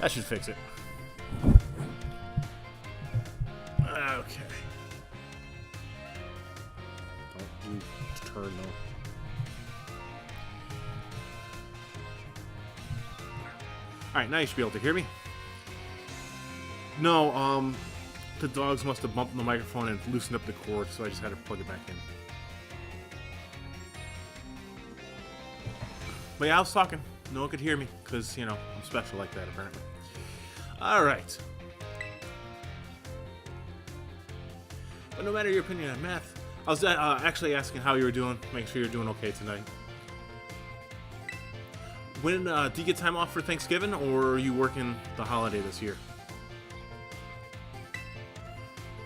That should fix it. Okay. Don't do turn though. Alright, now you should be able to hear me. No, the dogs must have bumped the microphone and loosened up the cord, so I just had to plug it back in. But yeah, I was talking. No one could hear me, because, you know, I'm special like that, apparently. Alright. But no matter your opinion on math, I was actually asking how you were doing. Make sure you're doing okay tonight. When do you get time off for Thanksgiving, or are you working the holiday this year?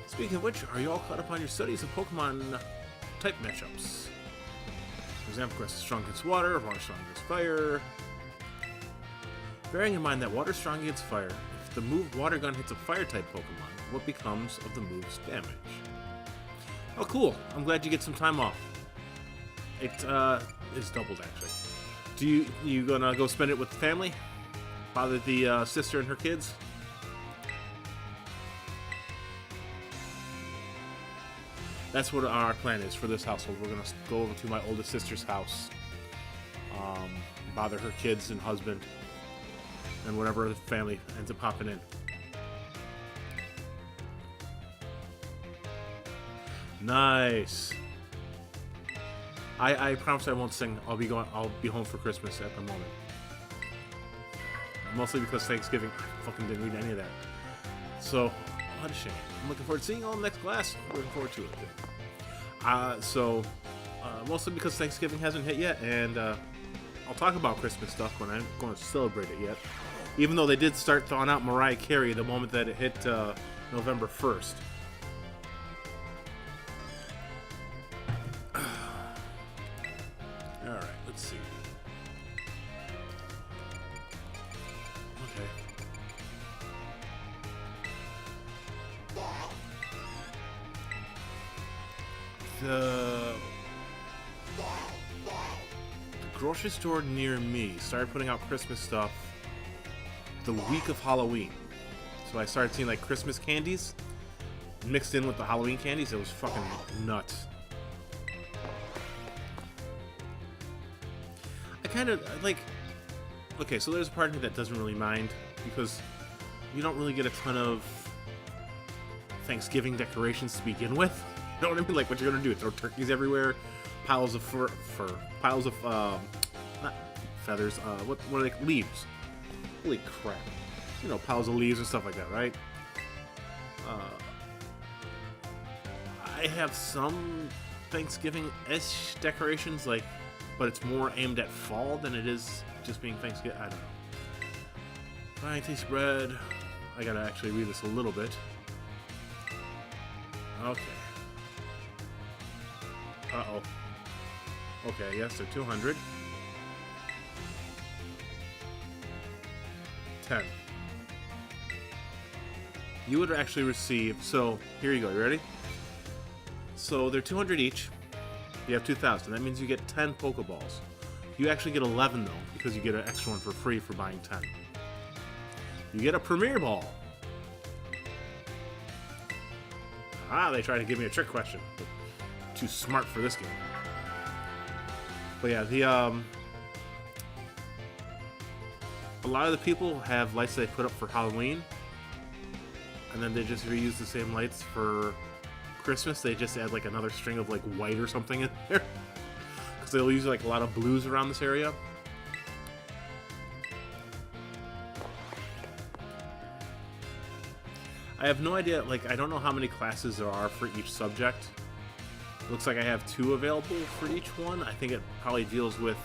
Speaking of which, are you all caught up on your studies of Pokemon type matchups? For example, grass is strong against water, water is strong against fire. Bearing in mind that water is strong against fire, if the move Water Gun hits a fire type Pokemon, what becomes of the move's damage? Oh, cool! I'm glad you get some time off. It is doubled actually. You gonna go spend it with the family? Bother the sister and her kids? That's what our plan is for this household. We're gonna go over to my oldest sister's house, bother her kids and husband, and whatever the family ends up popping in. Nice. I promise I won't sing. I'll be home for Christmas at the moment. Mostly because Thanksgiving, I fucking didn't read any of that. So, what a shame. I'm looking forward to seeing you all in the next class. I'm looking forward to it. Mostly because Thanksgiving hasn't hit yet, and I'll talk about Christmas stuff when I'm going to celebrate it yet. Even though they did start throwing out Mariah Carey the moment that it hit November 1st. Alright, let's see. Okay. The grocery store near me started putting out Christmas stuff the week of Halloween. So I started seeing like Christmas candies mixed in with the Halloween candies. It was fucking nuts. I kind of like, okay, so there's a part of me that doesn't really mind because you don't really get a ton of Thanksgiving decorations to begin with. You know what I mean? Like, what you're gonna do? Throw turkeys everywhere, piles of fur, piles of not feathers. What are they? Leaves. Holy crap! You know, piles of leaves and stuff like that, right? I have some Thanksgiving-ish decorations, like, but it's more aimed at fall than it is just being Thanksgiving. I don't know. Fine, tasty bread. I gotta actually read this a little bit. Okay. Uh-oh. Okay, yes, they're 200. 10. You would actually receive, so here you go, you ready? So they're 200 each. You have 2,000. That means you get 10 Pokeballs. You actually get 11 though, because you get an extra one for free for buying 10. You get a Premier Ball. Ah, they tried to give me a trick question. But too smart for this game. But yeah, a lot of the people have lights they put up for Halloween, and then they just reuse the same lights for Christmas. They just add like another string of like white or something in there, because they'll use like a lot of blues around this area. I have no idea, like, I don't know how many classes there are for each subject. Looks like I have 2 available for each one. I think it probably deals with,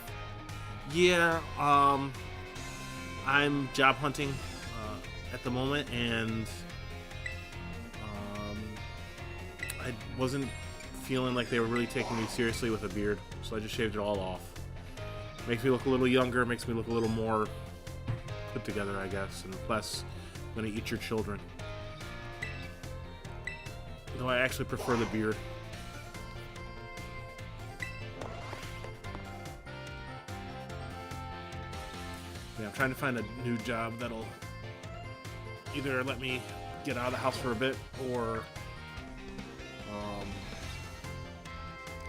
yeah, I'm job hunting at the moment, and I wasn't feeling like they were really taking me seriously with a beard, so I just shaved it all off. Makes me look a little younger, makes me look a little more put together, I guess, and less gonna eat your children. Though I actually prefer the beard. Yeah, I'm trying to find a new job that'll either let me get out of the house for a bit, or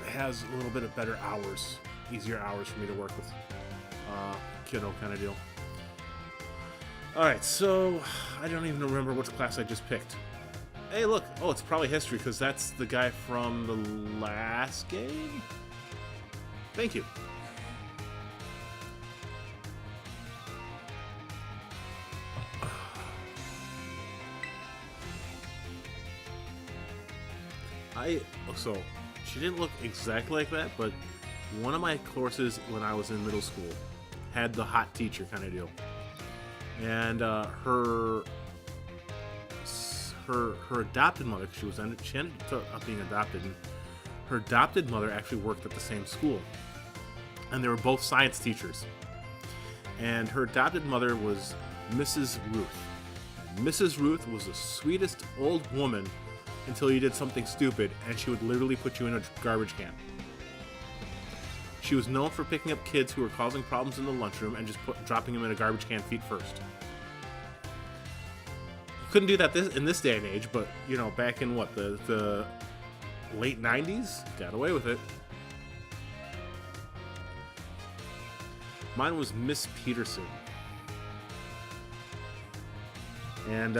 it has a little bit of better hours, easier hours for me to work with kiddo kind of deal. Alright, so I don't even remember which class I just picked. Hey, look. Oh, it's probably history, because that's the guy from the last game? Thank you. So, she didn't look exactly like that, but one of my courses when I was in middle school had the hot teacher kind of deal. And her adopted mother, she ended up being adopted, and her adopted mother actually worked at the same school, and they were both science teachers. And her adopted mother was Mrs. Ruth. Mrs. Ruth was the sweetest old woman until you did something stupid, and she would literally put you in a garbage can. She was known for picking up kids who were causing problems in the lunchroom and just dropping them in a garbage can feet first. Couldn't do that in this day and age, but you know, back in what, the late 90s, got away with it. Mine was Miss Peterson, and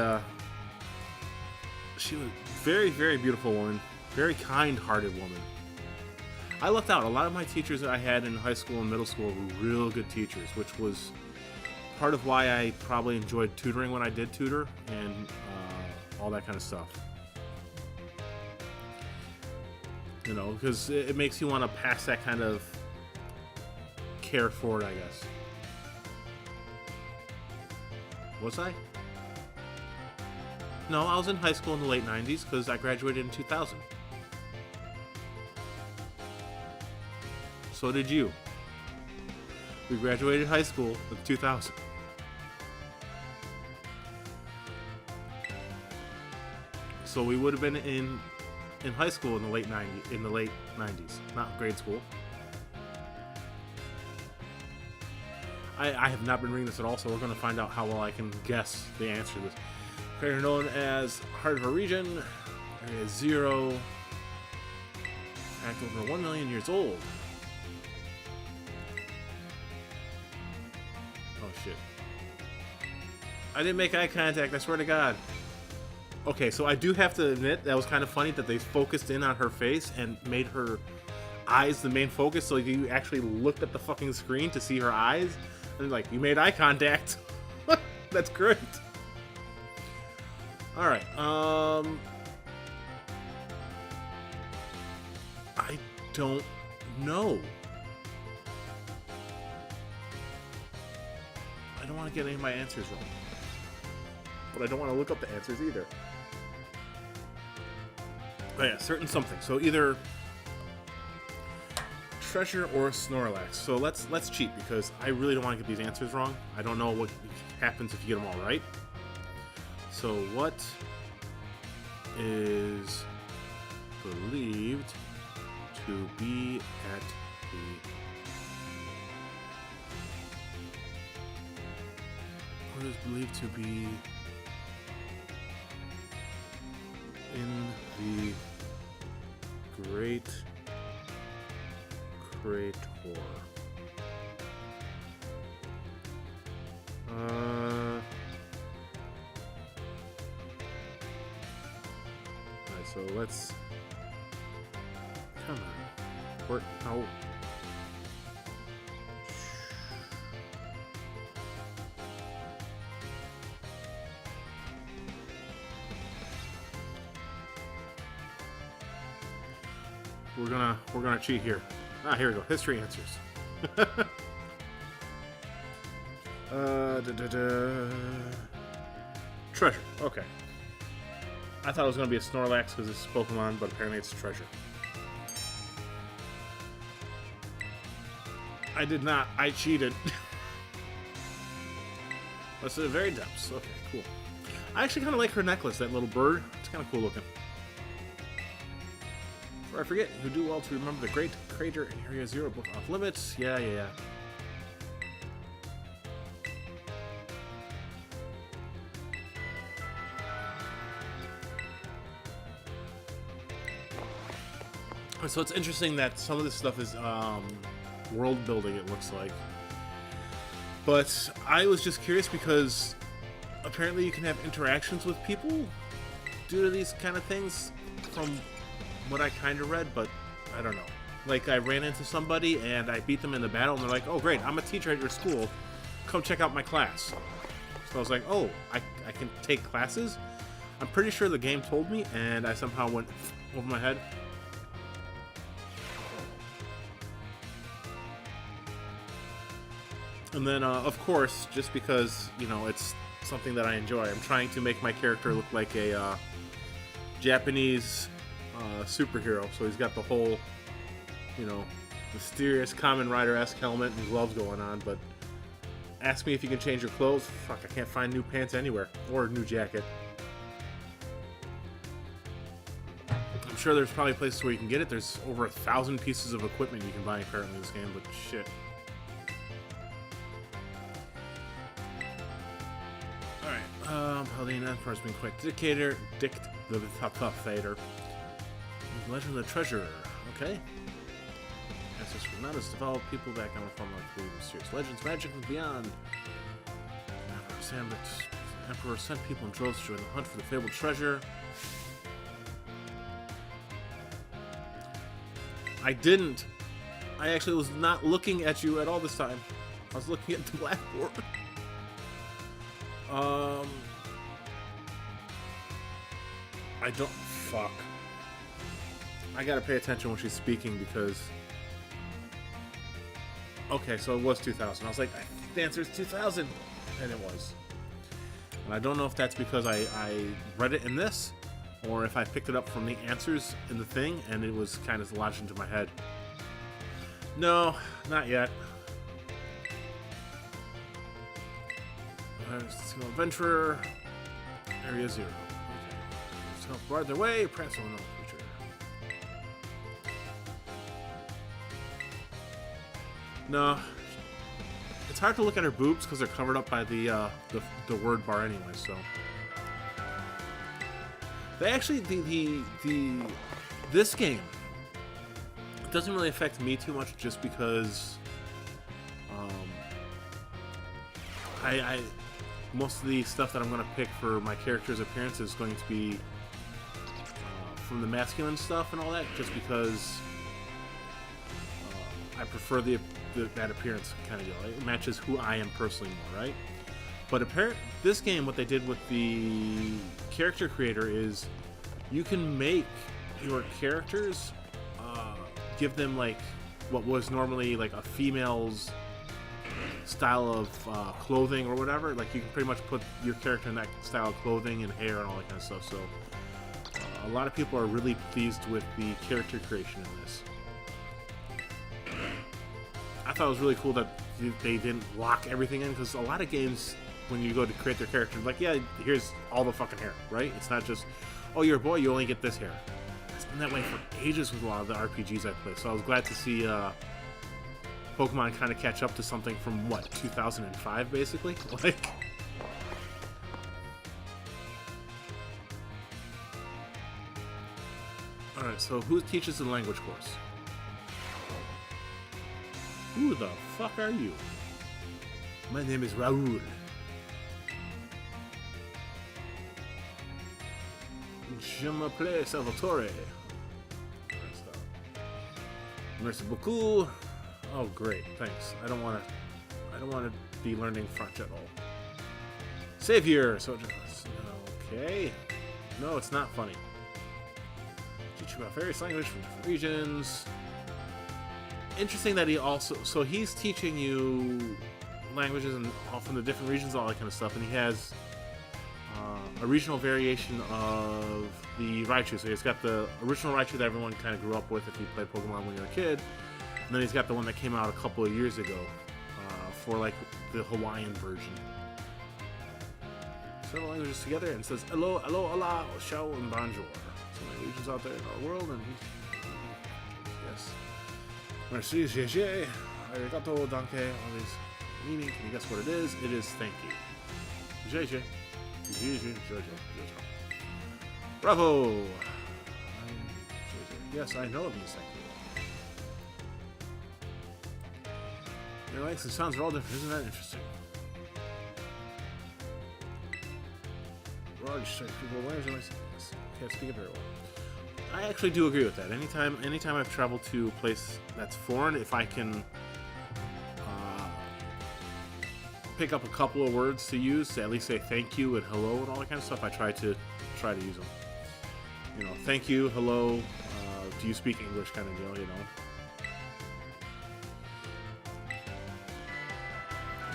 she was a very, very beautiful woman, very kind-hearted woman. I left out a lot of my teachers that I had in high school and middle school were real good teachers, which was part of why I probably enjoyed tutoring when I did tutor, and all that kind of stuff. You know, because it makes you want to pass that kind of care forward, I guess. Was I? No, I was in high school in the late 90s because I graduated in 2000. So did you. We graduated high school in 2000. So we would have been in high school in the late 90s, not grade school. I have not been reading this at all, so we're going to find out how well I can guess the answer to this. Crater known as Heart of a Region, Area 0, fact over 1 million years old. Oh shit. I didn't make eye contact, I swear to God. Okay, so I do have to admit, that was kind of funny that they focused in on her face and made her eyes the main focus, so you actually looked at the fucking screen to see her eyes, and like, you made eye contact. That's great. Alright, I don't know. I don't want to get any of my answers wrong, but I don't want to look up the answers either. Oh yeah, certain something. So either treasure or Snorlax. So let's cheat, because I really don't want to get these answers wrong. I don't know what happens if you get them all right. So what is believed to be at the... What is believed to be in the Great Crater? Alright, so let's... Come on. Where... Oh. We're gonna cheat here. Ah, here we go. History answers. Treasure. Okay. I thought it was gonna be a Snorlax because it's Pokemon, but apparently it's a treasure. I did not. I cheated. That's the very depths. Okay, cool. I actually kind of like her necklace. That little bird. It's kind of cool looking. Before I forget, you do well to remember the Great Crater in Area 0 book off limits. Yeah. So it's interesting that some of this stuff is world building, it looks like. But I was just curious because apparently you can have interactions with people due to these kind of things from what I kind of read, but I don't know. Like, I ran into somebody and I beat them in the battle and they're like, oh great, I'm a teacher at your school, come check out my class. So I was like, oh, I can take classes? I'm pretty sure the game told me and I somehow went over my head. And then, of course, just because, you know, it's something that I enjoy, I'm trying to make my character look like a Japanese superhero. So he's got the whole, you know, mysterious Kamen Rider-esque helmet and gloves going on. But ask me if you can change your clothes. Fuck, I can't find new pants anywhere. Or a new jacket. I'm sure there's probably places where you can get it. There's over 1,000 pieces of equipment you can buy apparently in this game, but shit. Paladina, Firstman Quick Dictator, the Fader. Legend of the Treasurer, okay. Access from not as developed people back on the form of mysterious legends, magic and beyond. Emperor sent people in droves to join the hunt for the fabled treasure. I didn't. I actually was not looking at you at all this time. I was looking at the blackboard. I don't... Fuck. I gotta pay attention when she's speaking because... Okay, so it was 2000. I was like, the answer is 2000! And it was. And I don't know if that's because I read it in this, or if I picked it up from the answers in the thing, and it was kind of lodged into my head. No, not yet. Single adventurer, area 0. Okay. Just help bar their way, prance on another creature. No, it's hard to look at her boobs because they're covered up by the word bar anyway. So they actually this game, it doesn't really affect me too much just because most of the stuff that I'm going to pick for my character's appearance is going to be from the masculine stuff and all that, just because I prefer that appearance kind of deal. It matches who I am personally more, right? But this game, what they did with the character creator is you can make your characters give them like what was normally like a female's style of clothing or whatever. Like, you can pretty much put your character in that style of clothing and hair and all that kind of stuff. So a lot of people are really pleased with the character creation in this. I thought it was really cool that they didn't lock everything in, because a lot of games, when you go to create their character, like, yeah, here's all the fucking hair, right? It's not just, oh, you're a boy, you only get this hair. It's been that way for ages with a lot of the RPGs I play. So I was glad to see Pokemon kind of catch up to something from, what, 2005, basically? Like... Alright, so who teaches the language course? Who the fuck are you? My name is Raoul. Je m'appelle Salvatore. Merci beaucoup. Oh, great, thanks. I don't want to be learning French at all. Savior. So, okay. No, it's not funny. Teach you about various languages from different regions. Interesting that he also, so he's teaching you languages and all from the different regions, all that kind of stuff, and he has a regional variation of the Raichu. So he's got the original Raichu that everyone kind of grew up with if you played Pokemon when you were a kid. And then he's got the one that came out a couple of years ago for like the Hawaiian version. Several languages together, and it says hello, hello, hola, ciao, and bonjour. So many regions out there in our world, and yes. Merci, GG, arigato, danke, all these meaning. Can you guess what it is? It is thank you. GG. GG, Jojo. Bravo! Yes, I know it means thank you. Their likes and sounds are all different. Isn't that interesting? Large people, why is it like this? Can't speak it very well. I actually do agree with that. Anytime I've traveled to a place that's foreign, if I can pick up a couple of words to use to at least say thank you and hello and all that kind of stuff, I try to use them. You know, thank you, hello, do you speak English kind of deal, you know.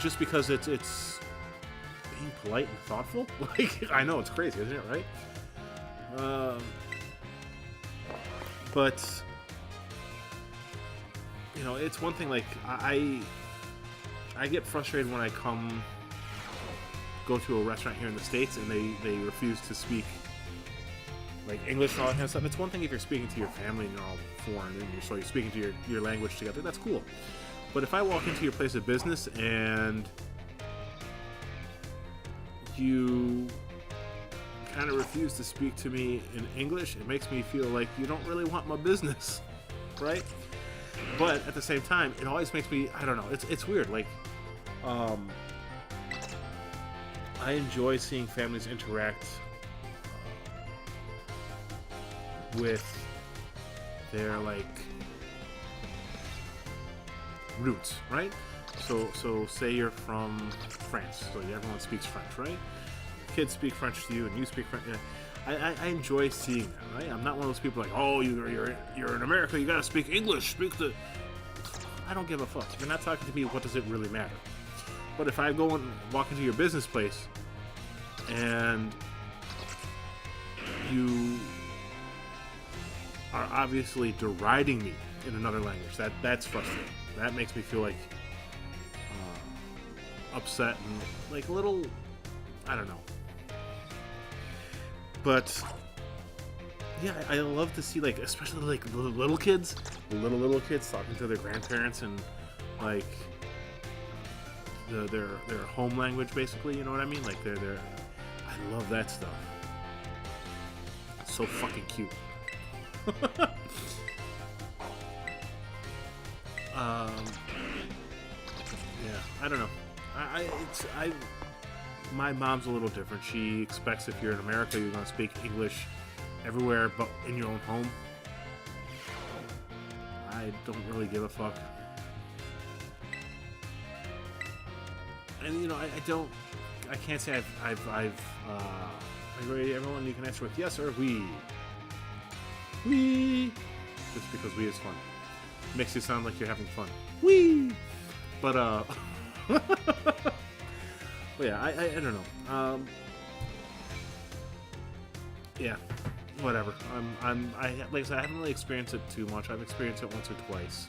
Just because it's being polite and thoughtful. Like, I know it's crazy, isn't it, right? But you know, it's one thing. Like I get frustrated when I go to a restaurant here in the States and they refuse to speak like English and all that kind of stuff. It's one thing if you're speaking to your family and you're all foreign and you're speaking to your language together. That's cool. But if I walk into your place of business and you kind of refuse to speak to me in English, it makes me feel like you don't really want my business, right? But at the same time, it always makes me, I don't know, it's weird. Like, I enjoy seeing families interact with their, like, roots, right? So say you're from France, so everyone speaks French, right? Kids speak French to you, and you speak French. I enjoy seeing that, right? I'm not one of those people like, oh, you're in America, you gotta speak English, I don't give a fuck. If you're not talking to me, what does it really matter? But if I go and walk into your business place and you are obviously deriding me in another language, that's frustrating. That makes me feel like upset and like a little, I don't know. But yeah, I love to see, like, especially like little kids talking to their grandparents and like their home language, basically. You know what I mean? Like I love that stuff. It's so fucking cute. Yeah, I don't know. My mom's a little different. She expects if you're in America, you're gonna speak English everywhere but in your own home. I don't really give a fuck. And you know, I can't say everyone you can answer with yes or we. We. Just because we is fun. Makes you sound like you're having fun. Wee! But, well, yeah, I don't know. Yeah, whatever. Like I said, I haven't really experienced it too much. I've experienced it once or twice.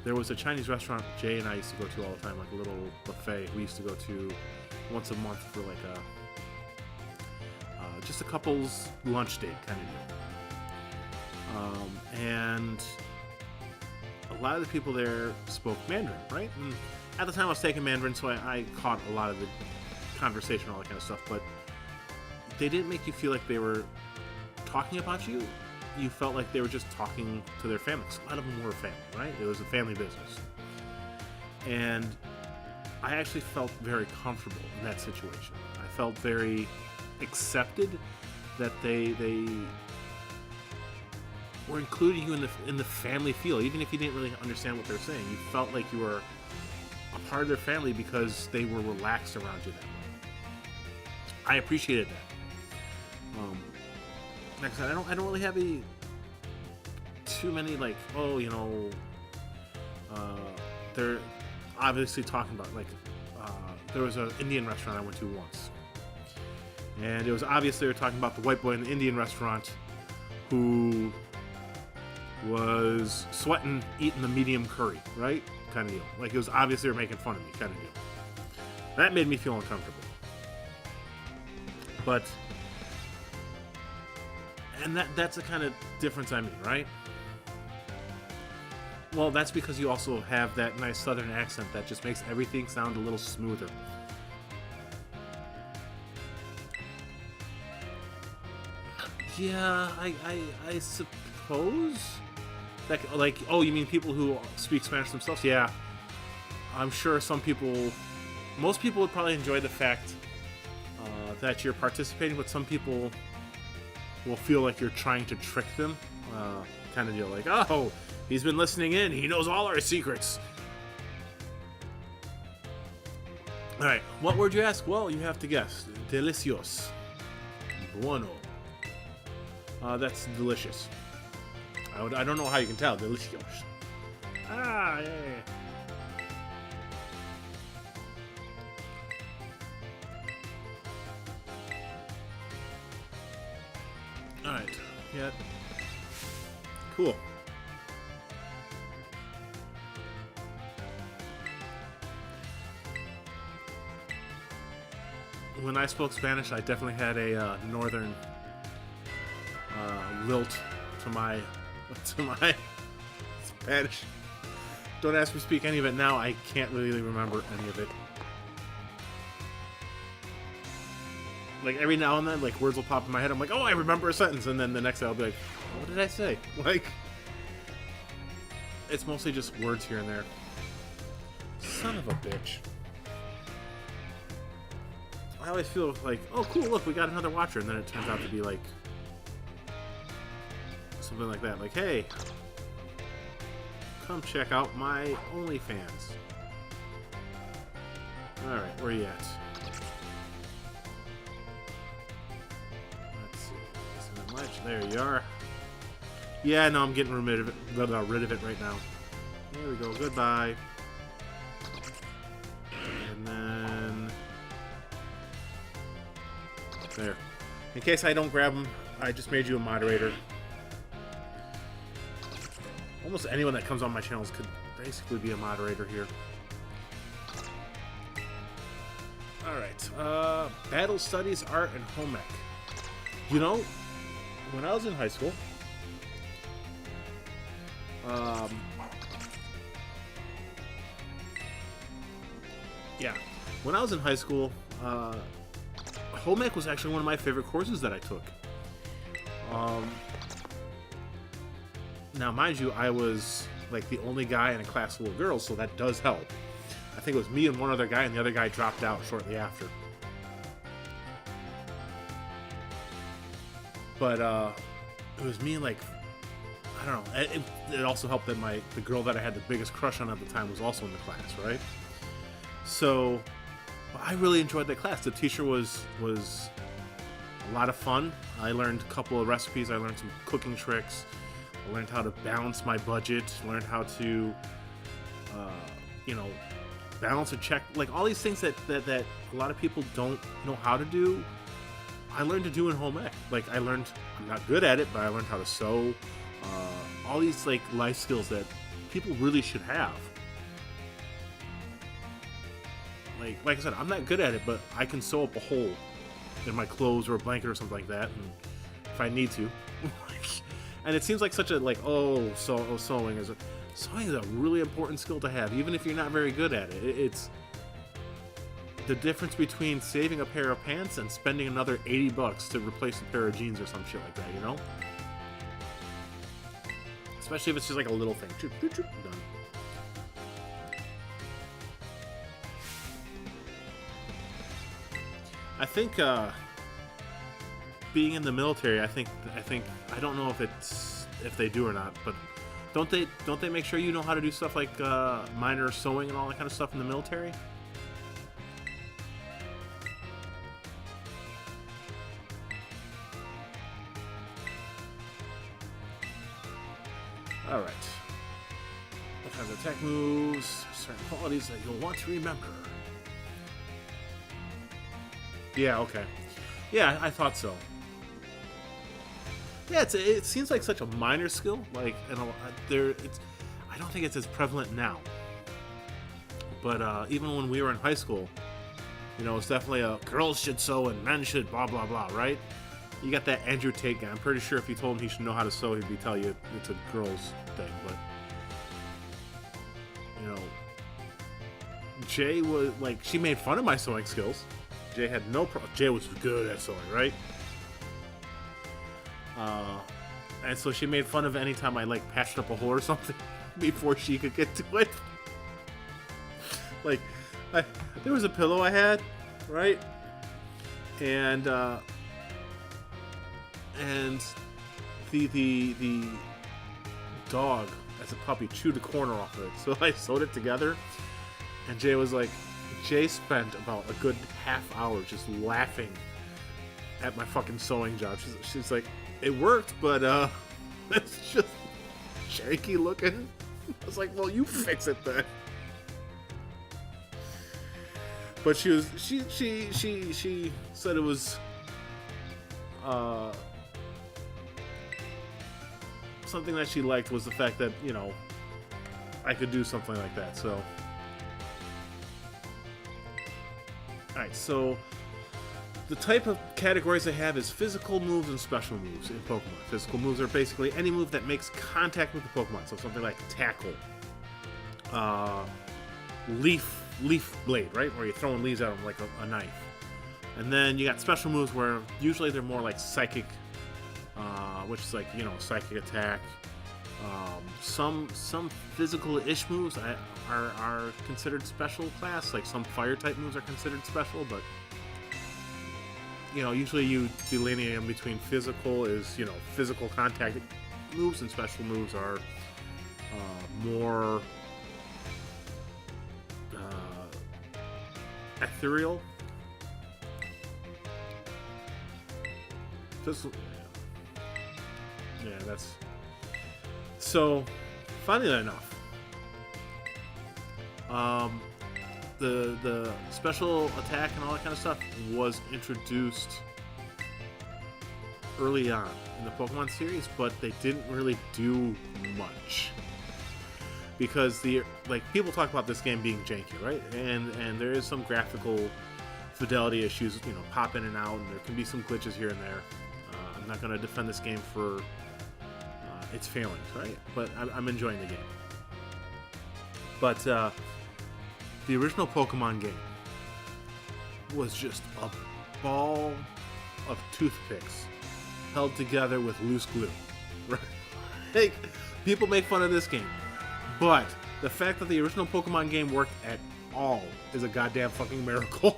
There was a Chinese restaurant Jay and I used to go to all the time, like a little buffet. We used to go to once a month for like just a couple's lunch date kind of deal. And a lot of the people there spoke Mandarin, right? And at the time I was taking Mandarin, so I caught a lot of the conversation, all that kind of stuff, but they didn't make you feel like they were talking about you. You felt like they were just talking to their family. A lot of them were family, right? It was a family business. And I actually felt very comfortable in that situation. I felt very accepted that they were including you in the family feel. Even if you didn't really understand what they're saying, you felt like you were a part of their family because they were relaxed around you that way. I appreciated that. Like I said, I don't really have too many, like, oh, you know, they're obviously talking about, like, there was an Indian restaurant I went to once, and it was obvious they were talking about the white boy in the Indian restaurant who was sweating eating the medium curry, right? Kind of deal. Like, it was obvious they were making fun of me, kind of deal. That made me feel uncomfortable. But, and that's the kind of difference I mean, right? Well, that's because you also have that nice southern accent that just makes everything sound a little smoother. Yeah, I suppose that, like, oh, you mean people who speak Spanish themselves? Yeah, I'm sure most people would probably enjoy the fact that you're participating, but some people will feel like you're trying to trick them. Kind of deal, like, oh, he's been listening in, he knows all our secrets. Alright, what word you ask? Well, you have to guess. Delicios. Bueno. That's delicious. I don't know how you can tell. Delicios. Ah, yeah. Alright, yeah. Cool. When I spoke Spanish, I definitely had a northern lilt to my Spanish. Don't ask me to speak any of it now. I can't really remember any of it. Like, every now and then, like, words will pop in my head. I'm like, oh, I remember a sentence. And then the next day I'll be like, what did I say? Like, it's mostly just words here and there. Son of a bitch. I always feel like, oh, cool, look, we got another watcher. And then it turns out to be, like, something like that. Like, hey, come check out my OnlyFans. Alright, where you at? There you are. Yeah, no, I'm getting rid of it right now. There we go. Goodbye. And then there. In case I don't grab them, I just made you a moderator. Almost anyone that comes on my channels could basically be a moderator here. Alright. Battle Studies, Art, and Home Ec. You know, when I was in high school, home ec was actually one of my favorite courses that I took. Now, mind you, I was like the only guy in a class full of girls, so that does help. I think it was me and one other guy, and the other guy dropped out shortly after. But it was me and, like, I don't know. It also helped that the girl that I had the biggest crush on at the time was also in the class, right? So I really enjoyed that class. The teacher was a lot of fun. I learned a couple of recipes. I learned some cooking tricks. I learned how to balance my budget. Learned how to, balance a check. Like, all these things that a lot of people don't know how to do, I learned to do in home ec. Like, I'm not good at it, but I learned how to sew. All these, like, life skills that people really should have. Like I said, I'm not good at it, but I can sew up a hole in my clothes or a blanket or something like that, and if I need to. And it seems like such a, like, sewing is a really important skill to have, even if you're not very good at it. It's the difference between saving a pair of pants and spending another $80 to replace a pair of jeans or some shit like that, you know? Especially if it's just like a little thing. Done. I think being in the military, I don't know if they do or not, but don't they make sure you know how to do stuff like minor sewing and all that kind of stuff in the military? Alright. What kinds of attack moves, certain qualities that you'll want to remember. Yeah, okay. Yeah, I thought so. Yeah, it seems like such a minor skill. Like, and I don't think it's as prevalent now. But even when we were in high school, it's definitely a girls should sew and men should blah blah blah, right? You got that Andrew Tate guy. I'm pretty sure if you told him he should know how to sew, he'd tell you it's a girls thing. But Jay was like, she made fun of my sewing skills. Jay had no problem. Jay was good at sewing, right? And so she made fun of any time I, like, patched up a hole or something before she could get to it. Like, there was a pillow I had, right? And the dog as a puppy chewed a corner off of it. So I sewed it together, and Jay spent about a good half hour just laughing at my fucking sewing job. She's like, it worked, but it's just janky looking. I was like, well, you fix it then. But she said it was something that she liked was the fact that, you know, I could do something like that. So, alright, so the type of categories I have is physical moves and special moves in Pokemon. Physical moves are basically any move that makes contact with the Pokemon. So something like Tackle, Leaf Blade, right? Where you're throwing leaves at them like a knife. And then you got special moves where usually they're more like Psychic, which is like, you know, Psychic Attack. Some physical-ish moves are considered special class. Like some Fire-type moves are considered special, but you know, usually you delineate them between physical is, you know, physical contact moves, and special moves are more ethereal. Yeah, that's so. Funny enough, the special attack and all that kind of stuff was introduced early on in the Pokemon series, but they didn't really do much because people talk about this game being janky, right? And there is some graphical fidelity issues, you know, pop in and out, and there can be some glitches here and there. I'm not going to defend this game for its failings, right? But I'm enjoying the game. But the original Pokemon game was just a ball of toothpicks held together with loose glue. Right? Like, people make fun of this game, but the fact that the original Pokemon game worked at all is a goddamn fucking miracle.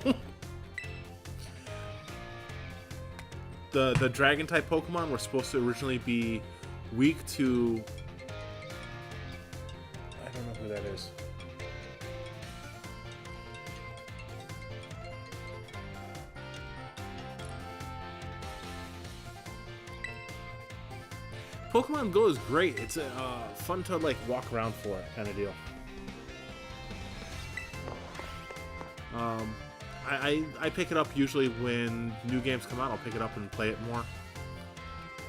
The dragon type Pokemon were supposed to originally be weak to, I don't know who that is. Pokemon Go is great. It's fun to like walk around for it kind of deal. I pick it up usually when new games come out. I'll pick it up and play it more.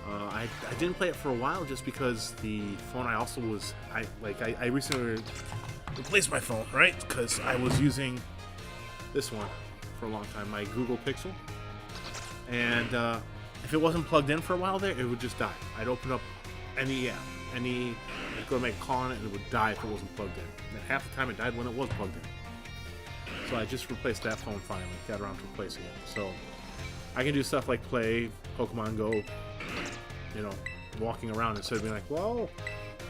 I didn't play it for a while just because the phone I also was I recently replaced my phone, right? Because I was using this one for a long time, my Google Pixel, and if it wasn't plugged in for a while there, it would just die. I'd open up any app, I'd go to make a call on it, and it would die if it wasn't plugged in. And half the time it died when it was plugged in. So I just replaced that phone finally, got around to replacing it. So I can do stuff like play Pokemon Go, you know, walking around instead of being like, well,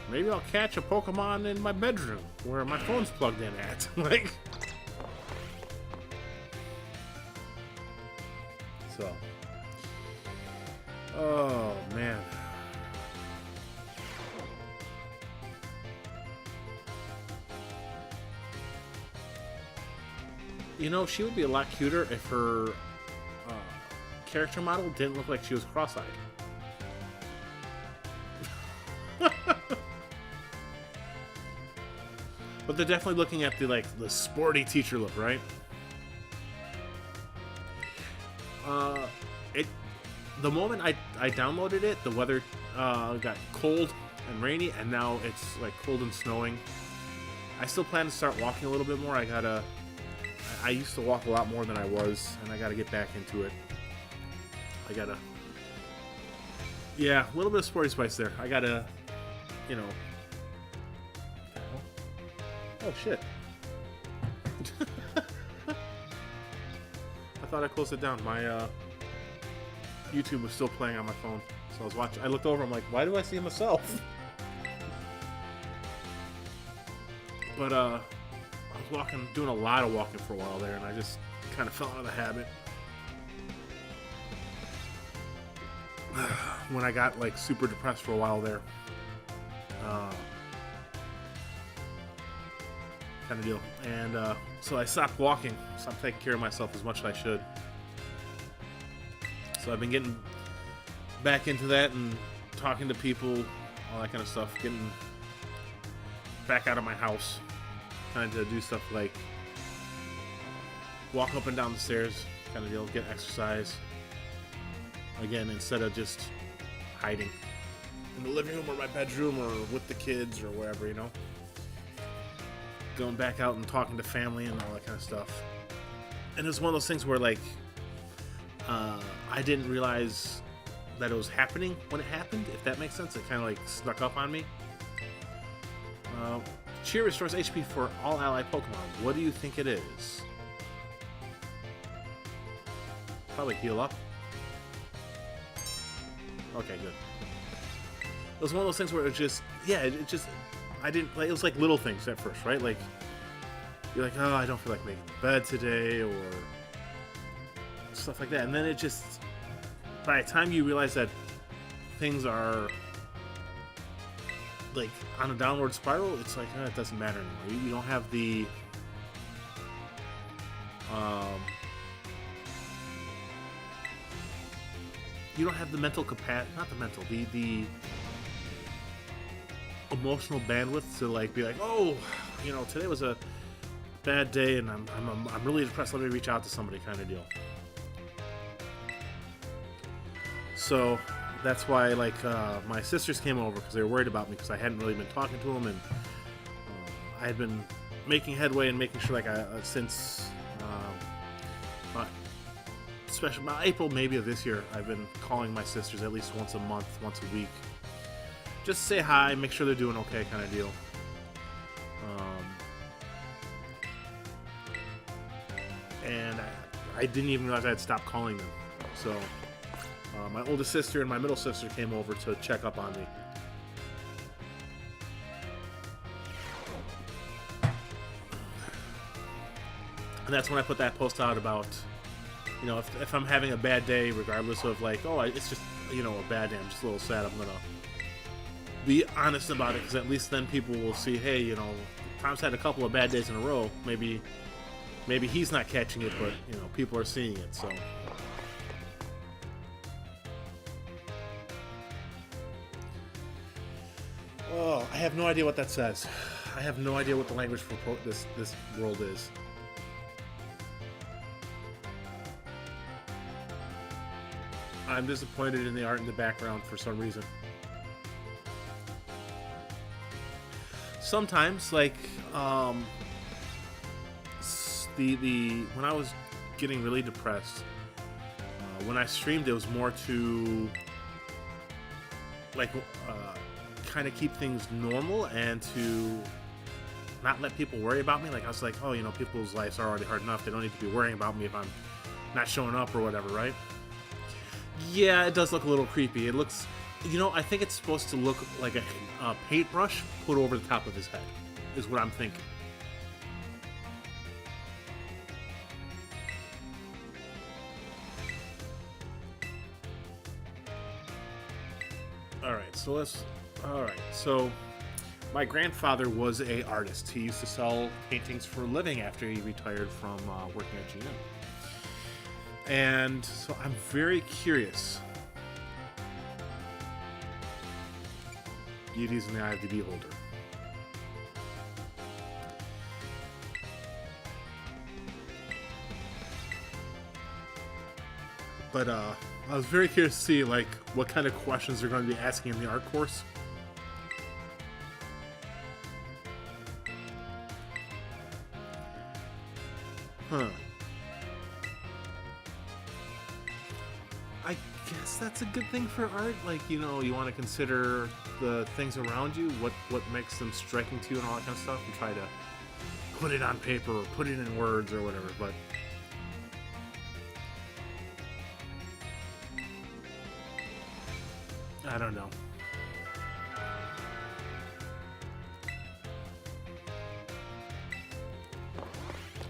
maybe I'll catch a Pokemon in my bedroom where my phone's plugged in at. Like, so, oh man. You know, she would be a lot cuter if her character model didn't look like she was cross-eyed. But they're definitely looking at the sporty teacher look, right? The moment I downloaded it, the weather got cold and rainy, and now it's like cold and snowing. I still plan to start walking a little bit more. I used to walk a lot more than I was, and I gotta get back into it. Yeah, a little bit of sporty spice there. I gotta, you know. Oh shit. I thought I closed it down. My YouTube was still playing on my phone. So I was watching. I looked over, I'm like, why do I see myself? But I'm was walking, doing a lot of walking for a while there, and I just kind of fell out of the habit. When I got like super depressed for a while there. Kind of deal. And so I stopped walking, stopped taking care of myself as much as I should. So I've been getting back into that and talking to people, all that kind of stuff, getting back out of my house, trying to do stuff like walk up and down the stairs, kind of deal, get exercise. Again, instead of just hiding in the living room or my bedroom or with the kids or wherever, you know. Going back out and talking to family and all that kind of stuff. And it's one of those things where, like, I didn't realize that it was happening when it happened, if that makes sense. It kind of, like, snuck up on me. Cheer restores HP for all ally Pokemon. What do you think it is? Probably heal up. Okay, good. It was one of those things where it just, yeah, it just, I didn't, like, it was like little things at first, right? Like, you're like, oh, I don't feel like making the bed today, or stuff like that. And then it just, by the time you realize that things are, like, on a downward spiral, it's like, oh, it doesn't matter anymore. You don't have the, you don't have the mental capacity, not the mental, the emotional bandwidth to, like, be like, oh, you know, today was a bad day and I'm really depressed, let me reach out to somebody, kind of deal. So that's why, like, my sisters came over because they were worried about me because I hadn't really been talking to them, and I had been making headway and making sure, like, since especially about April maybe of this year, I've been calling my sisters at least once a month, once a week, just say hi, make sure they're doing okay, kind of deal. And I didn't even realize I had stopped calling them. So my oldest sister and my middle sister came over to check up on me. And that's when I put that post out about, you know, if I'm having a bad day, regardless of, like, oh, it's just, you know, a bad day, I'm just a little sad, I'm gonna be honest about it, because at least then people will see, hey, you know, Tom's had a couple of bad days in a row, maybe he's not catching it, but, you know, people are seeing it. So oh, I have no idea what that says. I have no idea what the language for this world is. I'm disappointed in the art in the background for some reason. Sometimes, like, when I was getting really depressed, when I streamed, it was more to, like, kind of keep things normal and to not let people worry about me. Like, I was like, oh, you know, people's lives are already hard enough. They don't need to be worrying about me if I'm not showing up or whatever, right? Yeah, it does look a little creepy. It looks, you know, I think it's supposed to look like a paintbrush put over the top of his head, is what I'm thinking. Alright, so my grandfather was an artist. He used to sell paintings for a living after he retired from working at GM. And so I'm very curious. Beauty's in the eye of the beholder. But I was very curious to see, like, what kind of questions they're going to be asking in the art course. Huh. I guess that's a good thing for art. Like, you know, you want to consider the things around you, what makes them striking to you and all that kind of stuff, and try to put it on paper or put it in words or whatever, but I don't know.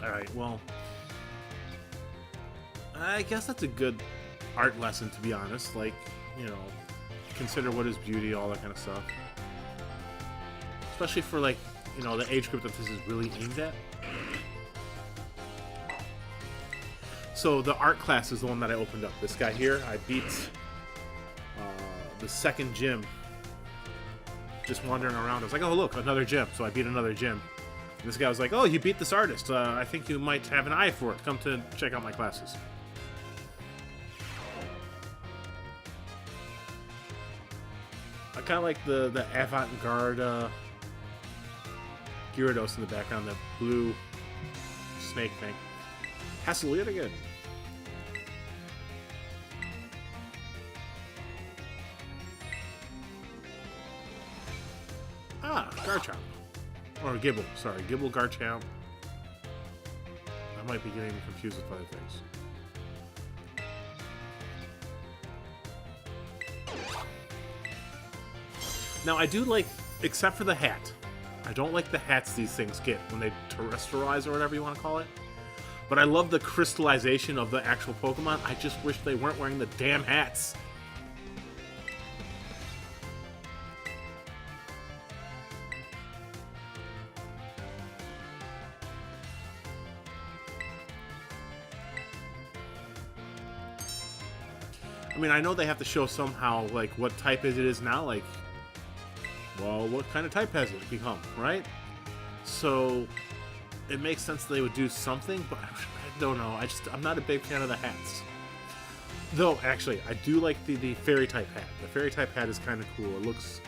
Alright, well, I guess that's a good art lesson, to be honest. Like, you know, consider what is beauty, all that kind of stuff. Especially for, like, you know, the age group that this is really aimed at. So the art class is the one that I opened up. This guy here, I beat the second gym. Just wandering around. I was like, oh look, another gym. So I beat another gym. And this guy was like, oh, you beat this artist. I think you might have an eye for it. Come to check out my classes. I kind of like the avant-garde Gyarados in the background, the blue snake thing. Hassle it again. Ah, Garchomp. Or Gibble, sorry. Gibble, Garchomp. I might be getting confused with other things. Now, I do like, except for the hat. I don't like the hats these things get when they terrestrialize or whatever you want to call it. But I love the crystallization of the actual Pokemon. I just wish they weren't wearing the damn hats. I mean, I know they have to show somehow, like, what type it is now. Like, well, what kind of type has it become, right? So it makes sense they would do something, but I don't know. I'm not a big fan of the hats. Though, actually, I do like the fairy type hat. The fairy type hat is kind of cool. It's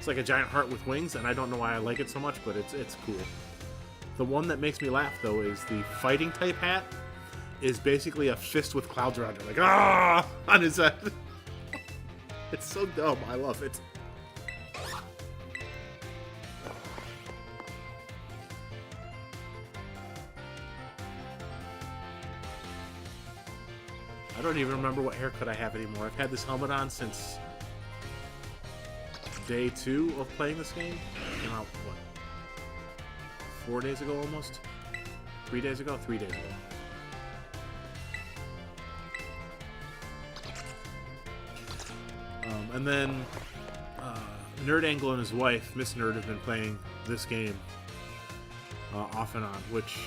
like a giant heart with wings, and I don't know why I like it so much, but it's cool. The one that makes me laugh, though, is the fighting type hat is basically a fist with clouds around it, like, ah, on his head. It's so dumb. I love it. I don't even remember what haircut I have anymore. I've had this helmet on since day 2 of playing this game. It came out, what, 4 days ago almost? 3 days ago? 3 days ago. And then Nerd Angle and his wife, Miss Nerd, have been playing this game off and on, which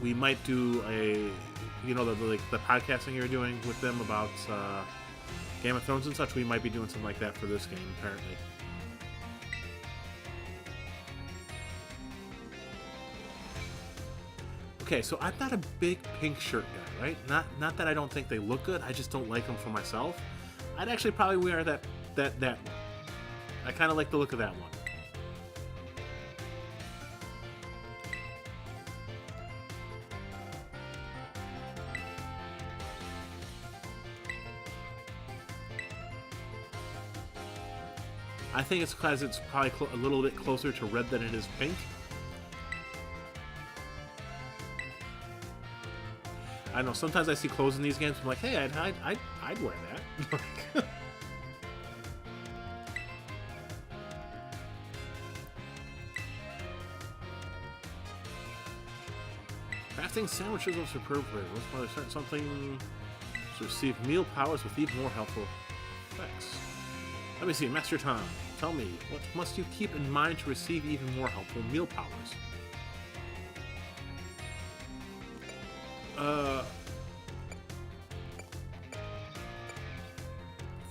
we might do a, you know, the podcasting you're doing with them about Game of Thrones and such. We might be doing something like that for this game, apparently. Okay, so I'm not a big pink shirt guy, right? Not that I don't think they look good. I just don't like them for myself. I'd actually probably wear that one. I kind of like the look of that one. I think it's because it's probably a little bit closer to red than it is pink. I know, sometimes I see clothes in these games, I'm like, hey, I'd wear that. Crafting sandwiches are superb flavor. Let's something to receive meal powers with even more helpful effects. Let me see, Master Tom, tell me, what must you keep in mind to receive even more helpful meal powers?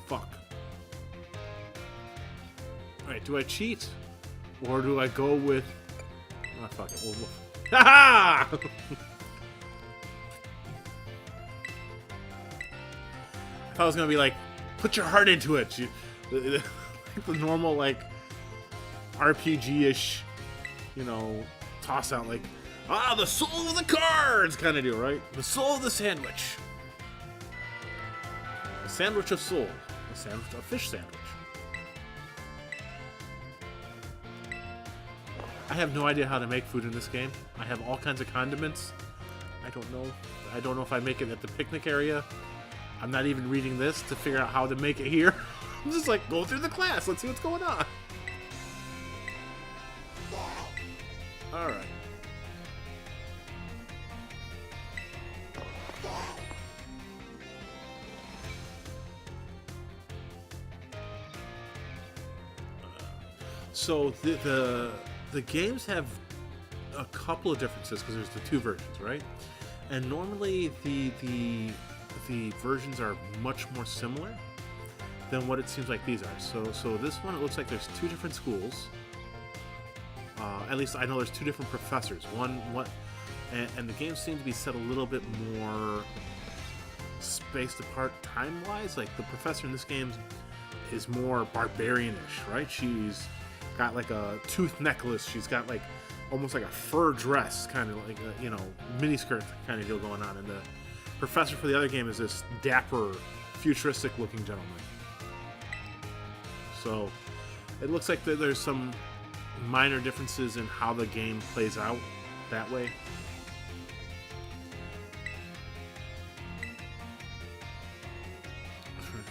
Fuck. Alright, do I cheat? Or do I go with... Oh, fuck it. Ha-ha! I thought it was gonna be like, put your heart into it. The normal, like, RPG-ish, you know, toss out, like, ah, the soul of the cards kind of deal, right? The soul of the sandwich. A sandwich of soul. A fish sandwich. I have no idea how to make food in this game. I have all kinds of condiments. I don't know. I don't know if I make it at the picnic area. I'm not even reading this to figure out how to make it here. I'm just like, go through the class. Let's see what's going on. Alright. So the games have a couple of differences because there's the two versions, right? And normally the versions are much more similar than what it seems like these are. So this one, it looks like there's two different schools. At least I know there's two different professors. And the games seem to be set a little bit more spaced apart time-wise. Like the professor in this game is more barbarian-ish, right? She's got like a tooth necklace. She's got like almost like a fur dress, kind of like a miniskirt kind of deal going on. And the professor for the other game is this dapper, futuristic-looking gentleman. So it looks like there's some minor differences in how the game plays out that way.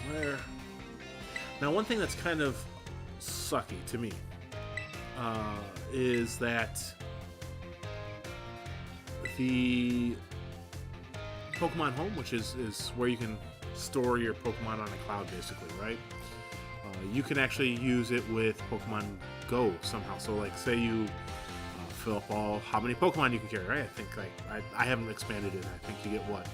Where? Now, one thing that's kind of sucky to me is that the Pokemon Home, which is where you can store your Pokemon on a cloud, basically, right? You can actually use it with Pokemon Go somehow. So, like, say you fill up how many Pokemon you can carry, right? I think I haven't expanded it. I think you get what?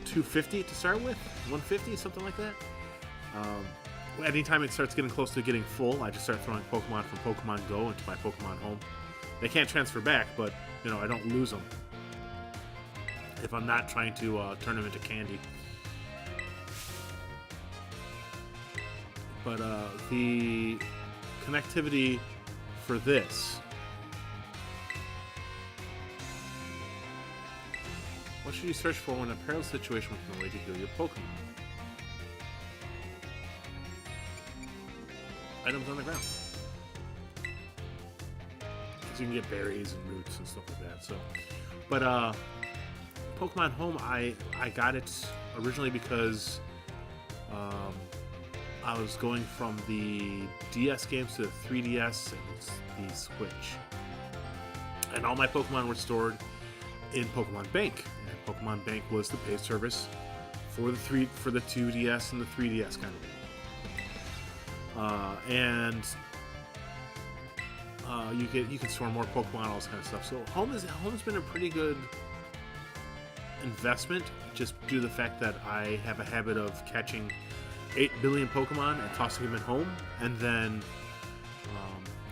250 to start with, 150, something like that. Anytime it starts getting close to getting full, I just start throwing Pokemon from Pokemon Go into my Pokemon Home. They can't transfer back, but I don't lose them if I'm not trying to turn them into candy. But the connectivity for this. What should you search for when a perilous situation with no way to heal your Pokemon? Items on the ground. Because you can get berries and roots and stuff like that. So, but Pokemon Home, I got it originally because I was going from the DS games to the 3DS and the Switch, and all my Pokemon were stored in Pokemon Bank. And Pokemon Bank was the pay service for the 2DS and the 3DS kind of thing. You can store more Pokemon, all this kind of stuff. So Home's been a pretty good investment, just due to the fact that I have a habit of catching 8 billion Pokemon and tossing them in home, and then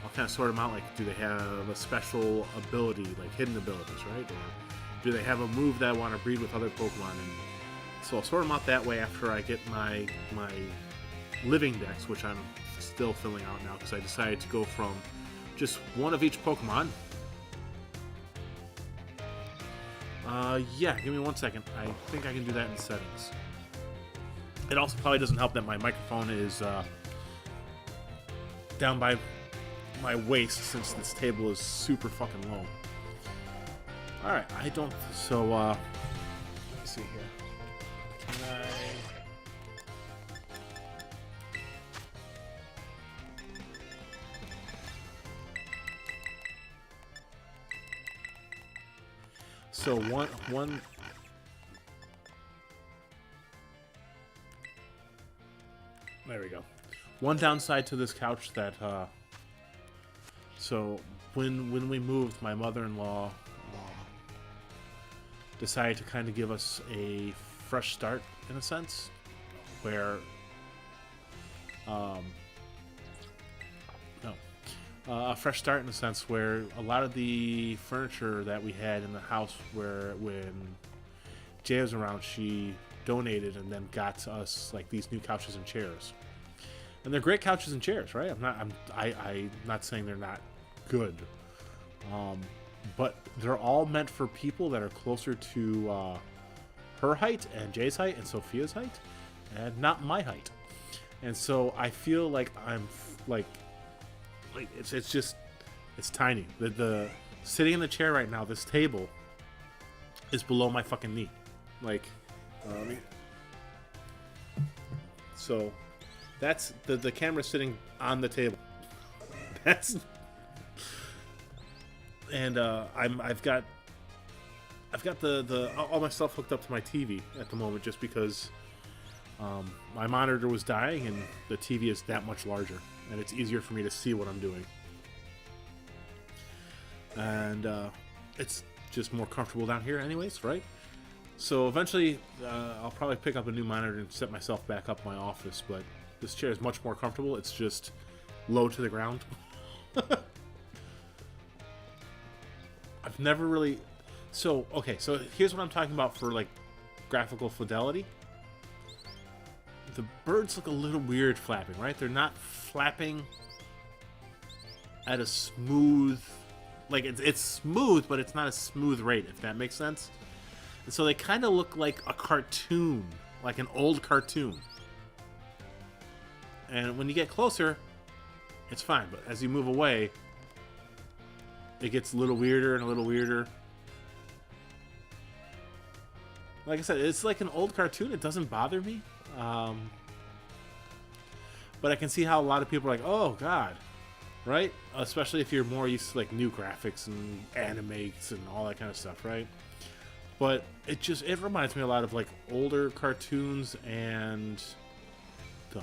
I'll kind of sort them out. Like, do they have a special ability, like hidden abilities, right? Or do they have a move that I want to breed with other Pokemon? And so I'll sort them out that way after I get my living dex, which I'm still filling out now because I decided to go from just one of each Pokemon. Yeah, give me 1 second. I think I can do that in settings. It also probably doesn't help that my microphone is down by my waist, since this table is super fucking low. Alright, so, let me see here. Can I... So one there we go. One downside to this couch that so when we moved, my mother-in-law decided to kind of give us a fresh start, in a sense, where a fresh start in a sense where a lot of the furniture that we had in the house, where when Jay was around, she donated and then got to us like these new couches and chairs. And they're great couches and chairs, right? I'm not saying they're not good, but they're all meant for people that are closer to her height and Jay's height and Sophia's height, and not my height. And so I feel like I'm like it's tiny. The sitting in the chair right now, this table is below my fucking knee. Like, so that's the camera sitting on the table. That's, and I've got all my stuff hooked up to my TV at the moment, just because My monitor was dying, and the TV is that much larger, and it's easier for me to see what I'm doing. And it's just more comfortable down here anyways, right? So eventually I'll probably pick up a new monitor and set myself back up in my office, but this chair is much more comfortable. It's just low to the ground. I've never really... So, okay, so here's what I'm talking about for, like, graphical fidelity. The birds look a little weird flapping, right? They're not flapping at a smooth... Like, it's smooth, but it's not a smooth rate, if that makes sense. And so they kind of look like a cartoon, like an old cartoon. And when you get closer, it's fine. But as you move away, it gets a little weirder and a little weirder. Like I said, it's like an old cartoon. It doesn't bother me. But I can see how a lot of people are like, oh, God. Right? Especially if you're more used to like new graphics and animates and all that kind of stuff, right? But it reminds me a lot of like older cartoons and the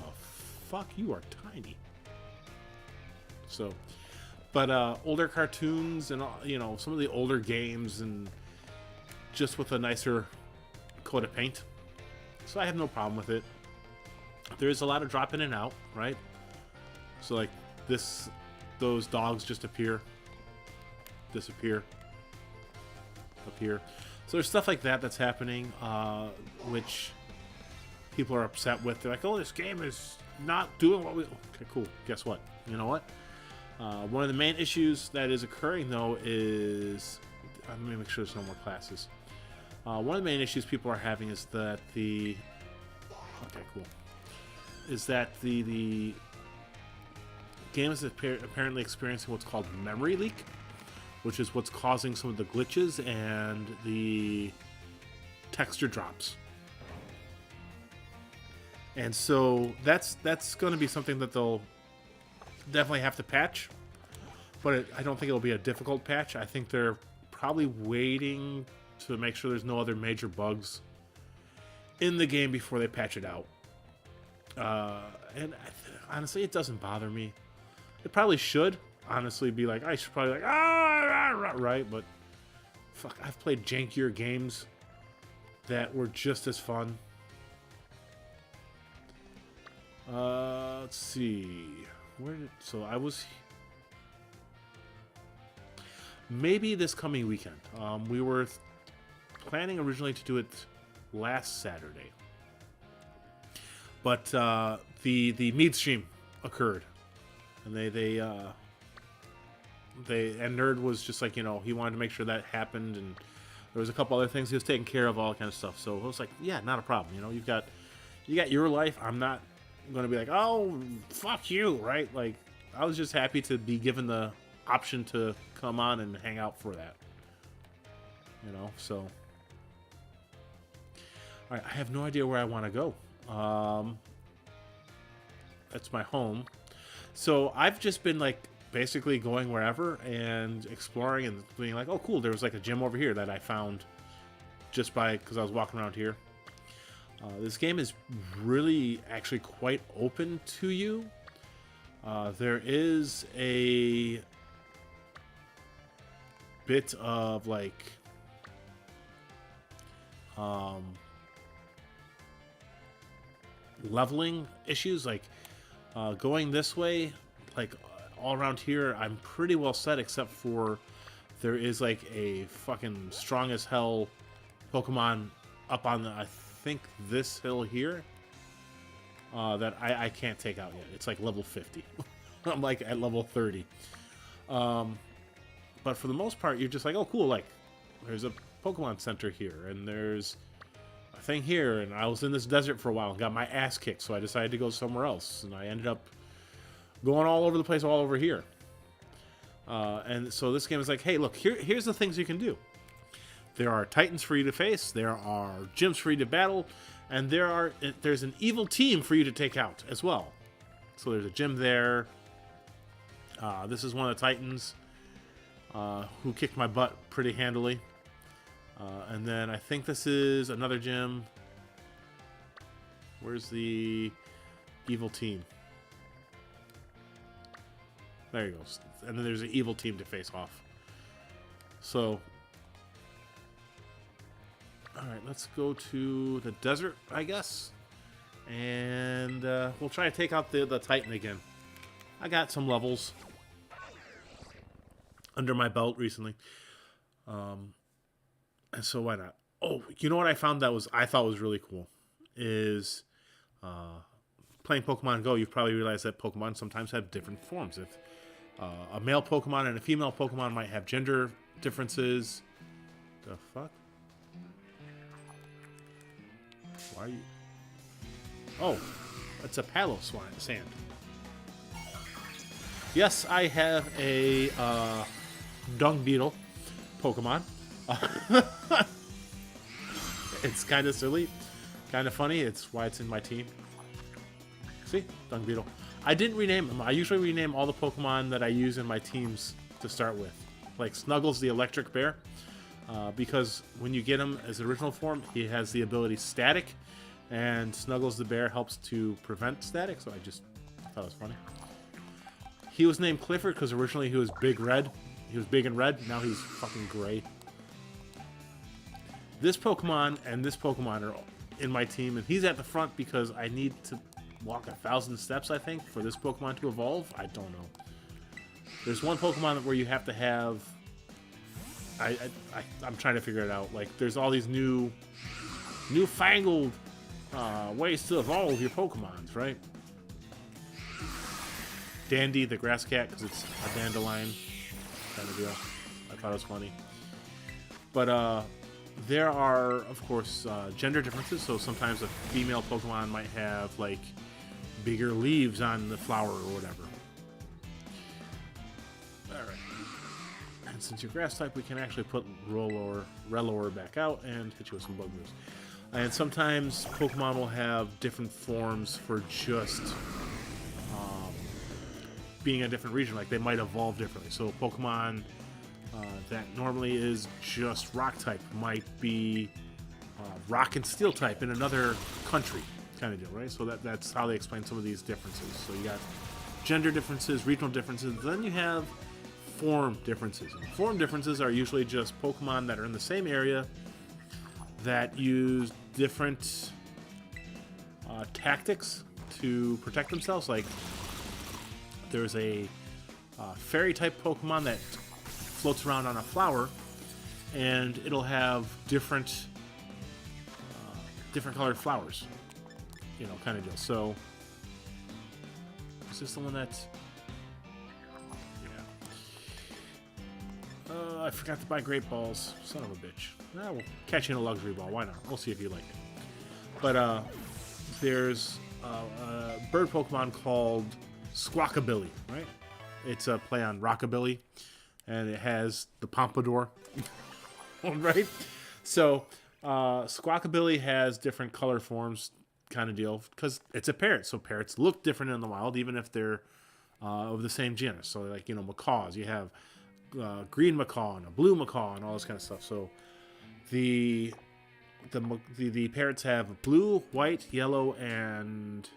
fuck, you are tiny. So, but older cartoons and you know, some of the older games and just with a nicer coat of paint. So I have no problem with it. There is a lot of drop in and out, right? So like those dogs just appear, disappear, appear. So there's stuff like that that's happening, which people are upset with. They're like, oh, this game is not doing what we... Okay, cool. Guess what? You know what? One of the main issues that is occurring, though, is... Let me make sure there's no more classes. One of the main issues people are having is that the... Okay, cool. Is that the game is apparently experiencing what's called memory leak, which is what's causing some of the glitches and the texture drops. And so that's going to be something that they'll definitely have to patch, but I don't think it'll be a difficult patch. I think they're probably waiting to make sure there's no other major bugs in the game before they patch it out. And honestly, it doesn't bother me. It probably should, honestly, be like, I should probably like, right? But fuck, I've played jankier games that were just as fun. Let's see. So I was... Maybe this coming weekend. We were planning originally to do it last Saturday. But the Mead stream occurred. And they and Nerd was just like, you know, he wanted to make sure that happened, and there was a couple other things he was taking care of, all that kind of stuff. So I was like, yeah, not a problem. You know, you got your life. I'm not going to be like, oh, fuck you, right? Like, I was just happy to be given the option to come on and hang out for that. You know, so all right, I have no idea where I want to go. That's my home. So I've just been like basically going wherever and exploring and being like, oh cool, there was like a gym over here that I found just because I was walking around here. This game is really actually quite open to you. There is a bit of like leveling issues, like going this way, like all around here, I'm pretty well set, except for there is like a fucking strong as hell Pokemon up on I think this hill here that I can't take out yet. It's like level 50. I'm like at level 30. But for the most part, you're just like, oh cool, like there's a Pokemon Center here, and there's a thing here, and I was in this desert for a while and got my ass kicked, so I decided to go somewhere else, and I ended up going all over the place, all over here. And so this game is like, hey, look, here's the things you can do. There are Titans for you to face, there are gyms for you to battle, and there's an evil team for you to take out as well. So there's a gym there. This is one of the Titans who kicked my butt pretty handily. And then I think this is another gym. Where's the evil team? There he goes. And then there's an evil team to face off. So, alright, let's go to the desert, I guess. And we'll try to take out the Titan again. I got some levels under my belt recently. And so why not? Oh, you know what I found that I thought was really cool? Is playing Pokemon Go, you've probably realized that Pokemon sometimes have different forms. If a male Pokemon and a female Pokemon might have gender differences. The fuck? Why are you... Oh, it's a Palo Sand. Yes, I have a Dung Beetle Pokemon. It's kind of silly, kind of funny. It's why it's in my team. See? Dung Beetle. I didn't rename them. I usually rename all the Pokemon that I use in my teams to start with. Like Snuggles the Electric Bear. Because when you get him as original form, he has the ability Static. And Snuggles the Bear helps to prevent static. So I just thought it was funny. He was named Clifford because originally he was big red. He was big and red. Now he's fucking gray. This Pokemon and this Pokemon are in my team. And he's at the front because I need to walk 1,000 steps, I think, for this Pokemon to evolve. I don't know. There's one Pokemon where you have to have... I'm trying to figure it out. Like, there's all these newfangled ways to evolve your Pokemons, right? Dandy, the grass cat, because it's a dandelion kind of deal. I thought it was funny. But there are, of course, gender differences. So sometimes a female Pokemon might have, like, bigger leaves on the flower or whatever. Alright. And since you're grass type, we can actually put Rellor back out and hit you with some bug moves. And sometimes Pokemon will have different forms for just being a different region. Like, they might evolve differently. So Pokemon that normally is just rock type might be rock and steel type in another country kind of deal, right? So that's how they explain some of these differences. So you got gender differences, regional differences, then you have form differences. And form differences are usually just Pokemon that are in the same area that use different tactics to protect themselves. Like, there's a fairy type Pokemon that floats around on a flower, and it'll have different colored flowers, you know, kind of deal. So, is this the one that's... Yeah. I forgot to buy Great Balls. Son of a bitch. We'll catch you in a luxury ball. Why not? We'll see if you like it. But there's a bird Pokemon called Squawkabilly, right? It's a play on Rockabilly, and it has the Pompadour, right? So Squawkabilly has different color forms, kind of deal, because it's a parrot. So parrots look different in the wild, even if they're of the same genus. So, like, you know, macaws, you have green macaw and a blue macaw and all this kind of stuff. So the parrots have blue, white, yellow, and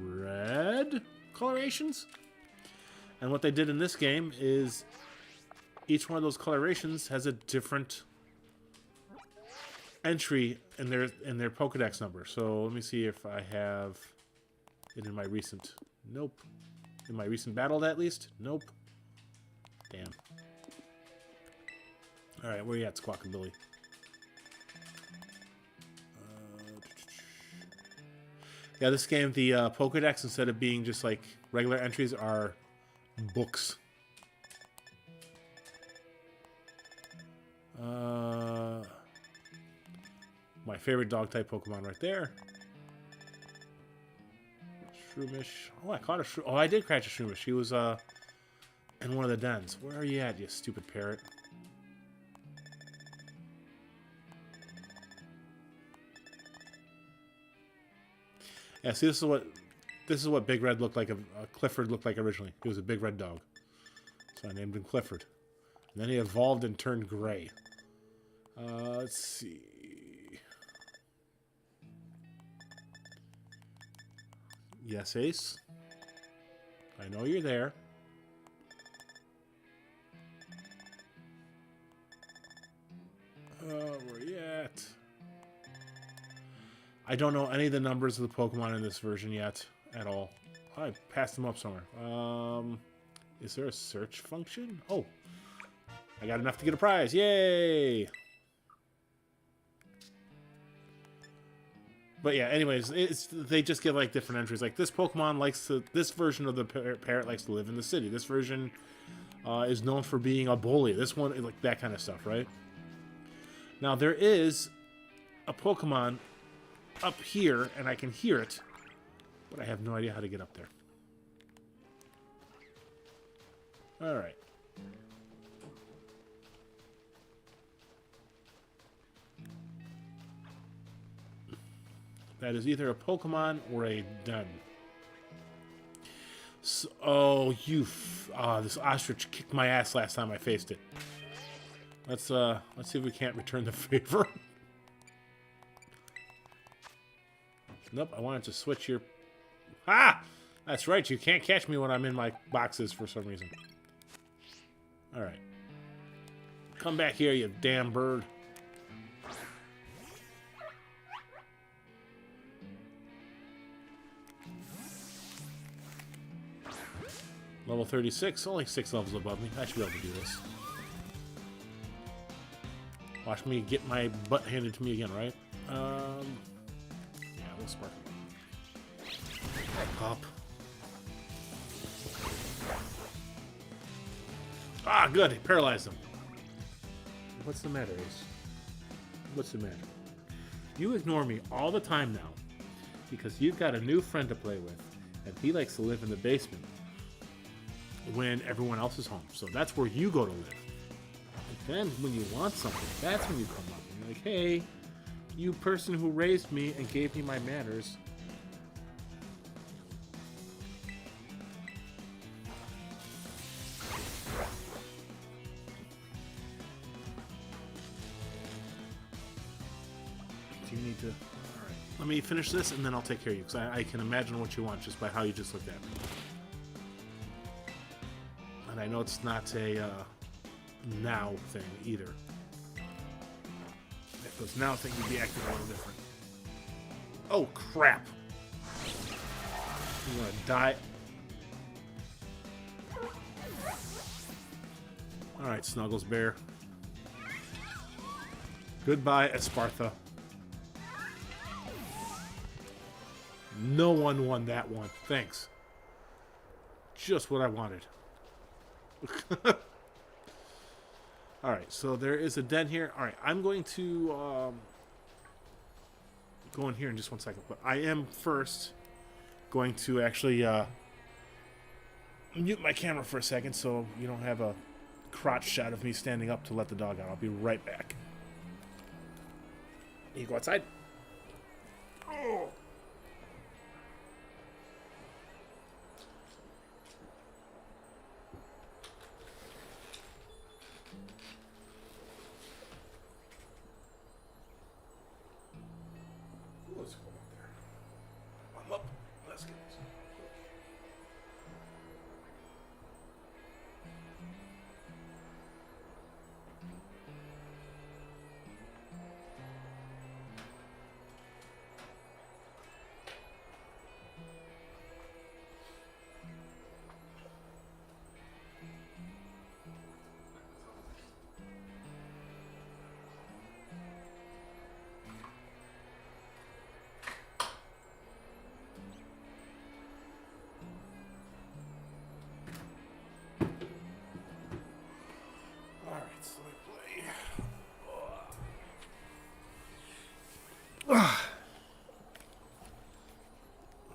red colorations. And what they did in this game is each one of those colorations has a different entry in their Pokedex number. So let me see if I have it in my recent... Nope. In my recent battle, at least? Nope. Damn. Alright, where you at, Squawkabilly? Yeah, this game, the Pokedex, instead of being just like regular entries, are books. My favorite dog-type Pokemon right there. Shroomish. Oh, I caught a Shroomish. Oh, I did catch a Shroomish. She was in one of the dens. Where are you at, you stupid parrot? Yeah, see, this is what Big Red looked like. Clifford looked like originally. He was a big red dog, so I named him Clifford. And then he evolved and turned gray. Let's see. Yes, Ace. I know you're there. Where you at? I don't know any of the numbers of the Pokemon in this version yet at all. I passed them up somewhere. Is there a search function? Oh, I got enough to get a prize. Yay! But yeah, anyways, they just get like different entries. Like this Pokemon likes to, this version of the parrot likes to live in the city. This version is known for being a bully. This one, like that kind of stuff, right? Now there is a Pokemon up here, and I can hear it, but I have no idea how to get up there. All right. That is either a Pokemon or a den. So, oh, this ostrich kicked my ass last time I faced it. Let's see if we can't return the favor. Nope, I wanted to switch your... Ah! That's right, you can't catch me when I'm in my boxes for some reason. Alright. Come back here, you damn bird. Level 36, only 6 levels above me. I should be able to do this. Watch me get my butt handed to me again, right? Yeah, we'll spark him. Pop. Ah, good. He paralyzed him. What's the matter, Ace? What's the matter? You ignore me all the time now because you've got a new friend to play with, and he likes to live in the basement when everyone else is home. So that's where you go to live. And then when you want something, that's when you come up. And you're like, hey, you person who raised me and gave me my manners. Do you need to... All right. Let me finish this and then I'll take care of you, because I can imagine what you want just by how you just looked at me. And I know it's not a now thing either. If it was now thing, you'd be acting a little different. Oh, crap. You want to die? Alright, Snuggles Bear. Goodbye, Esparta. No one won that one. Thanks. Just what I wanted. Alright, so there is a den here. Alright, I'm going to go in here in just 1 second. But I am first going to actually mute my camera for a second so you don't have a crotch shot of me standing up to let the dog out. I'll be right back. You go outside. Oh. Let's go up there. I'm up. Let's get this.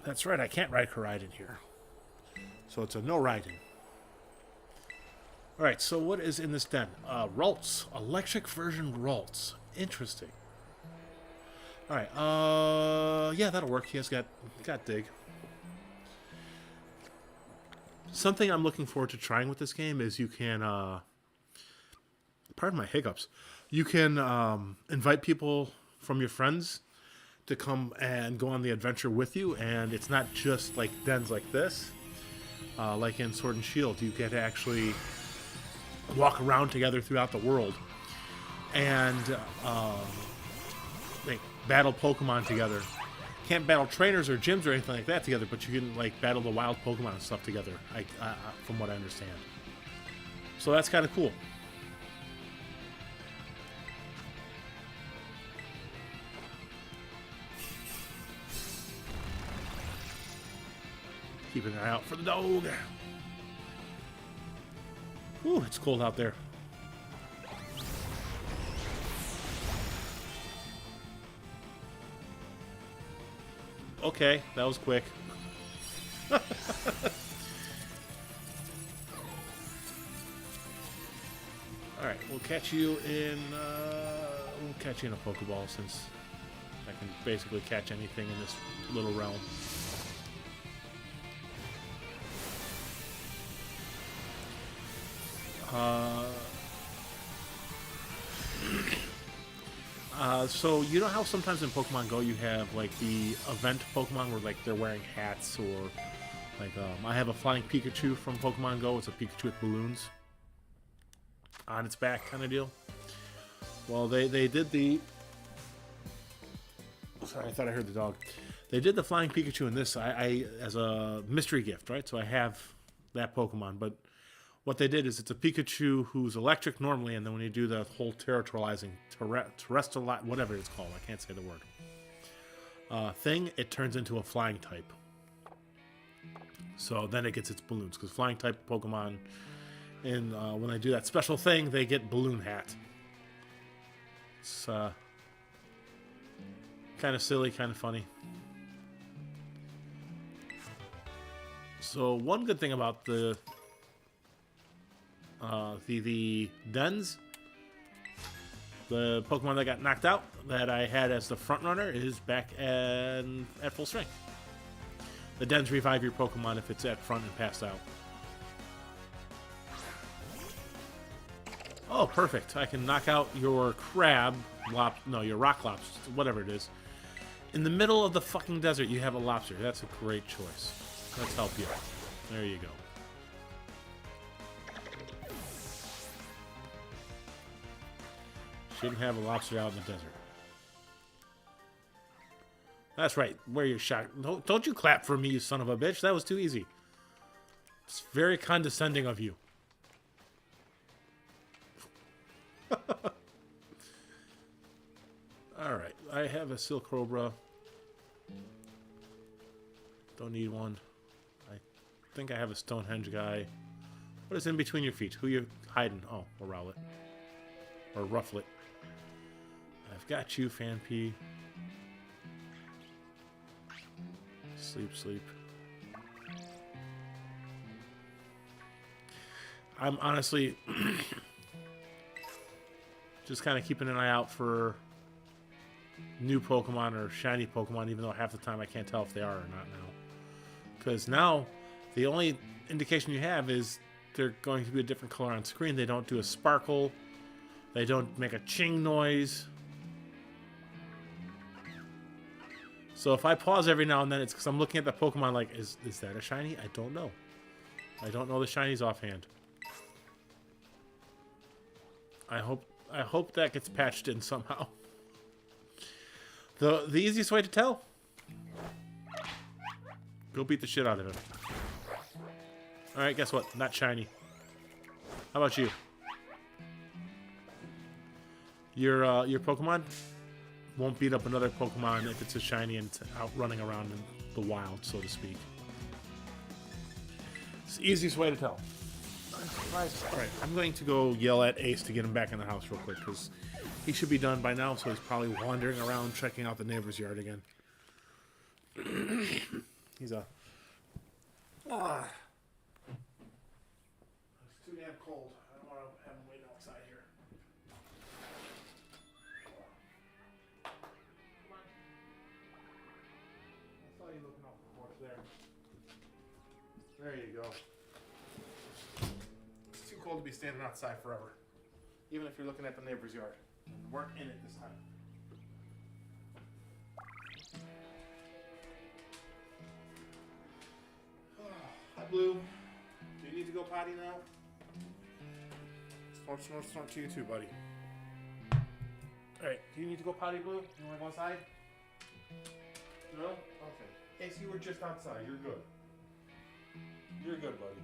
That's right, I can't ride Koraidon here. So it's a no riding. Alright, so what is in this den? Ralts. Electric version Ralts. Interesting. Alright, yeah, that'll work. He has got dig. Something I'm looking forward to trying with this game is you can, pardon my hiccups, you can invite people from your friends to come and go on the adventure with you, and it's not just like dens like this, like in Sword and Shield. You get to actually walk around together throughout the world and like battle Pokemon together. Can't battle trainers or gyms or anything like that together, but you can like battle the wild Pokemon and stuff together, from what I understand. So that's kind of cool. Keep an eye out for the dog. Ooh, it's cold out there. Okay, that was quick. Alright, we'll catch you in a Pokeball, since I can basically catch anything in this little realm. So you know how sometimes in Pokemon Go you have like the event Pokemon where like they're wearing hats, or like I have a flying Pikachu from Pokemon Go. It's a Pikachu with balloons on its back kind of deal. Well, they did the... Sorry, I thought I heard the dog. They did the flying Pikachu in this I as a mystery gift, right? So I have that Pokemon, but what they did is it's a Pikachu who's electric normally, and then when you do the whole terrestrializing, whatever it's called, I can't say the word, thing, it turns into a flying type. So then it gets its balloons, because flying type Pokemon, and when I do that special thing, they get balloon hat. It's kind of silly, kind of funny. So one good thing about the dens, the Pokemon that got knocked out that I had as the front runner is back at full strength. The dens revive your Pokemon if it's at front and passed out. Oh, perfect. I can knock out your your rock lobster, whatever it is. In the middle of the fucking desert, you have a lobster. That's a great choice. Let's help you. There you go. Shouldn't have a lobster out in the desert. That's right. Wear your shot. Don't you clap for me, you son of a bitch. That was too easy. It's very condescending of you. Alright. I have a Silcobra. Don't need one. I think I have a Stonehenge guy. What is in between your feet? Who you hiding? Oh, a Rowlet. Or Rufflet. I've got you, Fanpea. Sleep, sleep. I'm honestly just kind of keeping an eye out for new Pokemon or shiny Pokemon, even though half the time I can't tell if they are or not now. Because now, the only indication you have is they're going to be a different color on screen. They don't do a sparkle. They don't make a ching noise. So if I pause every now and then, it's because I'm looking at the Pokemon like, is that a shiny? I don't know. I don't know the shinies offhand. I hope that gets patched in somehow. The easiest way to tell, go beat the shit out of him. Alright, guess what? Not shiny. How about you? Your Pokemon won't beat up another Pokemon if it's a shiny and it's out running around in the wild, so to speak. It's the easiest way to tell. Alright, I'm going to go yell at Ace to get him back in the house real quick, because he should be done by now, so he's probably wandering around checking out the neighbor's yard again. He's a... It's too damn cold. I don't want to have him waiting outside here. Come on. I saw you looking off the porch there. There you go. It's too cold to be standing outside forever. Even if you're looking at the neighbor's yard. We weren't in it this time. Blue. Do you need to go potty now? Snort to you too, buddy. Alright, do you need to go potty, Blue? You want to go outside? No? Okay. Ace, you were just outside. You're good. You're good, buddy.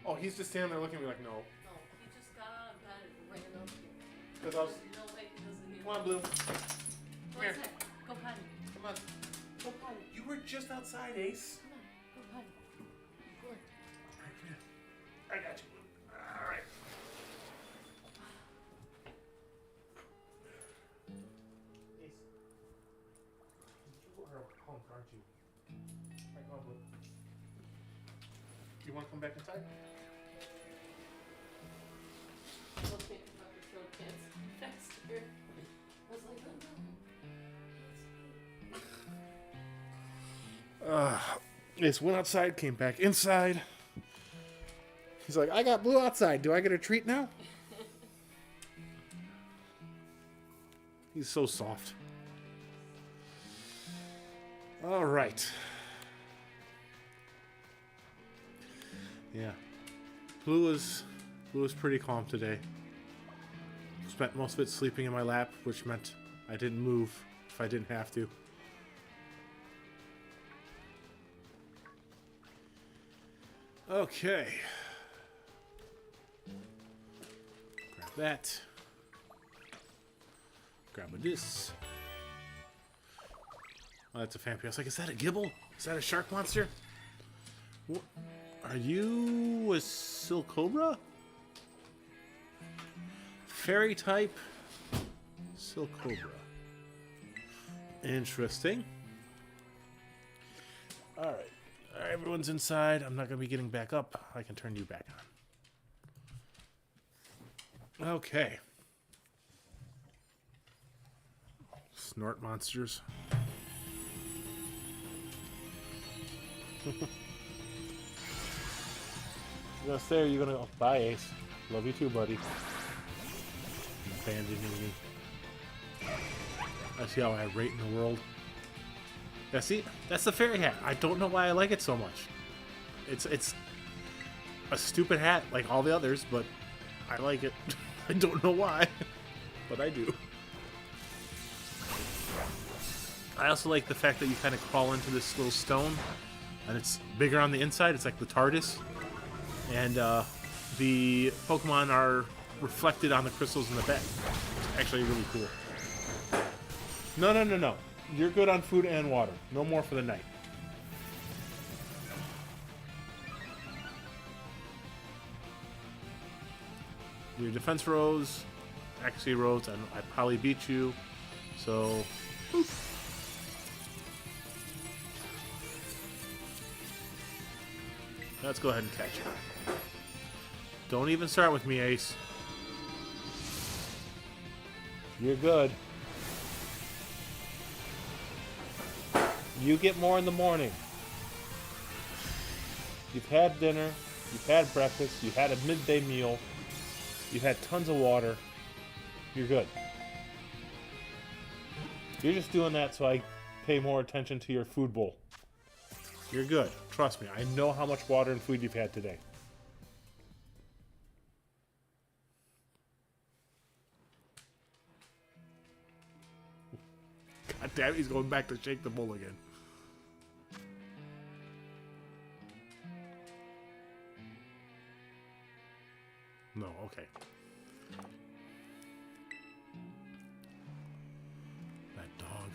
Oh, he's just standing there looking at me like, no. No, he just got out of bed and ran up here. Because I was... No way he doesn't need. Come on, Blue. Come here. Go potty. Come on. Go potty. You were just outside, Ace. Come on. Go potty. Good. Alright, come here. I got you, Blue. Alright. Ace. You are a punk, aren't you? Alright, come on, Blue. You want to come back inside? Looking about to show kids faster. I was like, oh no. Ace went outside, came back inside. He's like, I got Blue outside. Do I get a treat now? He's so soft. All right. Yeah. Blue was pretty calm today. Spent most of it sleeping in my lap, which meant I didn't move if I didn't have to. Okay. Grab that. Grab a this. Oh, that's a Vampy. I was like, is that a Gibble? Is that a shark monster? What? Are you a Silcobra? Fairy type Silcobra. Interesting. Alright. Everyone's inside. I'm not going to be getting back up. I can turn you back on. Okay. Snort monsters. You gonna stay or you gonna go? Bye, Ace. Love you too, buddy. Abandoning me. I see how I rate in the world. Yeah, see? That's the fairy hat. I don't know why I like it so much. It's a stupid hat like all the others, but I like it. I don't know why, but I do. I also like the fact that you kind of crawl into this little stone, and it's bigger on the inside. It's like the TARDIS. And the Pokemon are reflected on the crystals in the back. It's actually really cool. No. You're good on food and water. No more for the night. Your defense rose, accuracy rose, and I probably beat you. So, boop. Let's go ahead and catch you. Don't even start with me, Ace. You're good. You get more in the morning. You've had dinner. You've had breakfast. You've had a midday meal. You've had tons of water. You're good. You're just doing that so I pay more attention to your food bowl. You're good. Trust me. I know how much water and food you've had today. God damn it, he's going back to shake the bowl again. No, okay. That dog.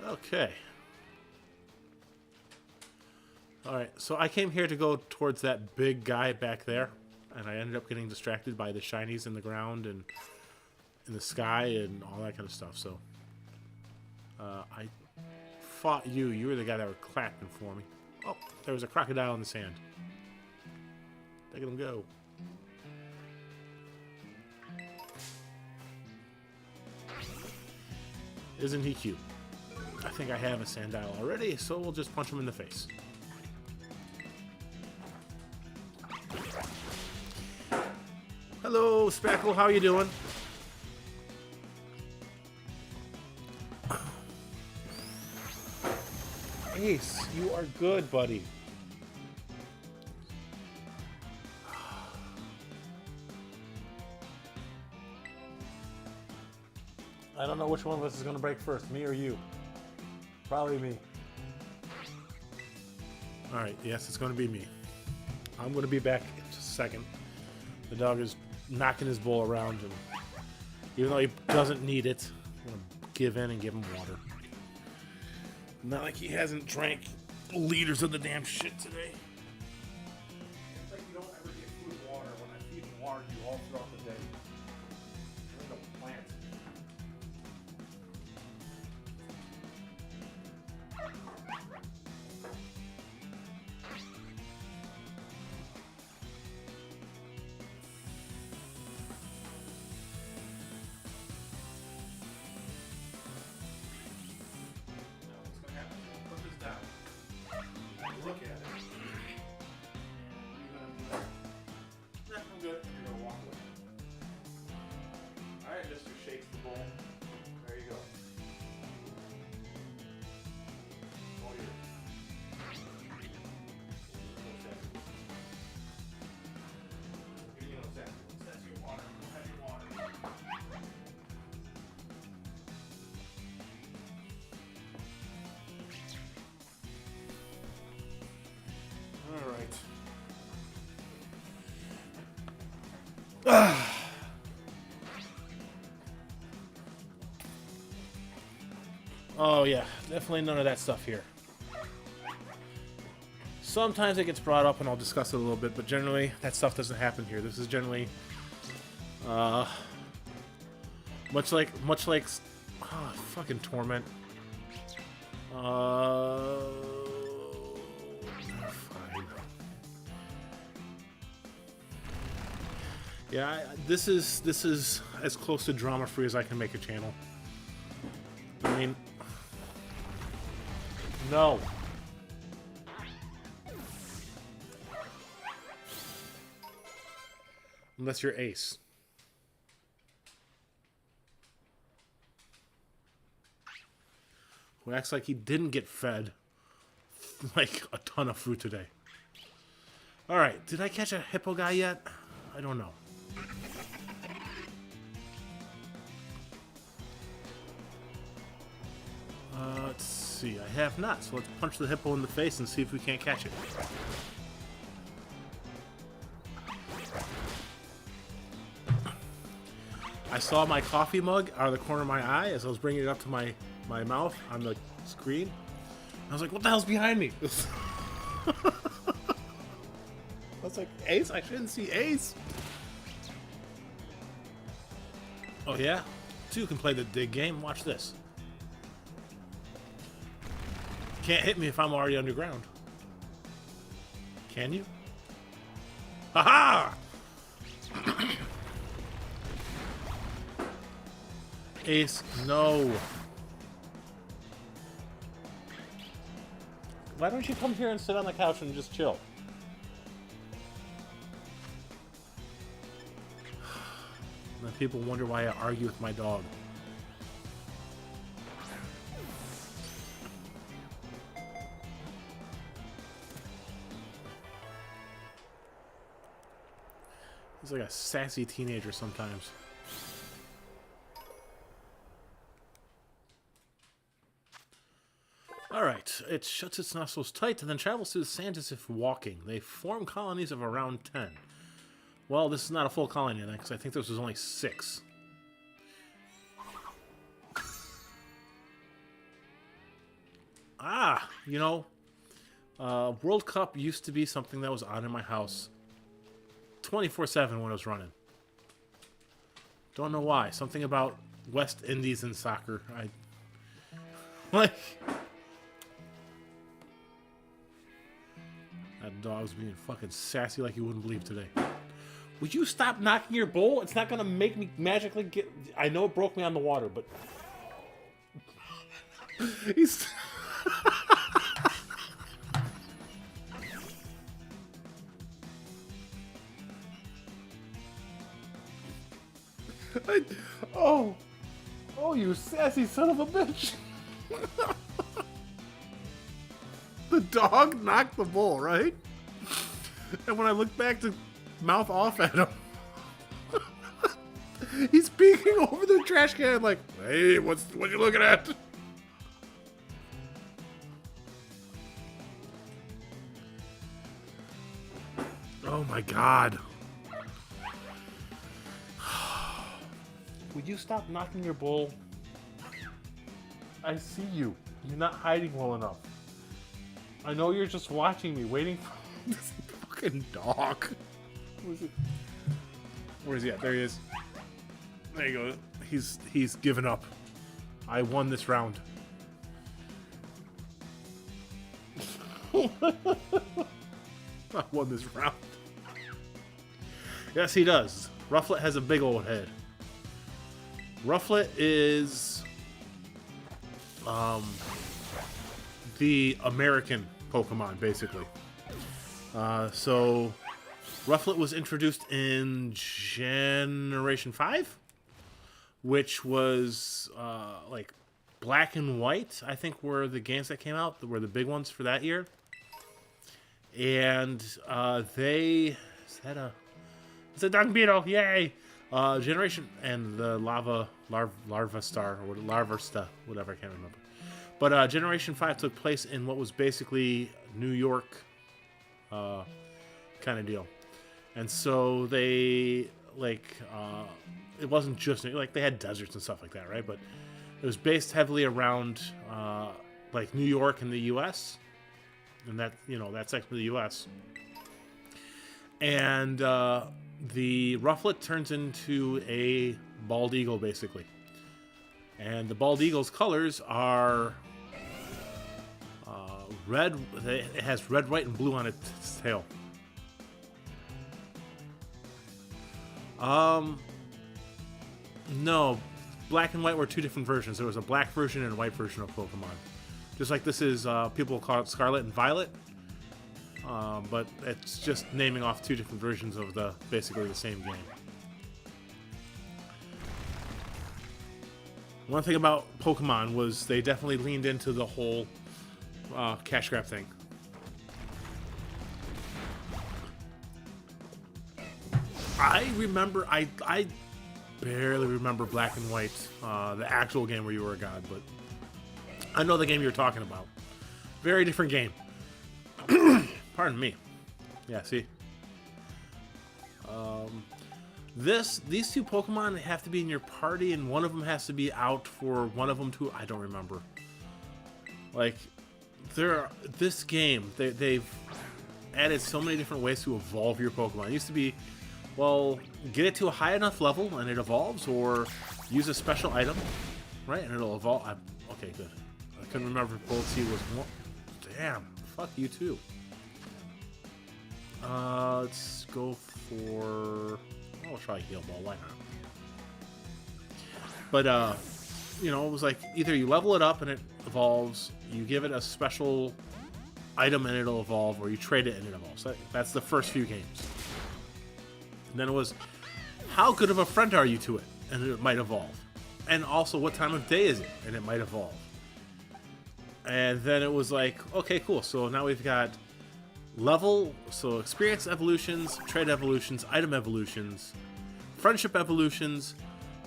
Okay. Alright, so I came here to go towards that big guy back there, and I ended up getting distracted by the shinies in the ground and in the sky and all that kind of stuff, so I fought you. You were the guy that were clapping for me. Oh, there was a crocodile in the sand. Look at him go. Isn't he cute? I think I have a Sandile already, so we'll just punch him in the face. Hello, Speckle. How you doing? Ace, you are good, buddy. I don't know which one of us is going to break first, me or you. Probably me. Alright, yes, it's going to be me. I'm going to be back in just a second. The dog is knocking his bowl around, and even though he doesn't need it, I'm going to give in and give him water. Not like he hasn't drank liters of the damn shit today. It's like you don't ever get food and water. When I feed and water you all throughout the day. You're like a plant. Look at it. And I'm good. You're gonna walk away. Alright, Mr. Shakes the bowl. There you go. All yours. Give me no sense. That's your water. Have your water. Alright. Oh yeah, definitely none of that stuff here. Sometimes it gets brought up and I'll discuss it a little bit, but generally that stuff doesn't happen here. This is generally much like fucking Torment. Fine. Yeah, this is as close to drama free as I can make a channel. I mean, no. Unless you're Ace. Who acts like he didn't get fed like a ton of fruit today. Alright, did I catch a hippo guy yet? I don't know. Let's see, I have not, so let's punch the hippo in the face and see if we can't catch it. I saw my coffee mug out of the corner of my eye as I was bringing it up to my mouth on the screen. I was like, what the hell's behind me? I was like, Ace? I shouldn't see Ace. Oh yeah? Two can play the dig game. Watch this. Can't hit me if I'm already underground. Can you? Haha! Ace, no. Why don't you come here and sit on the couch and just chill? And then people wonder why I argue with my dog. He's like a sassy teenager sometimes. Alright, it shuts its nostrils tight and then travels through the sand as if walking. They form colonies of around 10. Well, this is not a full colony then, because I think this was only 6. Ah, you know, World Cup used to be something that was on in my house 24/7 when it was running. Don't know why. Something about West Indies and soccer. Like... That dog's being fucking sassy like you wouldn't believe today. Would you stop knocking your bowl? It's not gonna make me magically get... I know it broke me on the water, but... He's... Oh, you sassy son of a bitch! The dog knocked the bowl, right? And when I look back to mouth off at him, he's peeking over the trash can like, "Hey, what you looking at?" Oh my god. Would you stop knocking your bowl? I see you. You're not hiding well enough. I know you're just watching me, waiting for this fucking dog. Where is he at? There he is. There you go. He's given up. I won this round. I won this round. Yes, he does. Rufflet has a big old head. Rufflet is the American Pokemon, basically. So Rufflet was introduced in Generation 5, which was like Black and White, I think, were the games that came out, were the big ones for that year. And it's a dung beetle, yay! Generation and the Larva Star or Larvesta, whatever, I can't remember. But Generation 5 took place in what was basically New York kind of deal. And so they, like, it wasn't just, like, they had deserts and stuff like that, right? But it was based heavily around, like, New York and the U.S. And that, that section of the U.S. And the Rufflet turns into a bald eagle, basically. And the bald eagle's colors are red. It has red, white, and blue on its tail. No, black and white were two different versions. There was a black version and a white version of Pokemon. Just like this is, people call it Scarlet and Violet. But it's just naming off two different versions of basically the same game. One thing about Pokemon was they definitely leaned into the whole cash grab thing. I remember, I barely remember Black and White, the actual game where you were a god, but I know the game you're talking about. Very different game. Pardon me. Yeah, see? These two Pokemon have to be in your party, and one of them has to be out for one of them to... I don't remember. Like, this game, they've added so many different ways to evolve your Pokemon. It used to be, well, get it to a high enough level and it evolves, or use a special item, right? And it'll evolve. Okay, good. I couldn't remember if Bullet Seed was one. Damn, fuck you too. Let's go for... I'll try Heal Ball, why not? But, it was like, either you level it up and it evolves, you give it a special item and it'll evolve, or you trade it and it evolves. That's the first few games. And then it was, how good of a friend are you to it? And it might evolve. And also, what time of day is it? And it might evolve. And then it was like, okay, cool. So now we've got so experience evolutions, trade evolutions, item evolutions, friendship evolutions,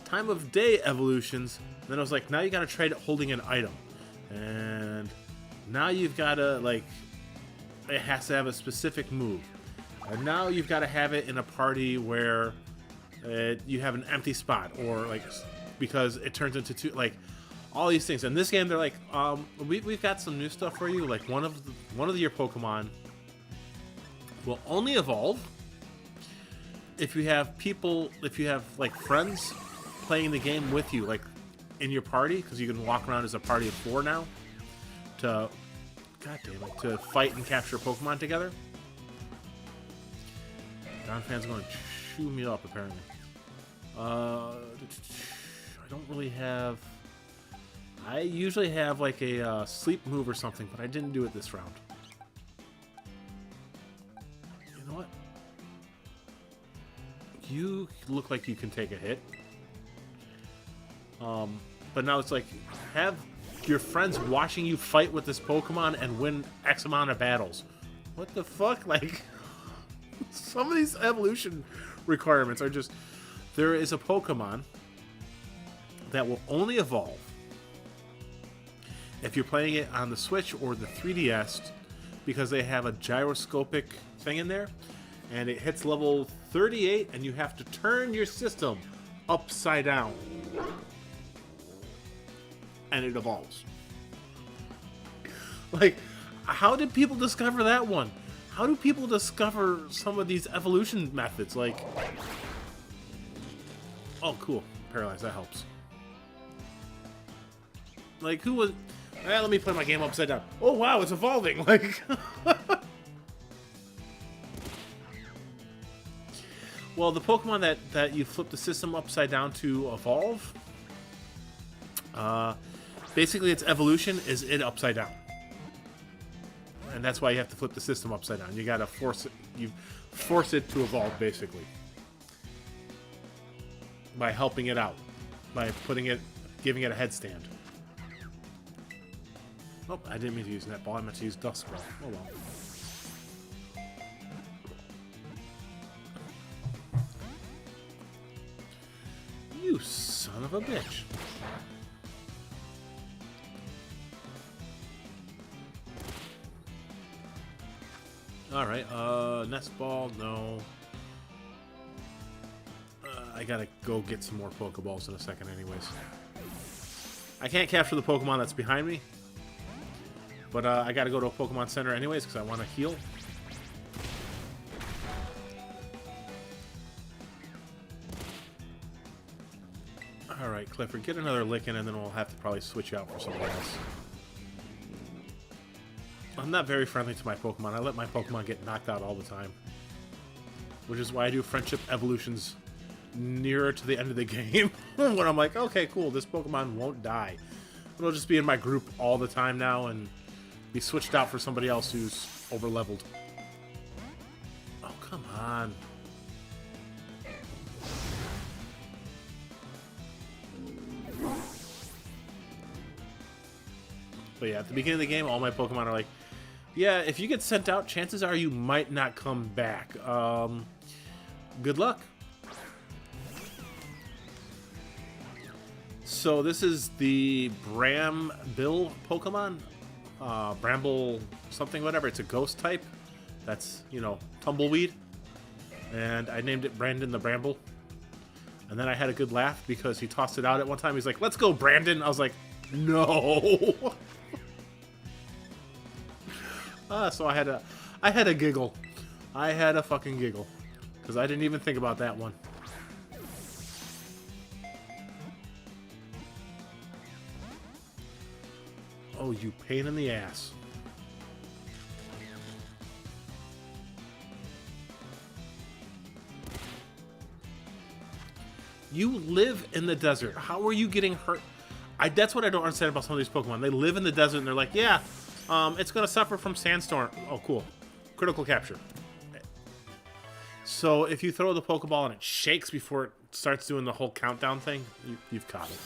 time of day evolutions. And then I was like, now you gotta trade it holding an item. And now you've gotta, like, it has to have a specific move. And now you've gotta have it in a party where you have an empty spot, or like, because it turns into two, like, all these things. In this game, they're like, we've got some new stuff for you. Like, one of your Pokemon will only evolve if you have like friends playing the game with you, like in your party, because you can walk around as a party of 4 now to fight and capture Pokemon together. Don Fan's going to chew me up, apparently. I don't really have... I usually have like a sleep move or something, but I didn't do it this round. You know what? You look like you can take a hit. But now it's like, have your friends watching you fight with this Pokemon and win X amount of battles. What the fuck? Like, some of these evolution requirements are just... There is a Pokemon that will only evolve if you're playing it on the Switch or the 3DS, because they have a gyroscopic thing in there, and it hits level 38, and you have to turn your system upside down, and it evolves. Like, how did people discover that one? How do people discover some of these evolution methods? Like, oh, cool, paralyzed, that helps. Like, who was... let me play my game upside down. Oh, wow, it's evolving. Like... Well, the Pokemon that you flip the system upside down to evolve, basically its evolution is it upside down. And that's why you have to flip the system upside down. You gotta force it to evolve, basically. By helping it out. By giving it a headstand. Oh, I didn't mean to use Netball. I meant to use Duskball. Oh well. You son of a bitch. Alright, Nest Ball, no. I gotta go get some more Pokeballs in a second anyways. I can't capture the Pokemon that's behind me. But I gotta go to a Pokemon Center anyways because I want to heal. Alright, Clifford, get another licking and then we'll have to probably switch out for somebody else. I'm not very friendly to my Pokemon. I let my Pokemon get knocked out all the time. Which is why I do friendship evolutions nearer to the end of the game. When I'm like, okay, cool, this Pokemon won't die. It'll just be in my group all the time now and be switched out for somebody else who's over-leveled. Oh, come on. But yeah, at the beginning of the game, all my Pokemon are like, yeah, if you get sent out, chances are you might not come back. Good luck. So this is the Bramble Pokemon. Bramble something, whatever. It's a ghost type. That's, you know, tumbleweed. And I named it Brandon the Bramble. And then I had a good laugh because he tossed it out at one time. He's like, let's go, Brandon. I was like, no. So I had a giggle. I had a fucking giggle. Because I didn't even think about that one. Oh, you pain in the ass. You live in the desert. How are you getting hurt? That's what I don't understand about some of these Pokemon. They live in the desert and they're like, yeah, it's going to suffer from sandstorm. Oh, cool. Critical capture. So if you throw the Pokeball and it shakes before it starts doing the whole countdown thing, you've caught it.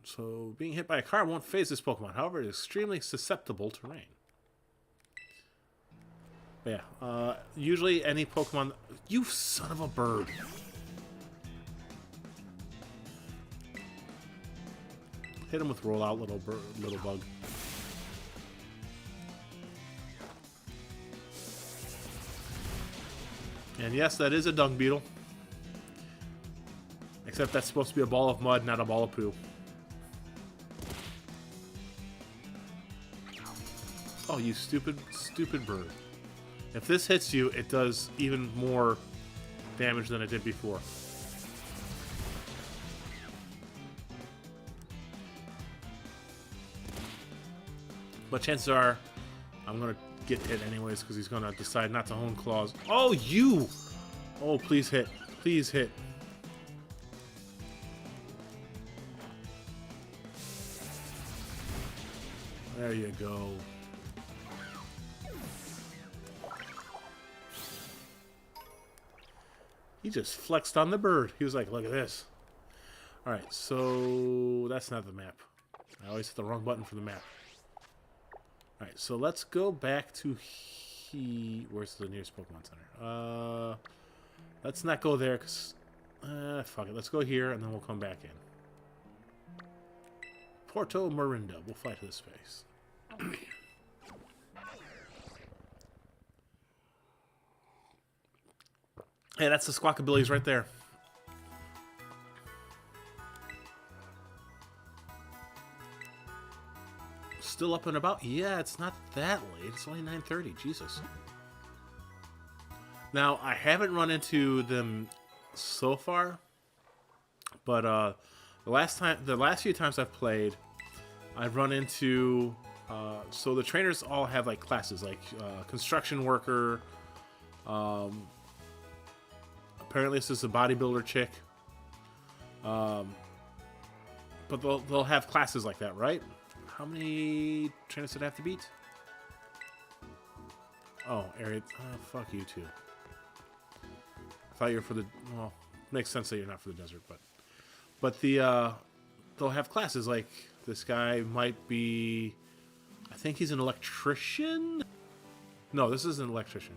So being hit by a car won't phase this Pokemon. However, it is extremely susceptible to rain. But yeah, usually any Pokemon... You son of a bird. Hit him with rollout, little bug. And yes, that is a dung beetle. Except that's supposed to be a ball of mud, not a ball of poo. Oh, you stupid, stupid bird. If this hits you, it does even more damage than it did before. But chances are, I'm going to get hit anyways because he's going to decide not to hone claws. Oh, you! Oh, please hit. Please hit. There you go. He just flexed on the bird. He was like, look at this. Alright, so that's not the map. I always hit the wrong button for the map. Alright, so let's go back to where's the nearest Pokemon Center? Let's not go there, because... fuck it. Let's go here, and then we'll come back in. Porto Morinda. We'll fly to this space. Hey, that's the Squawkabillies right there. Still up and about? Yeah, it's not that late. It's only 9:30. Jesus. Now, I haven't run into them so far, but the last few times I've played, I've run into so the trainers all have like classes, like construction worker. Apparently, this is a bodybuilder chick. But they'll have classes like that, right? How many trainers did I have to beat? Oh, area. Fuck you too. I thought you were for the. Well, makes sense that you're not for the desert, but they'll have classes like this guy might be. I think he's an electrician. No, this isn't an electrician.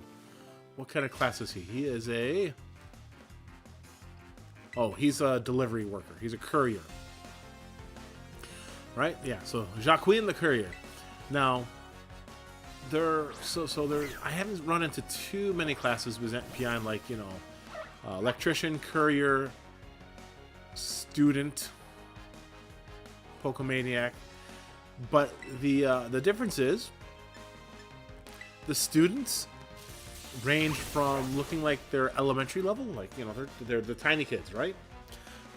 What kind of class is he? He is a. Oh, he's a delivery worker. He's a courier. Right? Yeah, so Jacqueline the courier. Now, I haven't run into too many classes behind, like, you know, electrician, courier, student, Pokemaniac. But the difference is the students range from looking like they're elementary level, like, you know, they're the tiny kids, right?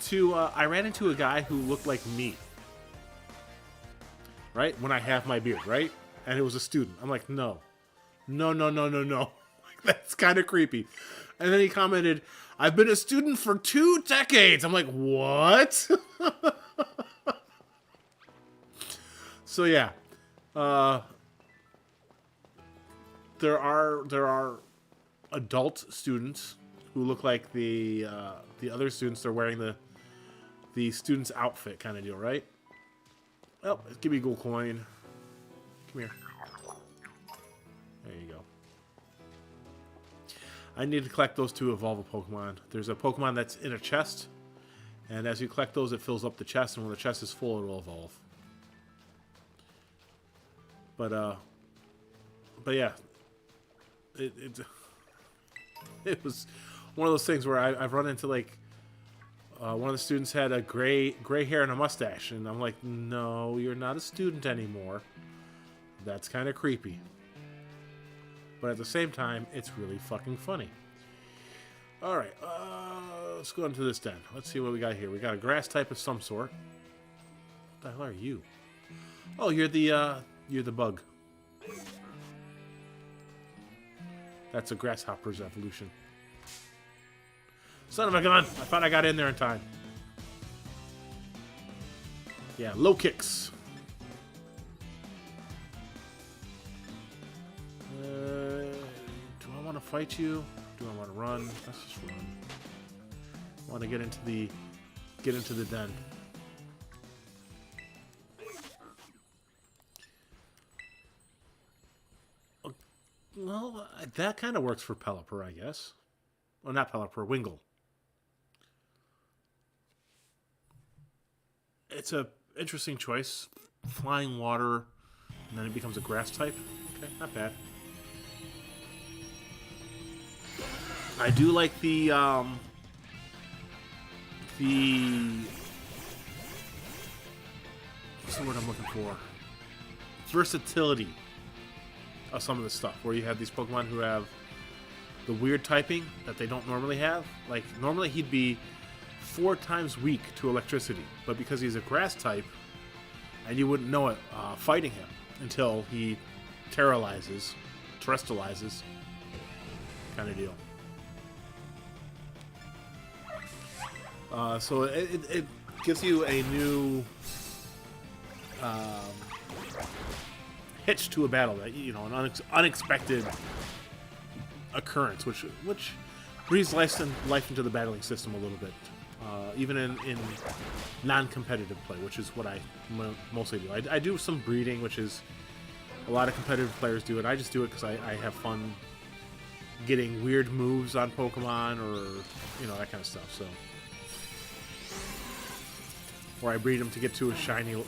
To I ran into a guy who looked like me, right? When I have my beard, right? And it was a student. I'm like, no. Like, that's kind of creepy. And then he commented, I've been a student for 2 decades. I'm like, what? So yeah, there are adult students who look like the other students. They're wearing the student's outfit kind of deal, right? Oh, give me a gold coin. Come here. There you go. I need to collect those to evolve a Pokemon. There's a Pokemon that's in a chest, and as you collect those, it fills up the chest, and when the chest is full, it will evolve. But yeah, it was one of those things where I've run into, like, one of the students had a gray hair and a mustache, and I'm like, no, you're not a student anymore. That's kind of creepy. But at the same time, it's really fucking funny. All right, let's go into this den. Let's see what we got here. We got a grass type of some sort. What the hell are you? Oh, you're the bug. That's a grasshopper's evolution. Son of a gun! I thought I got in there in time. Yeah, low kicks. Do I want to fight you? Do I want to run? Let's just run. I want to get into the den. Well, that kind of works for Pelipper, I guess. Well, not Pelipper, Wingull. It's a interesting choice. Flying water, and then it becomes a grass type. Okay, not bad. I do like the what's the word I'm looking for? Versatility of some of the stuff, where you have these Pokemon who have the weird typing that they don't normally have. Like, normally he'd be 4 times weak to electricity, but because he's a grass type, and you wouldn't know it fighting him until he terrestrializes, kind of deal. So it gives you a new hitch to a battle, that, you know, an unexpected occurrence, which breathes life into the battling system a little bit, even in non-competitive play, which is what I mostly do. I do some breeding, which is a lot of competitive players do it. I just do it because I have fun getting weird moves on Pokemon, or that kind of stuff. So, or I breed them to get to a shiny,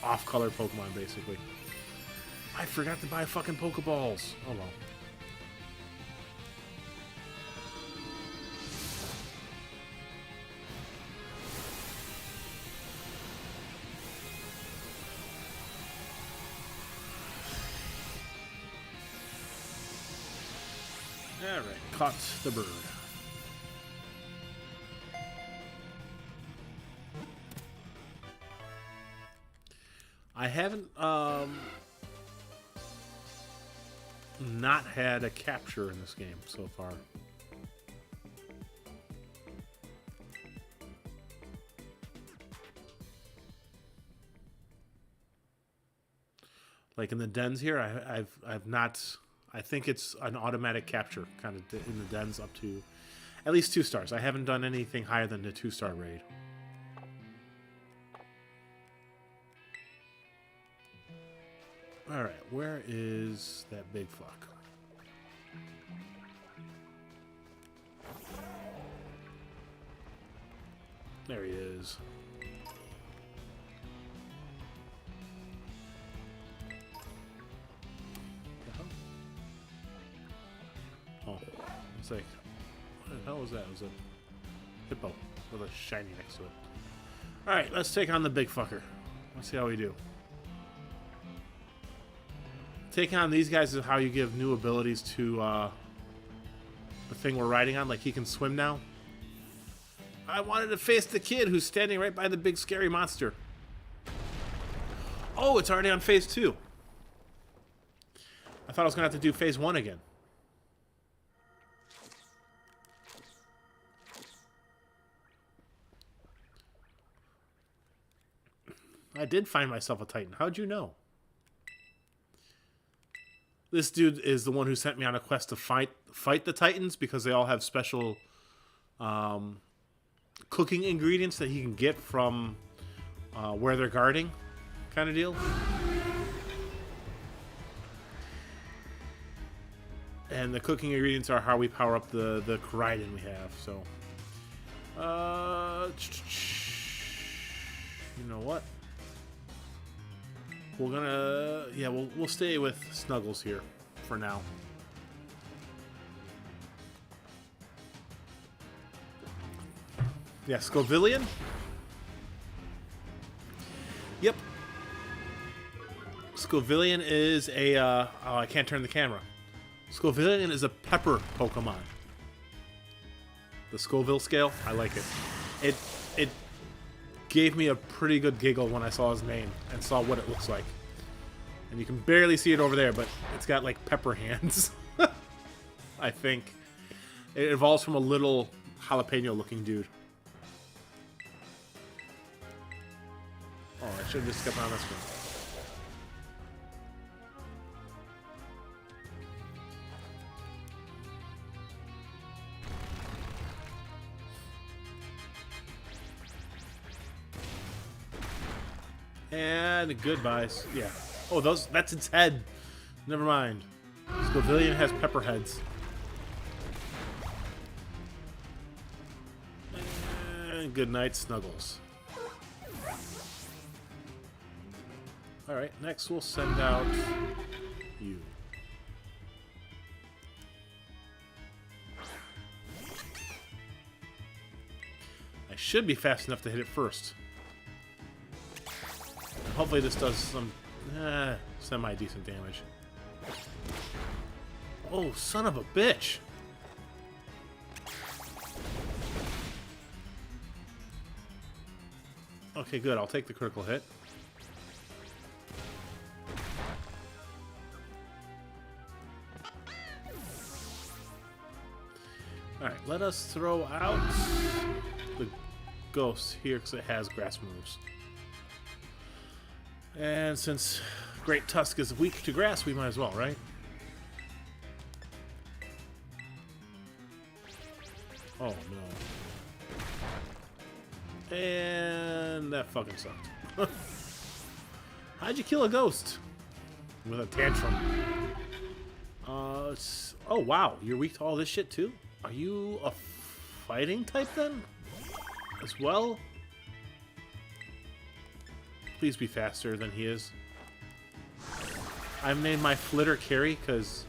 off-color Pokemon, basically. I forgot to buy fucking Pokeballs. Oh well. Alright, caught the bird. I haven't not had a capture in this game so far. Like in the dens here, I've not. I think it's an automatic capture kind of in the dens up to at least 2 stars. I haven't done anything higher than the 2-star raid. Alright, where is that big fuck? There he is. Oh, it's like, what the hell was that? It was a hippo with a shiny next to it. Alright, let's take on the big fucker. Let's see how we do. Taking on these guys is how you give new abilities to the thing we're riding on. Like, he can swim now. I wanted to face the kid who's standing right by the big scary monster. Oh, it's already on phase 2. I thought I was going to have to do phase 1 again. I did find myself a Titan. How'd you know? This dude is the one who sent me on a quest to fight the Titans, because they all have special cooking ingredients that he can get from where they're guarding, kind of deal. And the cooking ingredients are how we power up the Koraidon we have. So, you know what? We're gonna, we'll stay with Snuggles here for now. Yeah, Scovillian? Yep. Scovillian is a, oh, I can't turn the camera. Scovillian is a pepper Pokemon. The Scoville scale, I like it. It gave me a pretty good giggle when I saw his name and saw what it looks like. And you can barely see it over there, but it's got like pepper hands. I think. It evolves from a little jalapeno looking dude. Oh, I should have just kept on this one. And goodbye. Yeah. Oh, that's its head. Never mind. Scovillian has pepper heads. And good night, Snuggles. Alright, next we'll send out you. I should be fast enough to hit it first. Hopefully this does some semi-decent damage. Oh, son of a bitch! Okay, good. I'll take the critical hit. Alright, let us throw out the ghost here because it has grass moves. And since Great Tusk is weak to grass, we might as well, right? And that fucking sucked. How'd you kill a ghost? With a tantrum. Oh wow, you're weak to all this shit too? Are you a fighting type then? As well? Please be faster than he is. I named my Flitter Carrie because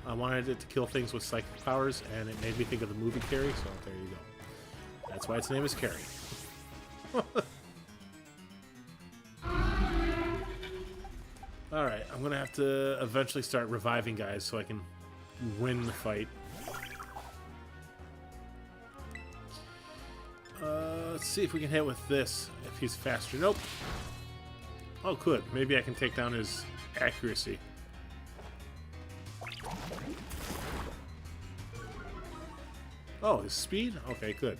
I wanted it to kill things with psychic powers, and it made me think of the movie Carrie, so there you go. That's why its name is Carrie. Alright, I'm gonna have to eventually start reviving guys so I can win the fight. Let's see if we can hit with this, if he's faster. Nope. Oh, good. Maybe I can take down his accuracy. Oh, his speed? Okay, good.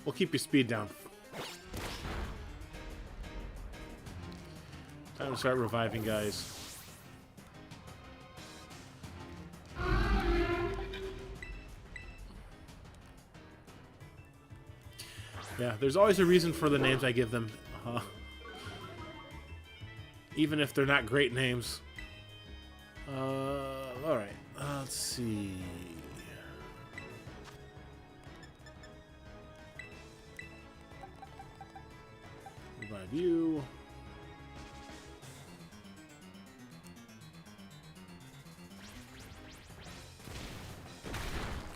We'll keep your speed down. Time to start reviving guys. Yeah, there's always a reason for the names I give them. Even if they're not great names. Alright. Let's see. Revive you.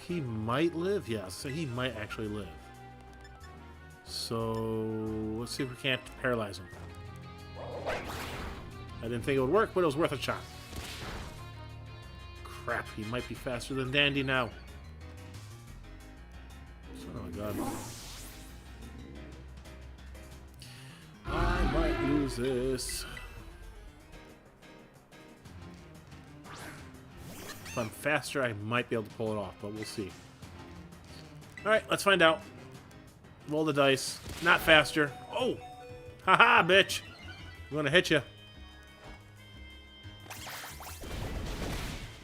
He might live? Yeah, so he might actually live. So, let's see if we can't paralyze him. I didn't think it would work, but it was worth a shot. Crap, he might be faster than Dandy now. Oh my god. I might lose this. If I'm faster, I might be able to pull it off, but we'll see. Alright, let's find out. Roll the dice. Not faster. Oh! Haha, bitch! I'm gonna hit you.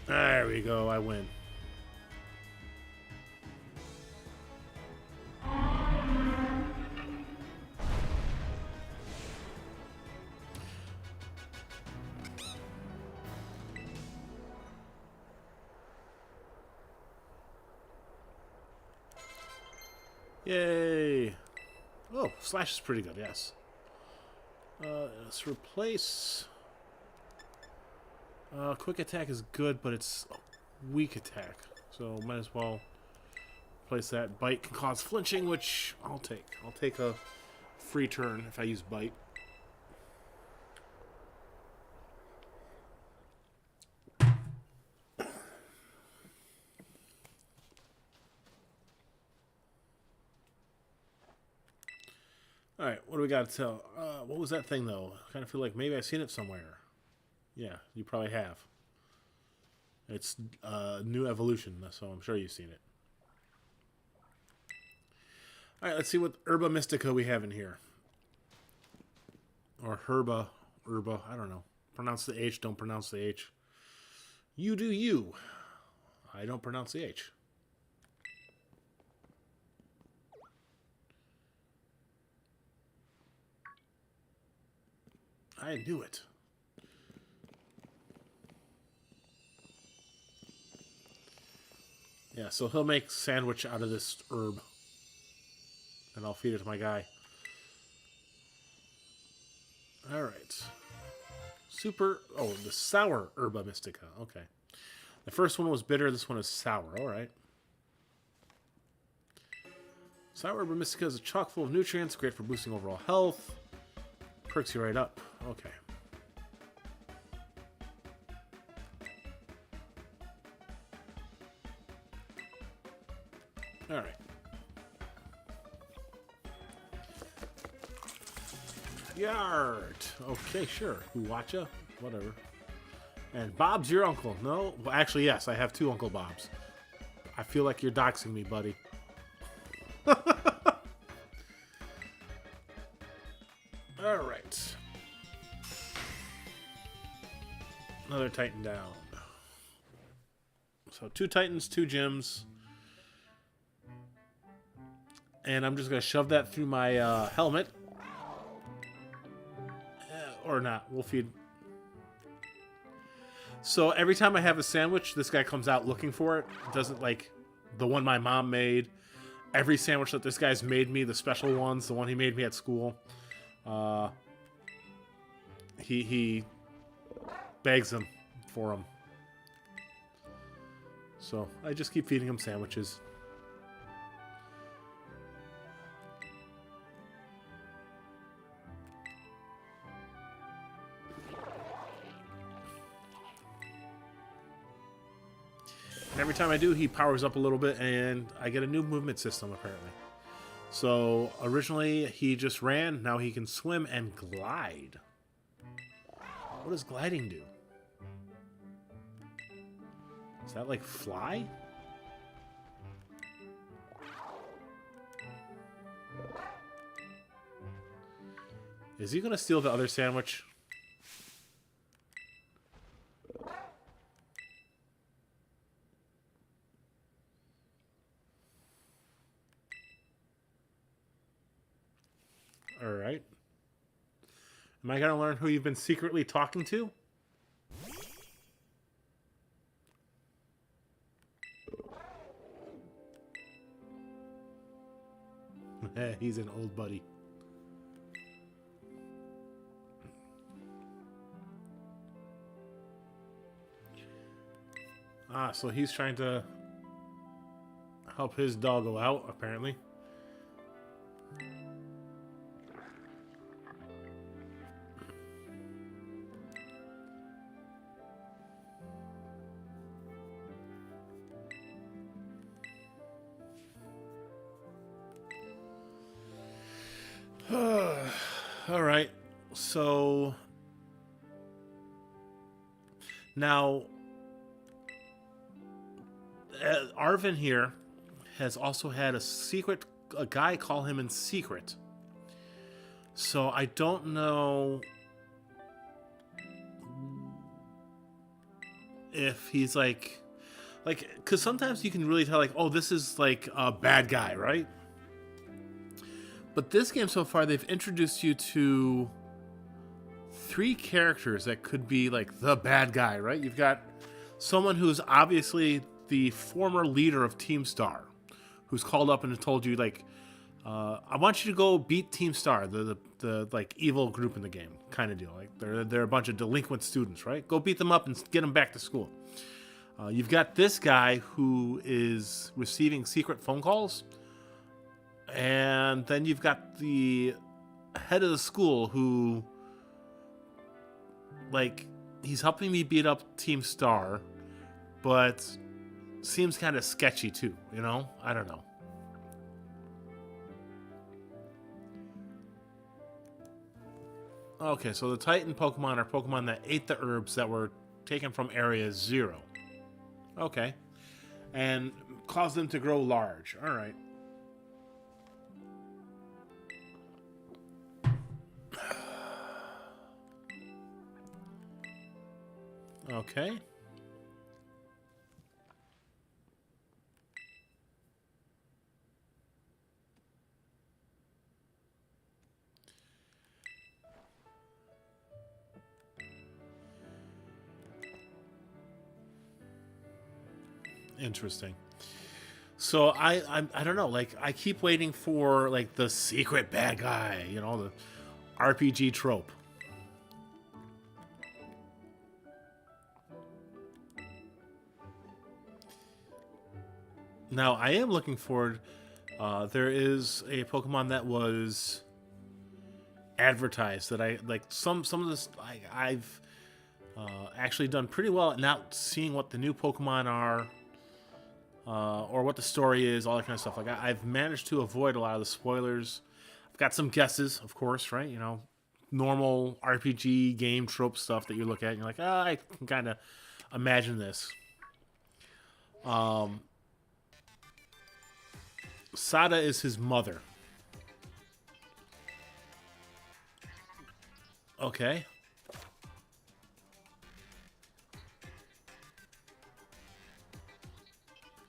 There we go, I win. Yay! Oh, slash is pretty good, yes. Let's replace... quick attack is good, but it's weak attack. So might as well replace that. Bite can cause flinching, which I'll take. I'll take a free turn if I use bite. Alright, what do we got to tell? What was that thing, though? I kind of feel like maybe I've seen it somewhere. Yeah, you probably have. It's new evolution, so I'm sure you've seen it. Alright, let's see what Herba Mystica we have in here. Or Herba, I don't know. Pronounce the H, don't pronounce the H. You do you. I don't pronounce the H. I knew it. Yeah, so he'll make sandwich out of this herb. And I'll feed it to my guy. Alright. Super... Oh, the sour Herba Mystica. Okay. The first one was bitter, this one is sour. Alright. Sour Herba Mystica is a chock full of nutrients, great for boosting overall health. Perks you right up. Okay. Alright. Yard. Okay, sure. Watcha. Whatever. And Bob's your uncle. No? Well, actually, yes. I have two Uncle Bobs. I feel like you're doxing me, buddy. Alright. Another Titan down. So 2 Titans, 2 Gems. And I'm just going to shove that through my helmet. Or not. We'll feed. So every time I have a sandwich, this guy comes out looking for it. Doesn't like the one my mom made. Every sandwich that this guy's made me, the special ones, the one he made me at school, he begs them for him. So I just keep feeding him sandwiches. And every time I do, he powers up a little bit, and I get a new movement system, apparently. So, originally, he just ran. Now he can swim and glide. What does gliding do? Is that like fly? Is he going to steal the other sandwich? Alright. Am I going to learn who you've been secretly talking to? He's an old buddy. Ah, so he's trying to help his doggo out, apparently. All right, so now Arvin here has also had a guy call him in secret. So I don't know if he's like, because sometimes you can really tell, like, oh, this is like a bad guy, right? But this game so far, they've introduced you to 3 characters that could be like the bad guy, right? You've got someone who's obviously the former leader of Team Star, who's called up and told you, like, I want you to go beat Team Star, the like evil group in the game, kind of deal. Like they're a bunch of delinquent students, right? Go beat them up and get them back to school. You've got this guy who is receiving secret phone calls. And then you've got the head of the school who, like, he's helping me beat up Team Star, but seems kind of sketchy too, you know? I don't know. Okay, so the Titan Pokemon are Pokemon that ate the herbs that were taken from Area 0. Okay. And caused them to grow large. All right. Okay. Interesting. So I don't know, like I keep waiting for like the secret bad guy, you know, the RPG trope. Now, I am looking forward. There is a Pokemon that was advertised that I like. Some of this I've actually done pretty well at not seeing what the new Pokemon are, or what the story is, all that kind of stuff. Like I've managed to avoid a lot of the spoilers. I've got some guesses, of course, right? You know, normal RPG game trope stuff that you look at and you're like, I can kind of imagine this. Sada is his mother. Okay.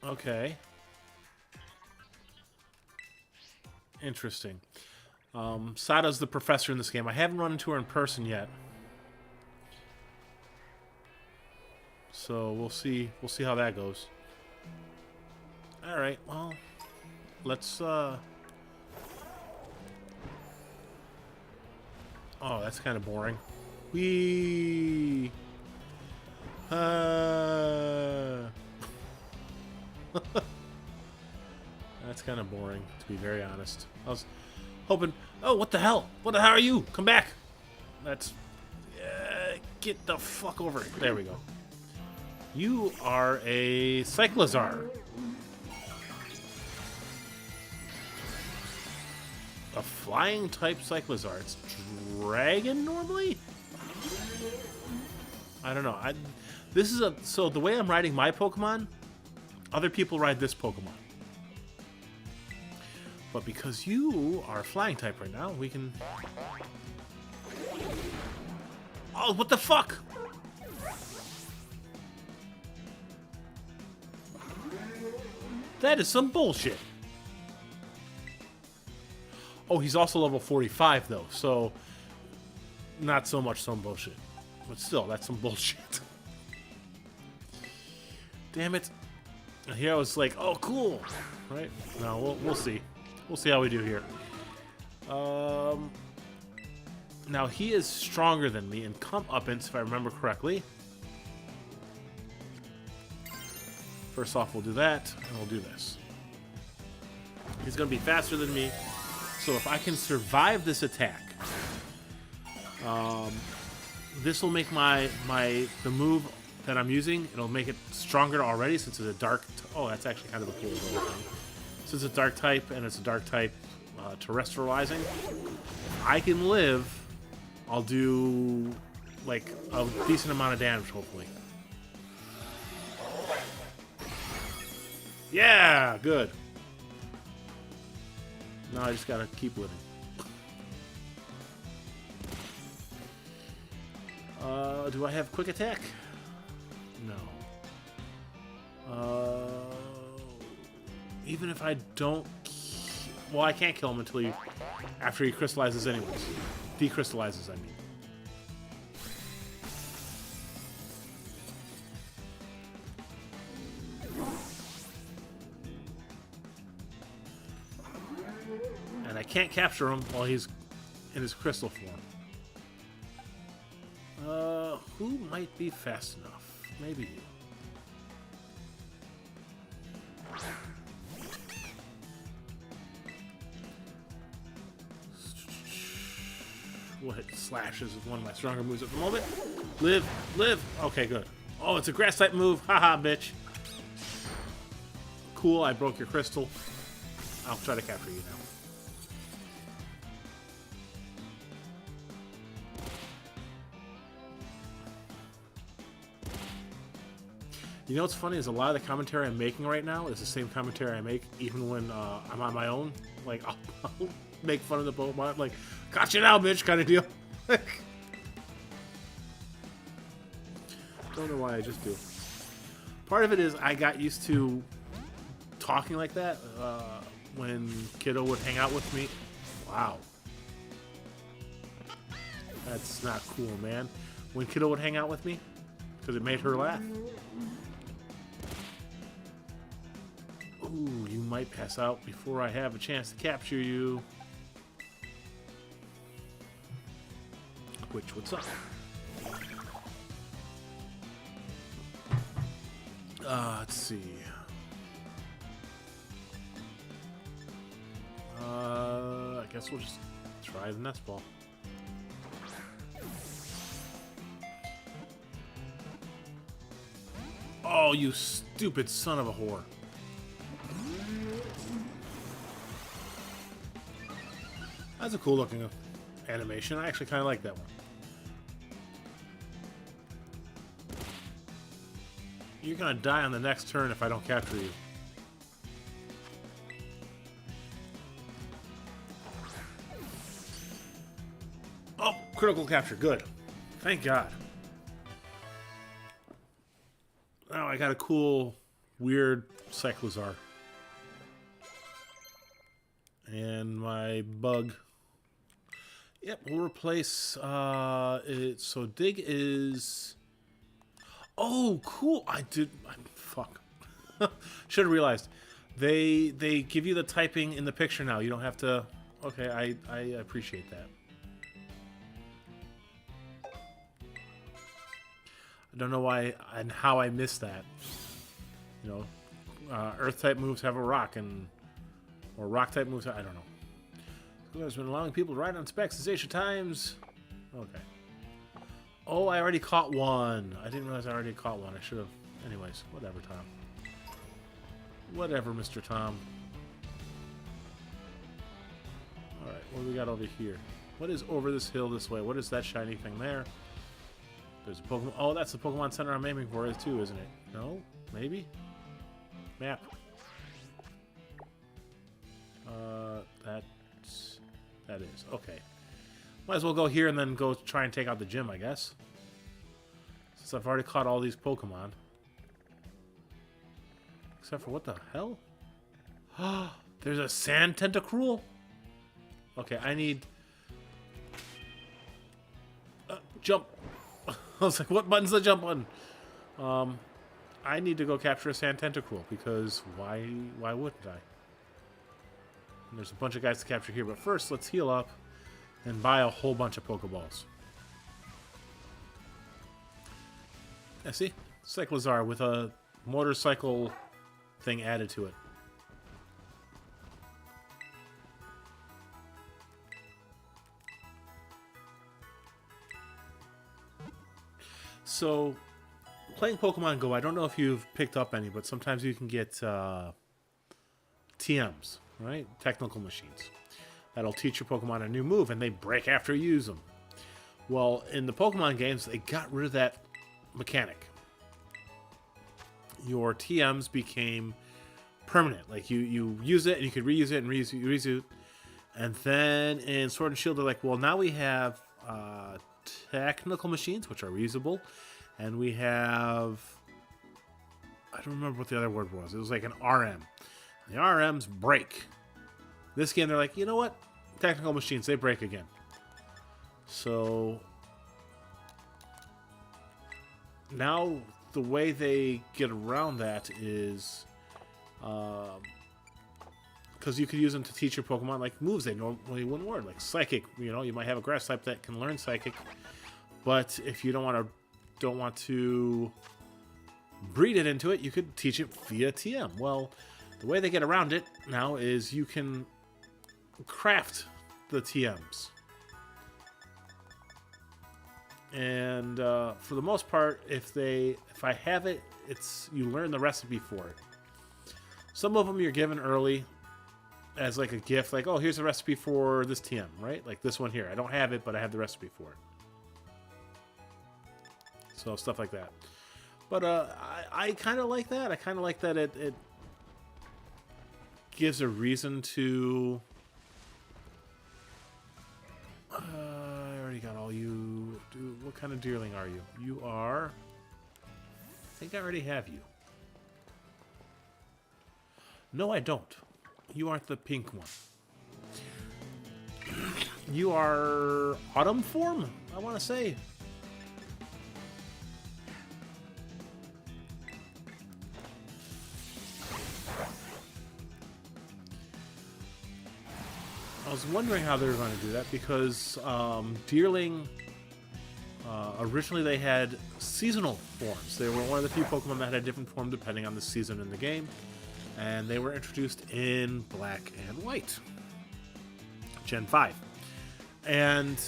Okay. Interesting. Sada's the professor in this game. I haven't run into her in person yet. So we'll see how that goes. Alright, well, let's oh, that's kind of boring. Whee! That's kind of boring, to be very honest. I was hoping... Oh, what the hell? What the hell are you? Come back! That's... get the fuck over it. There we go. You are a Cyclizar. A flying type Cyclizar. It's dragon normally? I don't know. This is a... So the way I'm riding my Pokemon, other people ride this Pokemon. But because you are flying type right now, we can... Oh, what the fuck? That is some bullshit. Oh, he's also level 45, though, so... Not so much some bullshit. But still, that's some bullshit. Damn it. And here I was like, oh, cool. Right? No, we'll see. We'll see how we do here. Now, he is stronger than me in comeuppance, if I remember correctly. First off, we'll do that, and we'll do this. He's going to be faster than me, so if I can survive this attack, this will make the move that I'm using, it'll make it stronger already since it's a dark... Oh, that's actually kind of a cool little thing. Since it's a dark type, and it's a dark type terrestrializing, if I can live, I'll do like a decent amount of damage, hopefully. Yeah, good. Now I just gotta keep living. Do I have quick attack? No. Even if I don't... Well, I can't kill him until after he crystallizes anyways. Decrystallizes, I mean. And I can't capture him while he's in his crystal form. Who might be fast enough? Maybe you. We'll hit slashes with one of my stronger moves at the moment. Live, live. Okay, good. Oh, it's a grass type move. Haha, bitch. Cool, I broke your crystal. I'll try to capture you now. You know what's funny is a lot of the commentary I'm making right now is the same commentary I make even when I'm on my own. Like, I'll make fun of the Pokemon. Like, gotcha now, bitch, kind of deal. Don't know why I just do. Part of it is I got used to talking like that when Kiddo would hang out with me. Wow. That's not cool, man. When Kiddo would hang out with me, because it made her laugh. Ooh, you might pass out before I have a chance to capture you. Which, what's up? Let's see. I guess we'll just try the nest ball. Oh, you stupid son of a whore. That's a cool looking animation. I actually kind of like that one. You're gonna die on the next turn if I don't capture you. Oh, critical capture. Good. Thank God. Now I got a cool, weird Cyclizar. And my bug. Yep, we'll replace it. So dig is. Oh, cool! Fuck. Should have realized. They give you the typing in the picture now. You don't have to. Okay, I appreciate that. I don't know why and how I missed that. You know, Earth type moves have a rock, or rock type moves. I don't know. School has been allowing people to ride on specs since ancient times. Okay. Oh, I already caught one. I didn't realize I already caught one. I should have. Anyways, whatever, Tom. Whatever, Mr. Tom. Alright, what do we got over here? What is over this hill this way? What is that shiny thing there? There's a Pokemon. Oh, that's the Pokemon Center I'm aiming for, too, isn't it? No? Maybe? Map. That is. Okay. Might as well go here and then go try and take out the gym, I guess. Since I've already caught all these Pokemon. Except for what the hell? There's a sand tentacruel? Okay, I need... jump! I was like, what button's the jump button? I need to go capture a sand tentacruel because why wouldn't I? And there's a bunch of guys to capture here, but first let's heal up and buy a whole bunch of Pokeballs. Yeah, see? Cyclizar with a motorcycle thing added to it. So, playing Pokemon Go, I don't know if you've picked up any, but sometimes you can get TMs, right? Technical machines. That'll teach your Pokemon a new move, and they break after you use them. Well, in the Pokemon games, they got rid of that mechanic. Your TMs became permanent. Like, you use it, and you could reuse it, and reuse it. And then in Sword and Shield, they're like, well, now we have technical machines, which are reusable, and we have... I don't remember what the other word was. It was like an RM. The RMs break. This game, they're like, you know what? Technical machines, they break again. So now the way they get around that is because you could use them to teach your Pokemon like moves they normally wouldn't learn, like Psychic. You know, you might have a Grass type that can learn Psychic, but if you don't want to breed it into it, you could teach it via TM. Well, the way they get around it now is you can craft the TMs. And for the most part, if I have it, you learn the recipe for it. Some of them you're given early as like a gift, like, oh, here's a recipe for this TM, right? Like this one here. I don't have it, but I have the recipe for it. So stuff like that. But I kind of like that. I kind of like that it gives a reason to... I already got all you. Dude, what kind of deerling are you? You are... I think I already have you. No, I don't. You aren't the pink one. You are autumn form, I want to say. I was wondering how they were going to do that because Deerling, originally they had seasonal forms. They were one of the few Pokemon that had a different form depending on the season in the game. And they were introduced in Black and White, Gen 5. And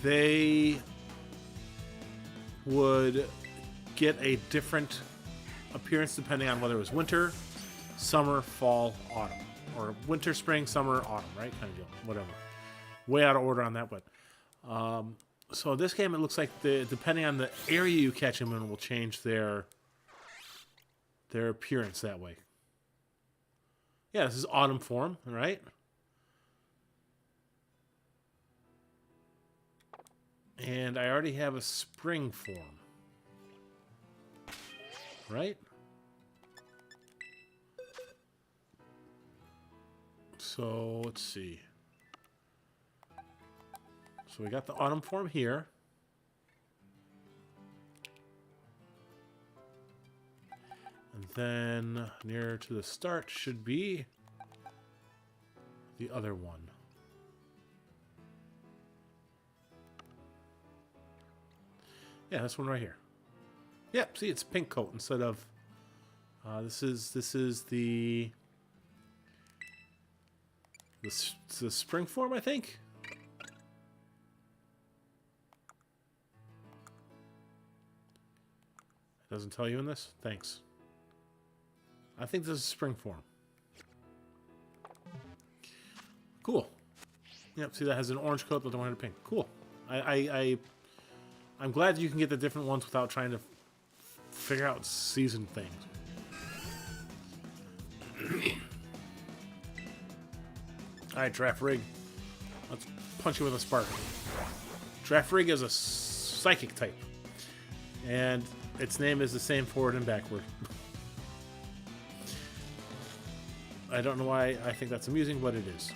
they would get a different appearance depending on whether it was winter, summer, fall, autumn. Or winter, spring, summer, autumn, right? Kind of deal. Whatever. Way out of order on that, but... so this game, it looks like depending on the area you catch them in will change their appearance that way. Yeah, this is autumn form, right? And I already have a spring form. Right? So let's see. So we got the autumn form here. And then nearer to the start should be the other one. Yeah, this one right here. Yep, see, it's pink coat instead of this is the spring form, I think. It doesn't tell you in this? Thanks. I think this is spring form. Cool. Yep, see that has an orange coat, but the one had a pink. Cool. I'm glad you can get the different ones without trying to figure out season things. Alright, Draft Rig. Let's punch you with a spark. Draft Rig is a psychic type. And its name is the same forward and backward. I don't know why I think that's amusing, but it is.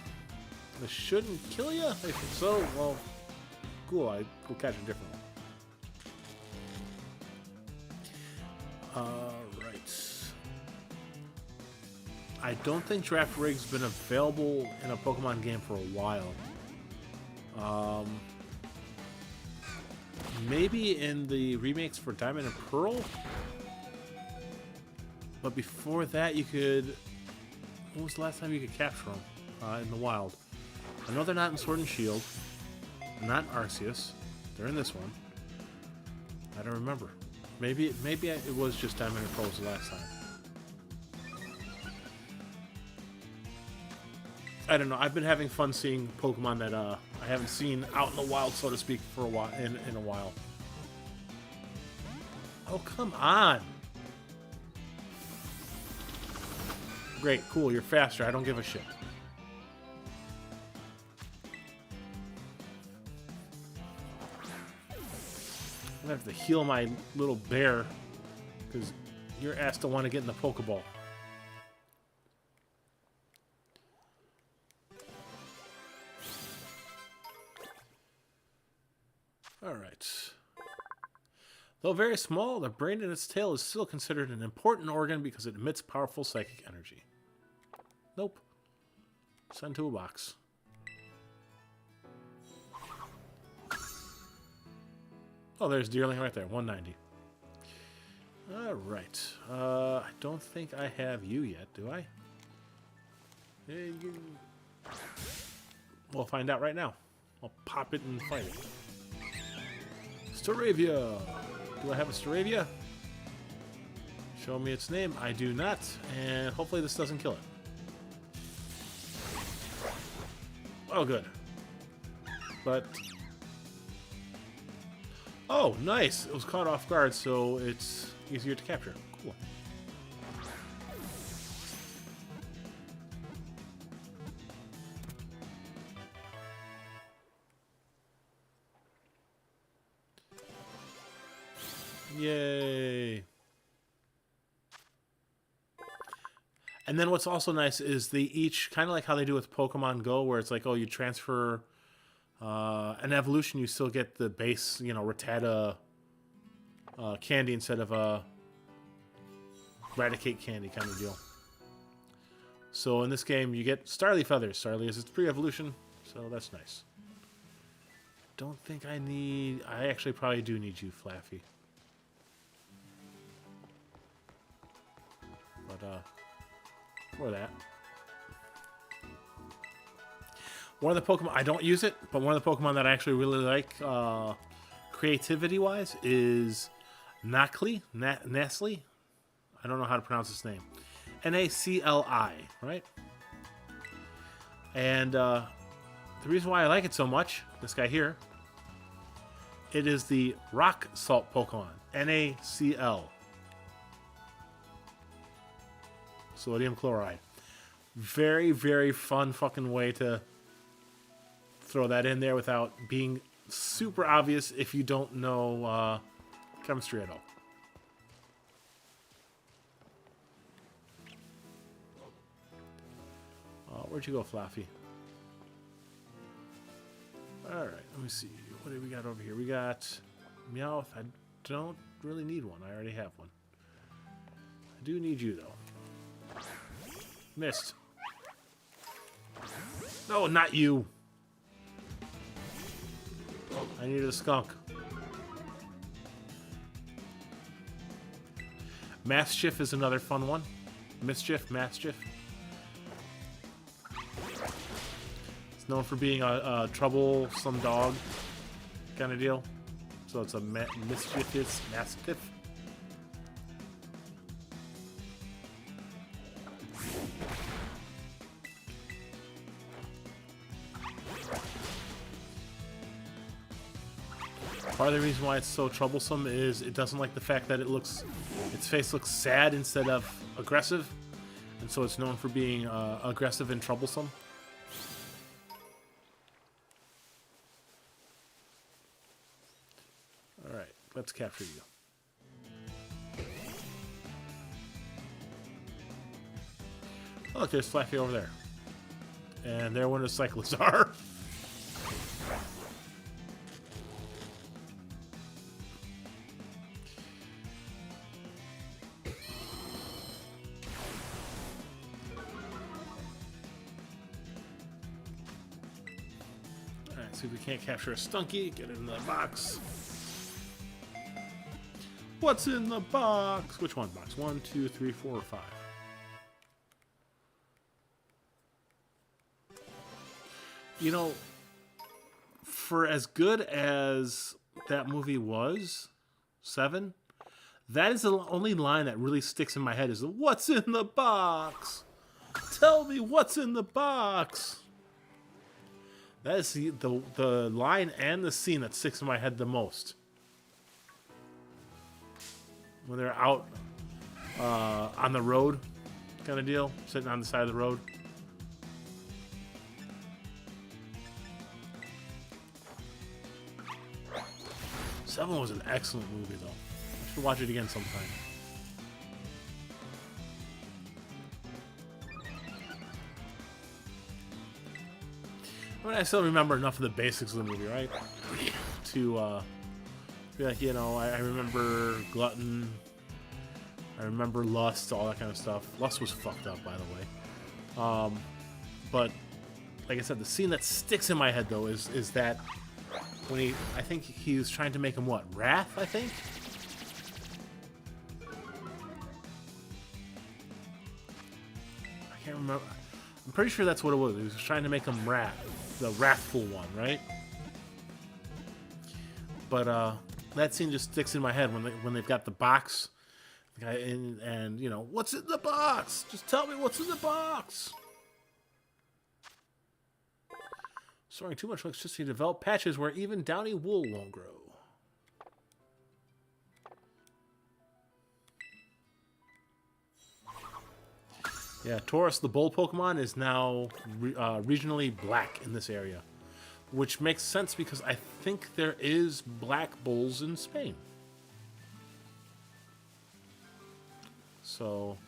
This shouldn't kill you? I think so. Well, cool. I will catch a different one. Right. I don't think Draft Rig's been available in a Pokemon game for a while. Maybe in the remakes for Diamond and Pearl? But before that, you could... When was the last time you could capture them in the wild? I know they're not in Sword and Shield. Not in Arceus. They're in this one. I don't remember. Maybe it was just Diamond and Pearl the last time. I don't know. I've been having fun seeing Pokemon that I haven't seen out in the wild, so to speak, for a while. In a while. Oh, come on! Great, cool. You're faster. I don't give a shit. I'm gonna have to heal my little bear because your ass don't want to get in the Pokeball. Alright. Though very small, the brain in its tail is still considered an important organ because it emits powerful psychic energy. Nope. Send to a box. Oh, there's Deerling right there, 190. Alright. I don't think I have you yet, do I? We'll find out right now. I'll pop it and fight it. Staravia! Do I have a Staravia? Show me its name. I do not, and hopefully this doesn't kill it. Oh, good. But... Oh, nice! It was caught off guard, so it's easier to capture. Cool. Yay! And then what's also nice is they each, kind of like how they do with Pokemon Go, where it's like, oh, you transfer an evolution, you still get the base, you know, Rattata candy instead of a Raticate candy kind of deal. So in this game, you get Starly Feathers. Starly is its pre-evolution, so that's nice. Don't think I need... I actually probably do need you, Flaffy. But, for that. One of the Pokemon, I don't use it, but one of the Pokemon that I actually really like, creativity-wise, is Nacli. Nacli? I don't know how to pronounce his name. N-A-C-L-I, right? And the reason why I like it so much, this guy here, it is the Rock Salt Pokemon. N-A-C-L. Sodium chloride. Very, very fun fucking way to throw that in there without being super obvious if you don't know chemistry at all. Where'd you go, Fluffy? Alright, let me see. What do we got over here? We got Meowth. I don't really need one. I already have one. I do need you, though. Missed. No, not you. I needed a skunk. Mischief is another fun one. Mischief. It's known for being a troublesome dog kind of deal. So it's a mischievous mastiff. Part of the reason why it's so troublesome is it doesn't like the fact that its face looks sad instead of aggressive, and so it's known for being aggressive and troublesome. All right, let's capture you. Oh, look, there's Flaffy over there, and there one of the cyclists are. See if we can't capture a Stunky. Get it in the box. What's in the box? Which one box? 1, 2, 3, 4, or 5? You know, for as good as that movie was, 7, that is the only line that really sticks in my head is the, what's in the box? Tell me what's in the box. That is the line and the scene that sticks in my head the most. When they're out on the road kind of deal, sitting on the side of the road. Seven was an excellent movie, though. I should watch it again sometime. I mean, I still remember enough of the basics of the movie, right? To be like, you know, I remember Glutton, I remember Lust, all that kind of stuff. Lust was fucked up, by the way. But like I said, the scene that sticks in my head though is that when I think he was trying to make him what? Wrath, I think. I can't remember. I'm pretty sure that's what it was. He was trying to make him Wrath. The wrathful one, right? But that scene just sticks in my head when they've got the box, and you know, what's in the box? Just tell me what's in the box. Storing too much electricity to develop patches where even downy wool won't grow. Yeah, Taurus, the bull Pokemon, is now regionally black in this area. Which makes sense because I think there is black bulls in Spain. So,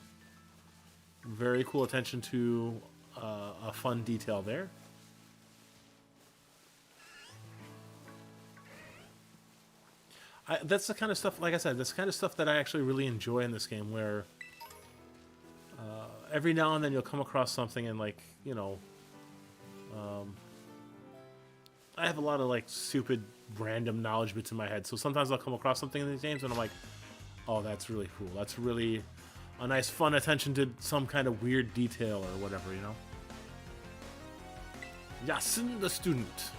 very cool attention to a fun detail there. That's the kind of stuff, like I said, that's the kind of stuff that I actually really enjoy in this game, where every now and then you'll come across something and, like, you know, I have a lot of, like, stupid random knowledge bits in my head, so sometimes I'll come across something in these games and I'm like, oh, that's really cool. That's really a nice, fun attention to some kind of weird detail or whatever, you know? Yasin the student.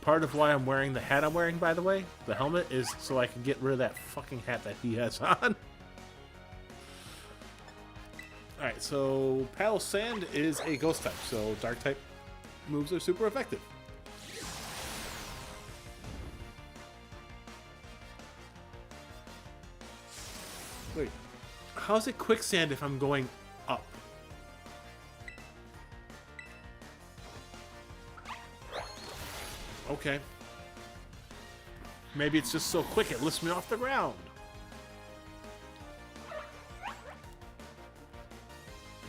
Part of why I'm wearing the hat I'm wearing, by the way, the helmet, is so I can get rid of that fucking hat that he has on. Alright, so Paddle Sand is a ghost type, so dark type moves are super effective. Wait, how's it quicksand if I'm going up? Okay. Maybe it's just so quick it lifts me off the ground.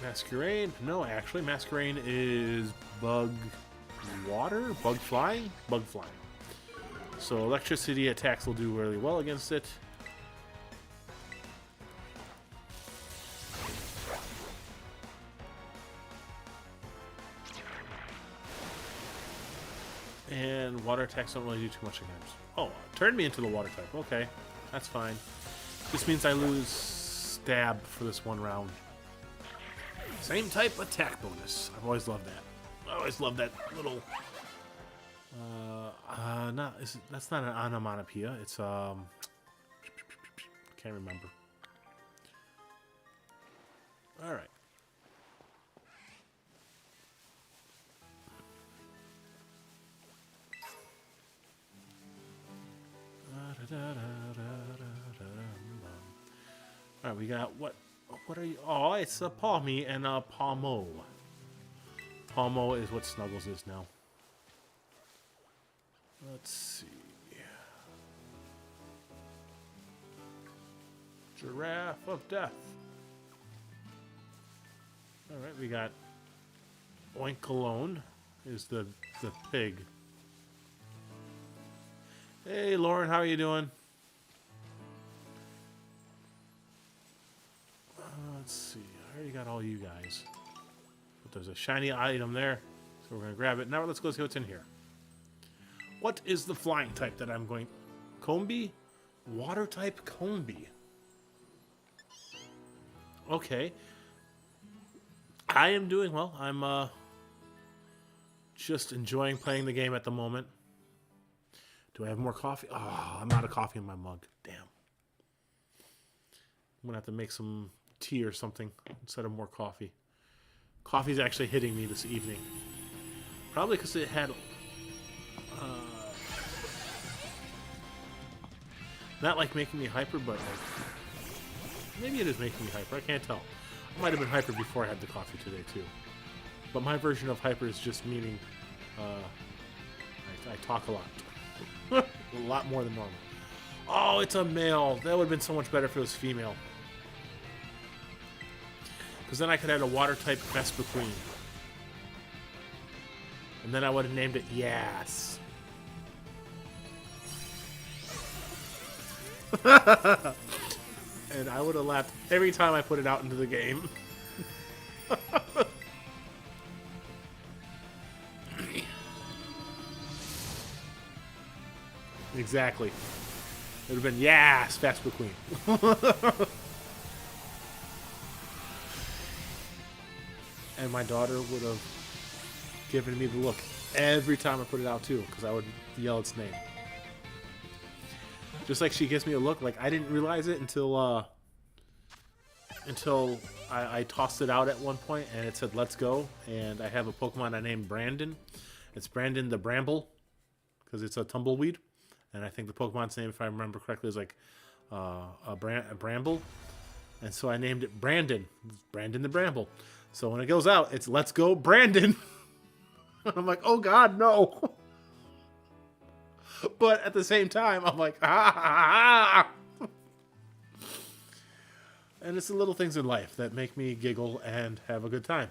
Masquerain? No, actually, Masquerain is bug water? Bug flying? Bug flying. So electricity attacks will do really well against it. And water attacks don't really do too much against. Oh, turned me into the water type. Okay, that's fine. This means I lose stab for this one round. Same type attack bonus. I've always loved that. I always loved that little. That's not an onomatopoeia. It's can't remember. All right. All right, we got what? What are you? Oh, it's a Palmy and a Palmo. Palmo is what Snuggles is now. Let's see. Giraffe of Death. All right, we got Oinkalone is the pig. Hey, Lauren, how are you doing? Let's see. I already got all you guys. But there's a shiny item there, so we're going to grab it. Now let's go see what's in here. What is the flying type that I'm going... Combee? Water type Combee. Okay. I am doing well. I'm just enjoying playing the game at the moment. Do I have more coffee? Oh, I'm out of coffee in my mug. Damn. I'm going to have to make some tea or something instead of more coffee. Coffee's actually hitting me this evening. Probably because it had... not like making me hyper, but like... Maybe it is making me hyper. I can't tell. I might have been hyper before I had the coffee today, too. But my version of hyper is just meaning... I talk a lot. A lot more than normal. Oh, it's a male. That would have been so much better if it was female. Because then I could have had a water type Vespa Queen. And then I would have named it Yas. And I would have laughed every time I put it out into the game. Exactly. It would have been, yes, Vespa Queen. And my daughter would have given me the look every time I put it out, too, because I would yell its name. Just like she gives me a look, like I didn't realize it until I tossed it out at one point and it said, let's go. And I have a Pokemon I named Brandon. It's Brandon the Bramble, because it's a tumbleweed. And I think the Pokemon's name, if I remember correctly, is like a Bramble. And so I named it Brandon. Brandon the Bramble. So when it goes out, it's let's go Brandon. I'm like, oh God, no. But at the same time, I'm like, ah. And it's the little things in life that make me giggle and have a good time.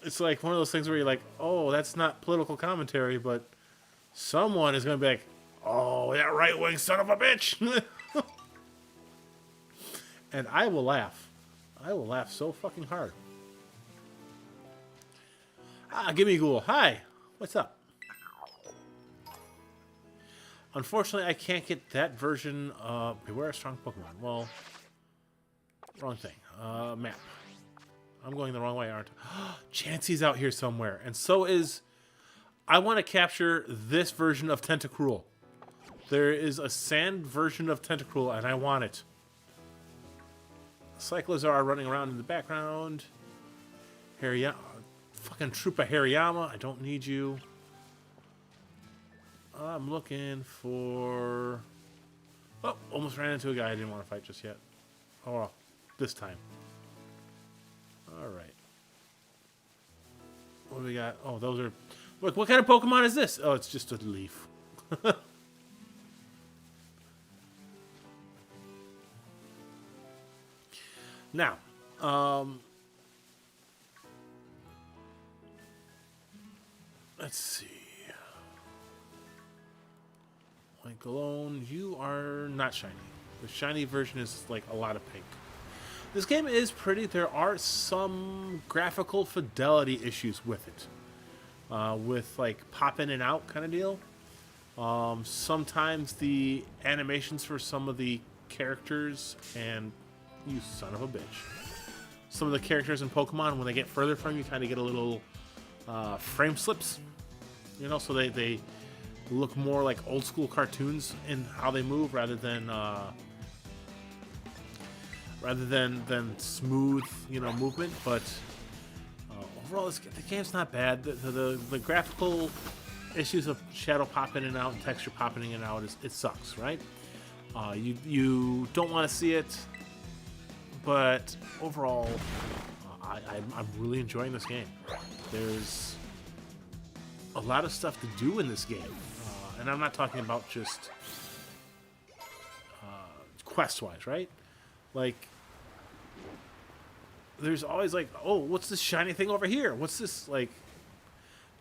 It's like one of those things where you're like, oh, that's not political commentary, but someone is going to be like, oh, that right-wing son of a bitch. And I will laugh. I will laugh so fucking hard. Ah, Gimme Ghoul. Hi. What's up? Unfortunately, I can't get that version of Beware a Strong Pokemon. Well, wrong thing. Map. I'm going the wrong way, aren't I? Chansey's out here somewhere. And so is... I want to capture this version of Tentacruel. There is a sand version of Tentacruel, and I want it. Cyclizar are running around in the background. Hariyama. Fucking Troopa Hariyama. I don't need you. I'm looking for... Oh, almost ran into a guy I didn't want to fight just yet. Oh, well, this time. Alright. What do we got? Oh, those are... Look, what kind of Pokemon is this? Oh, it's just a leaf. Now, let's see. Link alone, you are not shiny. The shiny version is like a lot of pink. This game is pretty. There are some graphical fidelity issues with it. With like pop in and out kind of deal. Sometimes the animations for some of the characters, and you son of a bitch, some of the characters in Pokemon, when they get further from you, kind of get a little frame slips. You know, so they look more like old school cartoons in how they move rather than smooth, you know, movement. But overall, the game's not bad. The graphical issues of shadow popping in and out and texture popping in and out it sucks, right? You don't want to see it, but overall, I'm really enjoying this game. There's a lot of stuff to do in this game, and I'm not talking about just quest-wise, right? Like, there's always like, oh, what's this shiny thing over here? What's this, like?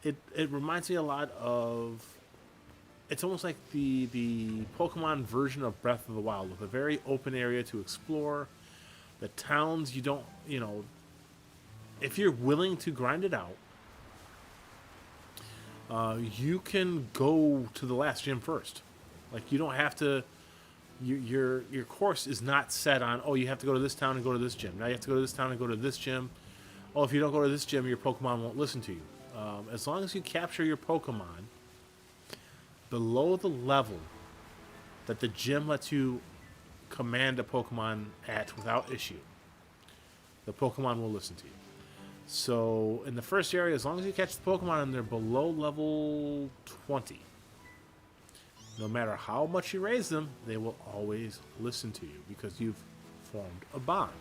It reminds me a lot of. It's almost like the Pokemon version of Breath of the Wild, with a very open area to explore. The towns, you don't, you know, if you're willing to grind it out, you can go to the last gym first. Like, you don't have to. Your course is not set on, oh, you have to go to this town and go to this gym. Now you have to go to this town and go to this gym. Oh, if you don't go to this gym, your Pokemon won't listen to you. As long as you capture your Pokemon below the level that the gym lets you command a Pokemon at without issue, the Pokemon will listen to you. So in the first area, as long as you catch the Pokemon and they're below level 20, no matter how much you raise them, they will always listen to you because you've formed a bond,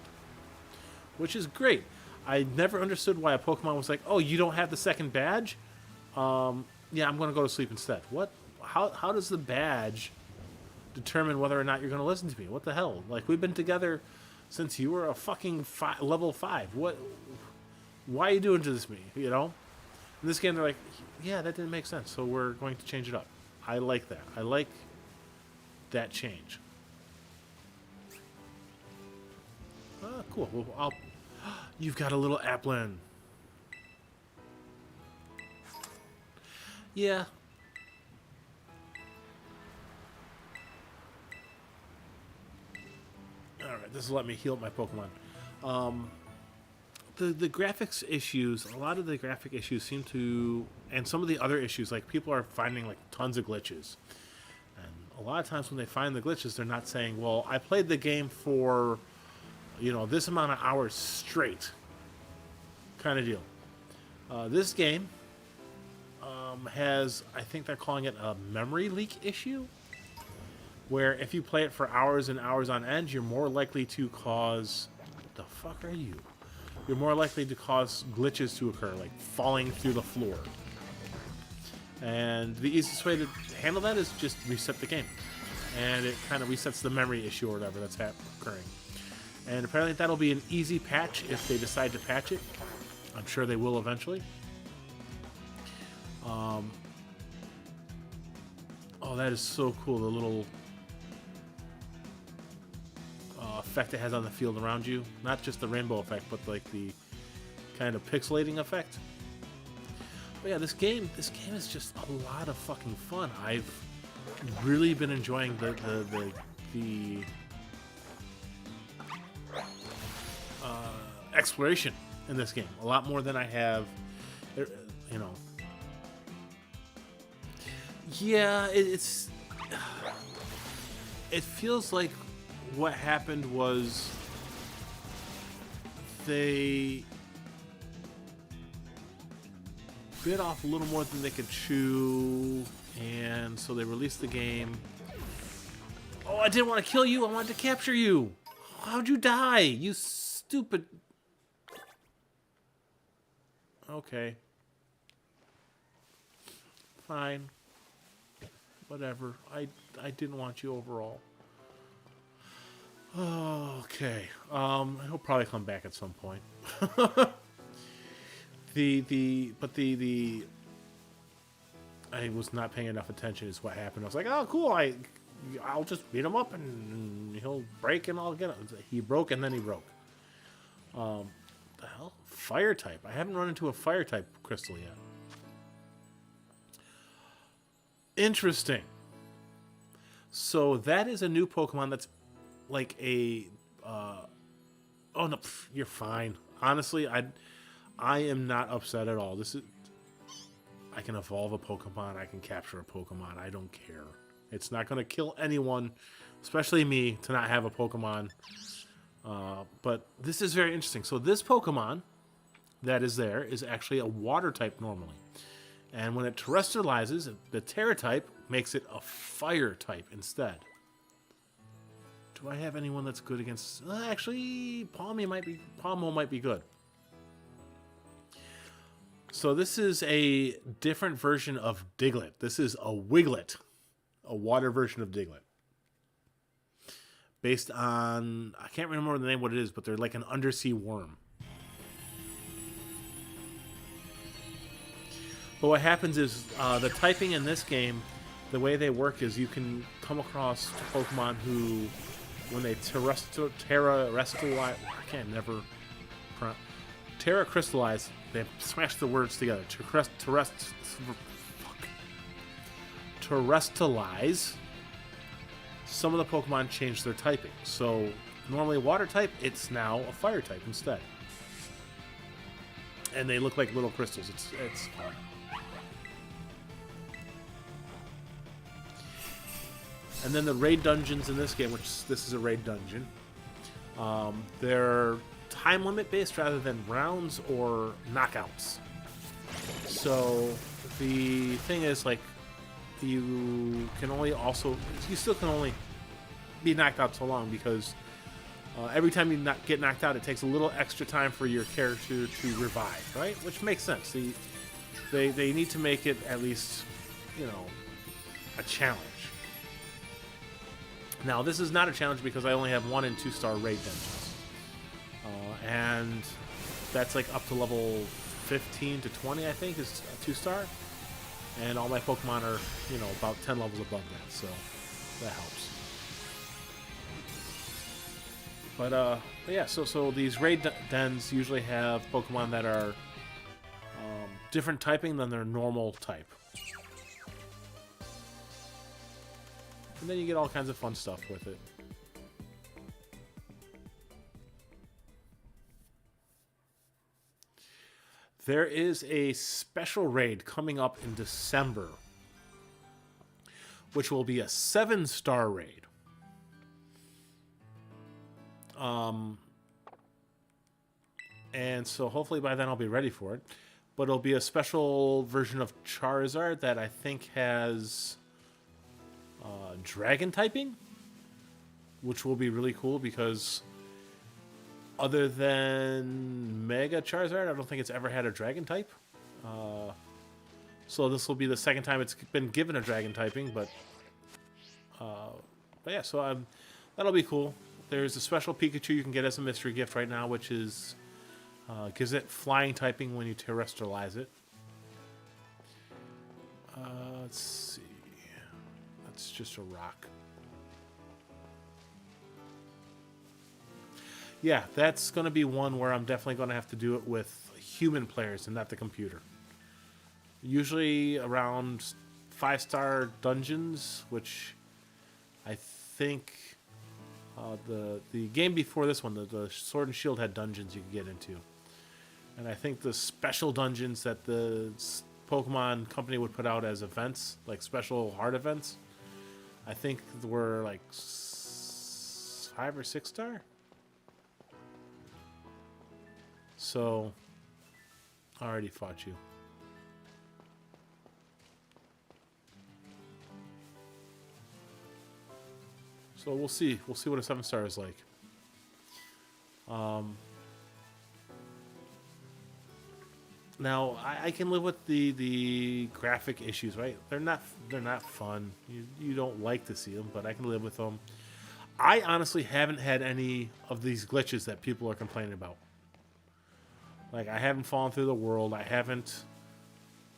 which is great. I never understood why a Pokemon was like, oh, you don't have the second badge? Yeah, I'm going to go to sleep instead. What? How does the badge determine whether or not you're going to listen to me? What the hell? Like, we've been together since you were a fucking level 5. What? Why are you doing this to me? You know? In this game, they're like, yeah, that didn't make sense, so we're going to change it up. I like that. I like that change. Cool. Well, you've got a little Applin. Yeah. Alright, this will let me heal my Pokemon. The graphics issues, a lot of the graphic issues seem to, and some of the other issues, like people are finding like tons of glitches. And a lot of times when they find the glitches, they're not saying, well, I played the game for, you know, this amount of hours straight kind of deal. This game has, I think they're calling it a memory leak issue, where if you play it for hours and hours on end, you're more likely to cause, what the fuck are you? You're more likely to cause glitches to occur, like falling through the floor. And the easiest way to handle that is just reset the game. And it kind of resets the memory issue or whatever that's occurring. And apparently that'll be an easy patch if they decide to patch it. I'm sure they will eventually. Oh, that is so cool. The little effect it has on the field around you. Not just the rainbow effect, but like the kind of pixelating effect. But yeah, this game is just a lot of fucking fun. I've really been enjoying the exploration in this game a lot more than I have, you know. Yeah, it feels like what happened was they bit off a little more than they could chew, and so they released the game. Oh, I didn't want to kill you, I wanted to capture you. How'd you die, you stupid... Okay. Fine. Whatever. I didn't want you overall. Okay. He'll probably come back at some point. the I was not paying enough attention is what happened. I was like, oh cool, I'll just beat him up and he'll break and I'll get him. He broke and then he broke. The hell? Fire type. I haven't run into a fire type crystal yet. Interesting. So that is a new Pokemon that's like a oh no, you're fine. Honestly, I am not upset at all. This is I can evolve a Pokemon, I can capture a Pokemon, I don't care. It's not going to kill anyone, especially me, to not have a Pokemon. But this is very interesting. So this Pokemon that is there is actually a water type normally. And when it terrestrializes, the Terra type makes it a fire type instead. Do I have anyone that's good against... actually, Palmo might be good. So this is a different version of Diglett. This is a Wiglet, a water version of Diglett. Based on, I can't remember the name what it is, but they're like an undersea worm. But what happens is the typing in this game, the way they work is you can come across Pokemon who, when they Terra crystallize, they smash the words together. Terrestrialize. Some of the Pokemon change their typing. So normally water type, it's now a fire type instead. And they look like little crystals. It's fun. And then the raid dungeons in this game, which this is a raid dungeon, they're time limit based rather than rounds or knockouts. So the thing is, like, you still can only be knocked out so long because every time you get knocked out, it takes a little extra time for your character to revive, right? Which makes sense. They need to make it at least, a challenge. Now, this is not a challenge because I only have 1- and 2-star raid dungeons. And that's like up to level 15 to 20, I think, is a 2-star. And all my Pokemon are, about 10 levels above that, so that helps. But yeah, so these raid dens usually have Pokemon that are different typing than their normal type. And then you get all kinds of fun stuff with it. There is a special raid coming up in December, which will be a 7-star raid. And so hopefully by then I'll be ready for it. But it'll be a special version of Charizard that I think has dragon typing, which will be really cool because other than Mega Charizard, I don't think it's ever had a dragon type. So this will be the second time it's been given a dragon typing, but yeah, so that'll be cool. There's a special Pikachu you can get as a mystery gift right now, which is gives it flying typing when you terrestrialize it. Let's see. That's just a rock. Yeah, that's going to be one where I'm definitely going to have to do it with human players and not the computer. Usually around 5-star dungeons, which I think the game before this one, the Sword and Shield, had dungeons you could get into. And I think the special dungeons that the Pokemon company would put out as events, like special hard events, I think were like 5 or 6-star. So, I already fought you. So we'll see. We'll see what a 7-star is like. Now I can live with the graphic issues, right? They're not fun. You don't like to see them, but I can live with them. I honestly haven't had any of these glitches that people are complaining about. Like, I haven't fallen through the world. I haven't,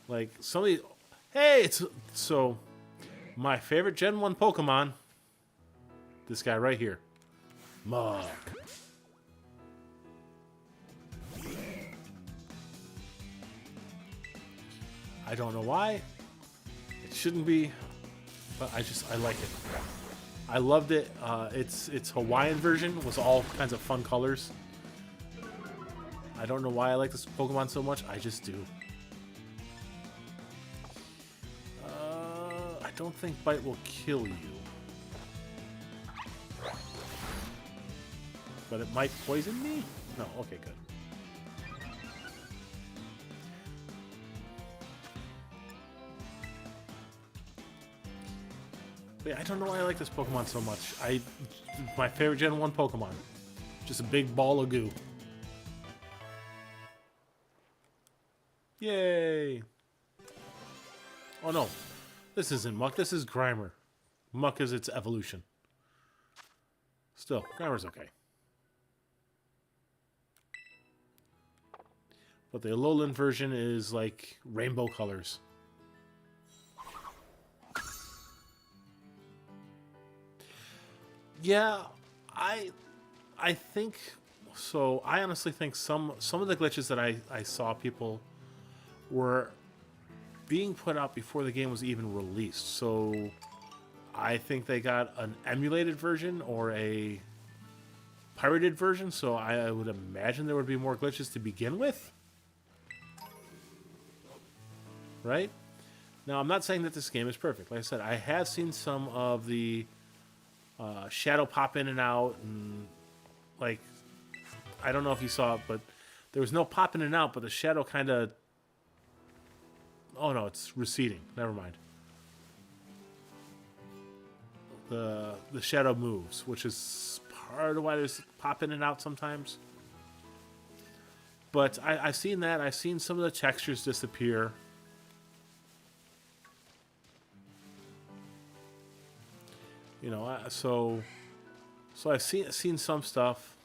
like, somebody... Hey, it's... So, my favorite Gen 1 Pokemon, this guy right here. Mug. I don't know why. It shouldn't be, but I like it. I loved it. Its Hawaiian version was all kinds of fun colors. I don't know why I like this Pokemon so much. I just do. I don't think Bite will kill you. But it might poison me? No, okay, good. But yeah, I don't know why I like this Pokemon so much. My favorite Gen 1 Pokemon. Just a big ball of goo. Yay! Oh no, this isn't Muck, this is Grimer. Muck is its evolution. Still, Grimer's okay. But the Alolan version is like rainbow colors. Yeah, I think so. I honestly think some of the glitches that I saw people were being put out before the game was even released. So I think they got an emulated version or a pirated version. So I would imagine there would be more glitches to begin with. Right? Now, I'm not saying that this game is perfect. Like I said, I have seen some of the shadow pop in and out, and like, I don't know if you saw it, but there was no pop in and out, but the shadow kind of... Oh no, it's receding. Never mind. The shadow moves, which is part of why there's pop in and out sometimes. But I've seen that. I've seen some of the textures disappear. You know, so I've seen some stuff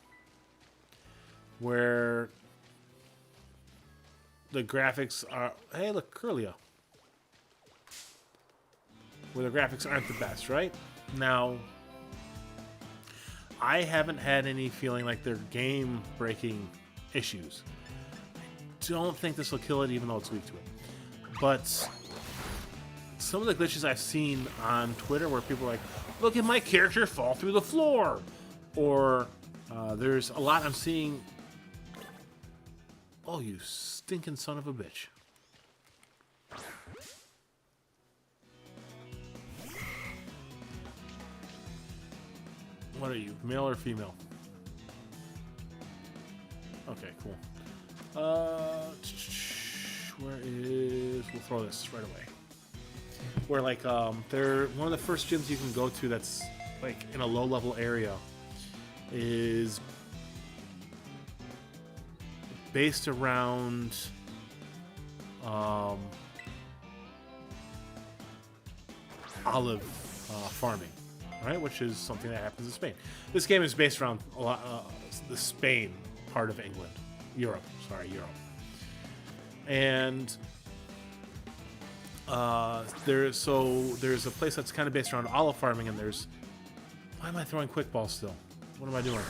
where the graphics are... Hey, look, Curlia. Where the graphics aren't the best, right? Now, I haven't had any feeling like they're game-breaking issues. I don't think this will kill it, even though it's weak to it. But some of the glitches I've seen on Twitter where people are like, look at my character fall through the floor. Or there's a lot I'm seeing... Oh, you stinking son of a bitch. What are you, male or female? Okay, cool. Where is... We'll throw this right away. Where, like, they're... One of the first gyms you can go to that's, like, in a low-level area is based around olive farming, right? Which is something that happens in Spain. This game is based around a lot the Spain part of England, Europe. And there's a place that's kind of based around olive farming, and there's... Why am I throwing quick balls still? What am I doing?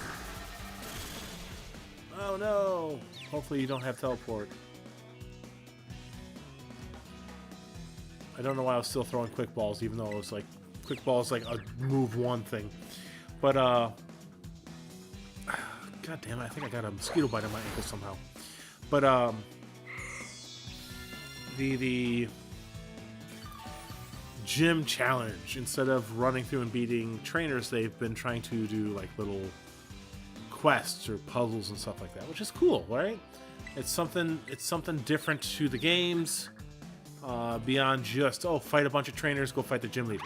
Oh no! Hopefully you don't have teleport. I don't know why I was still throwing quick balls, even though it was like... Quick ball is like a move one thing. But, God damn it, I think I got a mosquito bite on my ankle somehow. But, the gym challenge, instead of running through and beating trainers, they've been trying to do like little quests or puzzles and stuff like that, which is cool, right? It's something different to the games, beyond just, oh, fight a bunch of trainers, go fight the gym leader.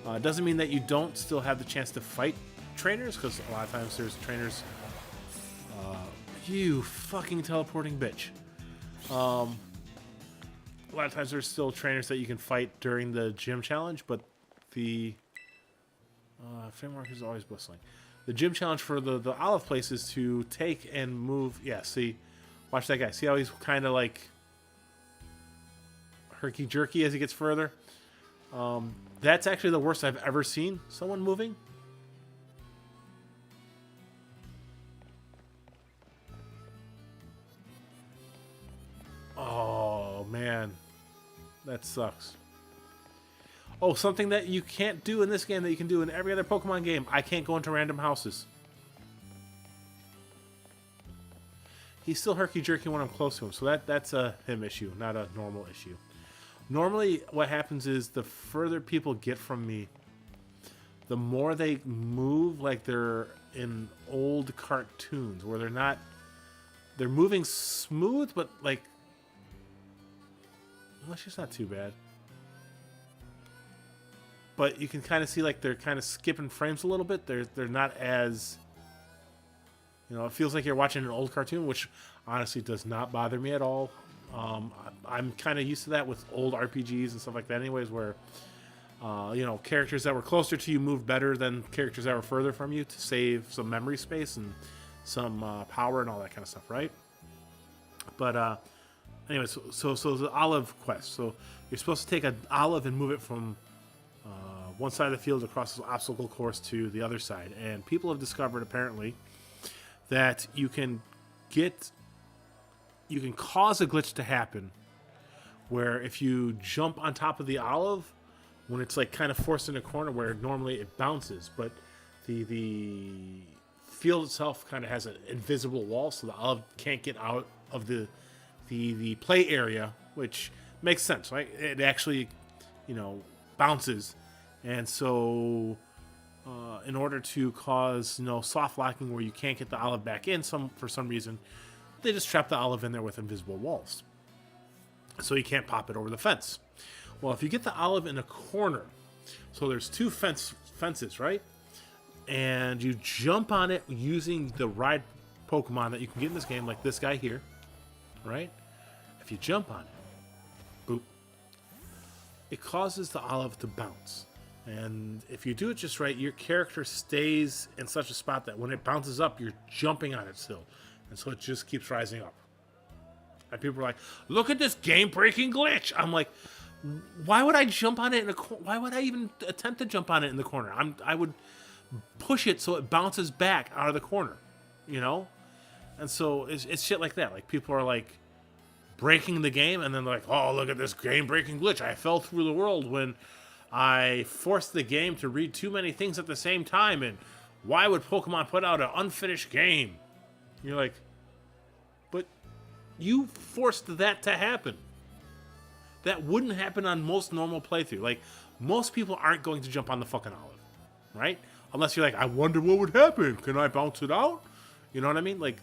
It doesn't mean that you don't still have the chance to fight trainers, because a lot of times there's trainers... you fucking teleporting bitch. A lot of times there's still trainers that you can fight during the gym challenge, but the Framework is always bustling. The gym challenge for the olive place is to take and move. Yeah, see, watch that guy. See how he's kind of like herky jerky as he gets further. That's actually the worst I've ever seen someone moving. Oh man, that sucks. Oh, something that you can't do in this game that you can do in every other Pokemon game. I can't go into random houses. He's still herky-jerky when I'm close to him, so that's a him issue, not a normal issue. Normally, what happens is the further people get from me, the more they move like they're in old cartoons, where they're moving smooth, but like, well, it's just not too bad. But you can kind of see like they're kind of skipping frames a little bit. They're not as, it feels like you're watching an old cartoon, which honestly does not bother me at all. I'm kind of used to that with old RPGs and stuff like that anyways, where, characters that were closer to you move better than characters that were further from you to save some memory space and some power and all that kind of stuff, right? But anyways, so the olive quest. So you're supposed to take an olive and move it from one side of the field across the obstacle course to the other side. And people have discovered, apparently, that you can cause a glitch to happen where if you jump on top of the olive, when it's like kind of forced in a corner where normally it bounces, but the field itself kind of has an invisible wall, so the olive can't get out of the play area, which makes sense, right? It actually, bounces. And so in order to cause soft locking where you can't get the olive back in for some reason, they just trap the olive in there with invisible walls, so you can't pop it over the fence. Well, if you get the olive in a corner, so there's two fences, right? And you jump on it using the ride Pokemon that you can get in this game, like this guy here, right? If you jump on it, boop, it causes the olive to bounce. And if you do it just right, your character stays in such a spot that when it bounces up, you're jumping on it still. And so it just keeps rising up. And people are like, look at this game-breaking glitch. I'm like, why would I jump on it in a corner? Why would I even attempt to jump on it in the corner? I would push it so it bounces back out of the corner, And so it's shit like that. Like, people are like breaking the game, and then they're like, oh, look at this game-breaking glitch. I fell through the world when I forced the game to read too many things at the same time, and why would Pokemon put out an unfinished game? You're like, but you forced that to happen. That wouldn't happen on most normal playthrough. Like, most people aren't going to jump on the fucking olive, right? Unless you're like, I wonder what would happen. Can I bounce it out? You know what I mean? Like,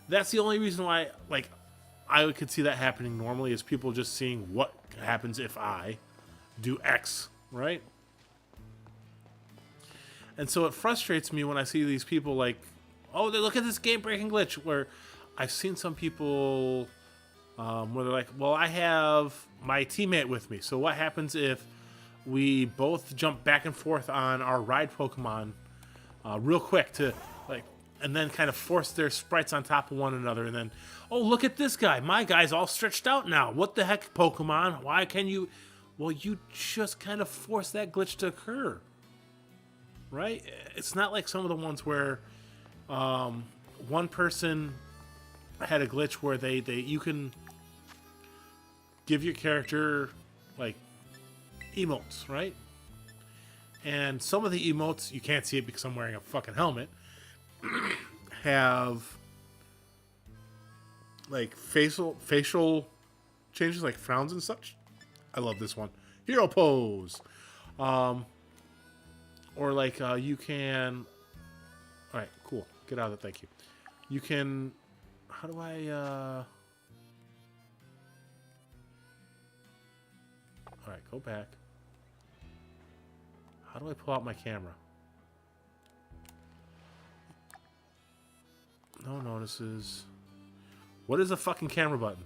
that's the only reason why, like, I could see that happening normally, is people just seeing what happens if I do X, right? And so it frustrates me when I see these people like, oh, they look at this game-breaking glitch, where I've seen some people where they're like, well, I have my teammate with me, so what happens if we both jump back and forth on our ride Pokemon real quick to, like, and then kind of force their sprites on top of one another, and then, oh, look at this guy. My guy's all stretched out now. What the heck, Pokemon? Why can you... Well, you just kind of force that glitch to occur, right? It's not like some of the ones where one person had a glitch where you can give your character, like, emotes, right? And some of the emotes, you can't see it because I'm wearing a fucking helmet, have, like, facial changes, like frowns and such. I love this one. Hero pose. Or like you can... Alright, cool. Get out of it, thank you. You can... How do I... Alright, go back. How do I pull out my camera? No, this is... What is the fucking camera button?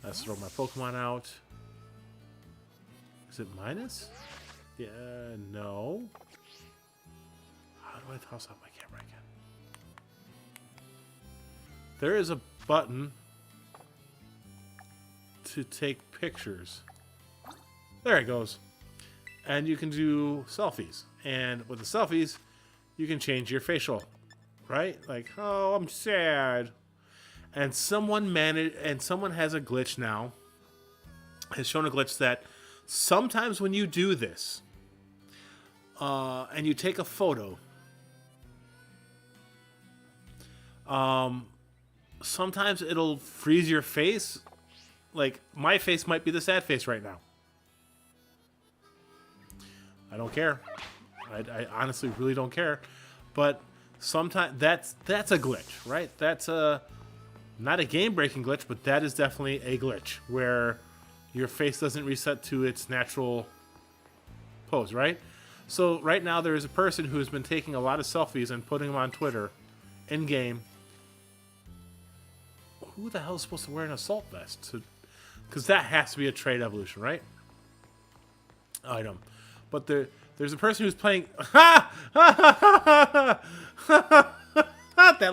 Let's throw my Pokemon out. Is it minus? Yeah, no. How do I toss out my camera again? There is a button to take pictures. There it goes. And you can do selfies. And with the selfies, you can change your facial, right? Like, oh, I'm sad. And someone has a glitch now. Has shown a glitch that sometimes when you do this, and you take a photo, sometimes it'll freeze your face. Like, my face might be the sad face right now. I don't care. I honestly really don't care. But sometimes that's a glitch, right? That's not a game-breaking glitch, but that is definitely a glitch where your face doesn't reset to its natural pose, right? So right now there is a person who has been taking a lot of selfies and putting them on Twitter in-game. Who the hell is supposed to wear an assault vest? Because that has to be a trait evolution, right? Item. But there's a person who's playing... That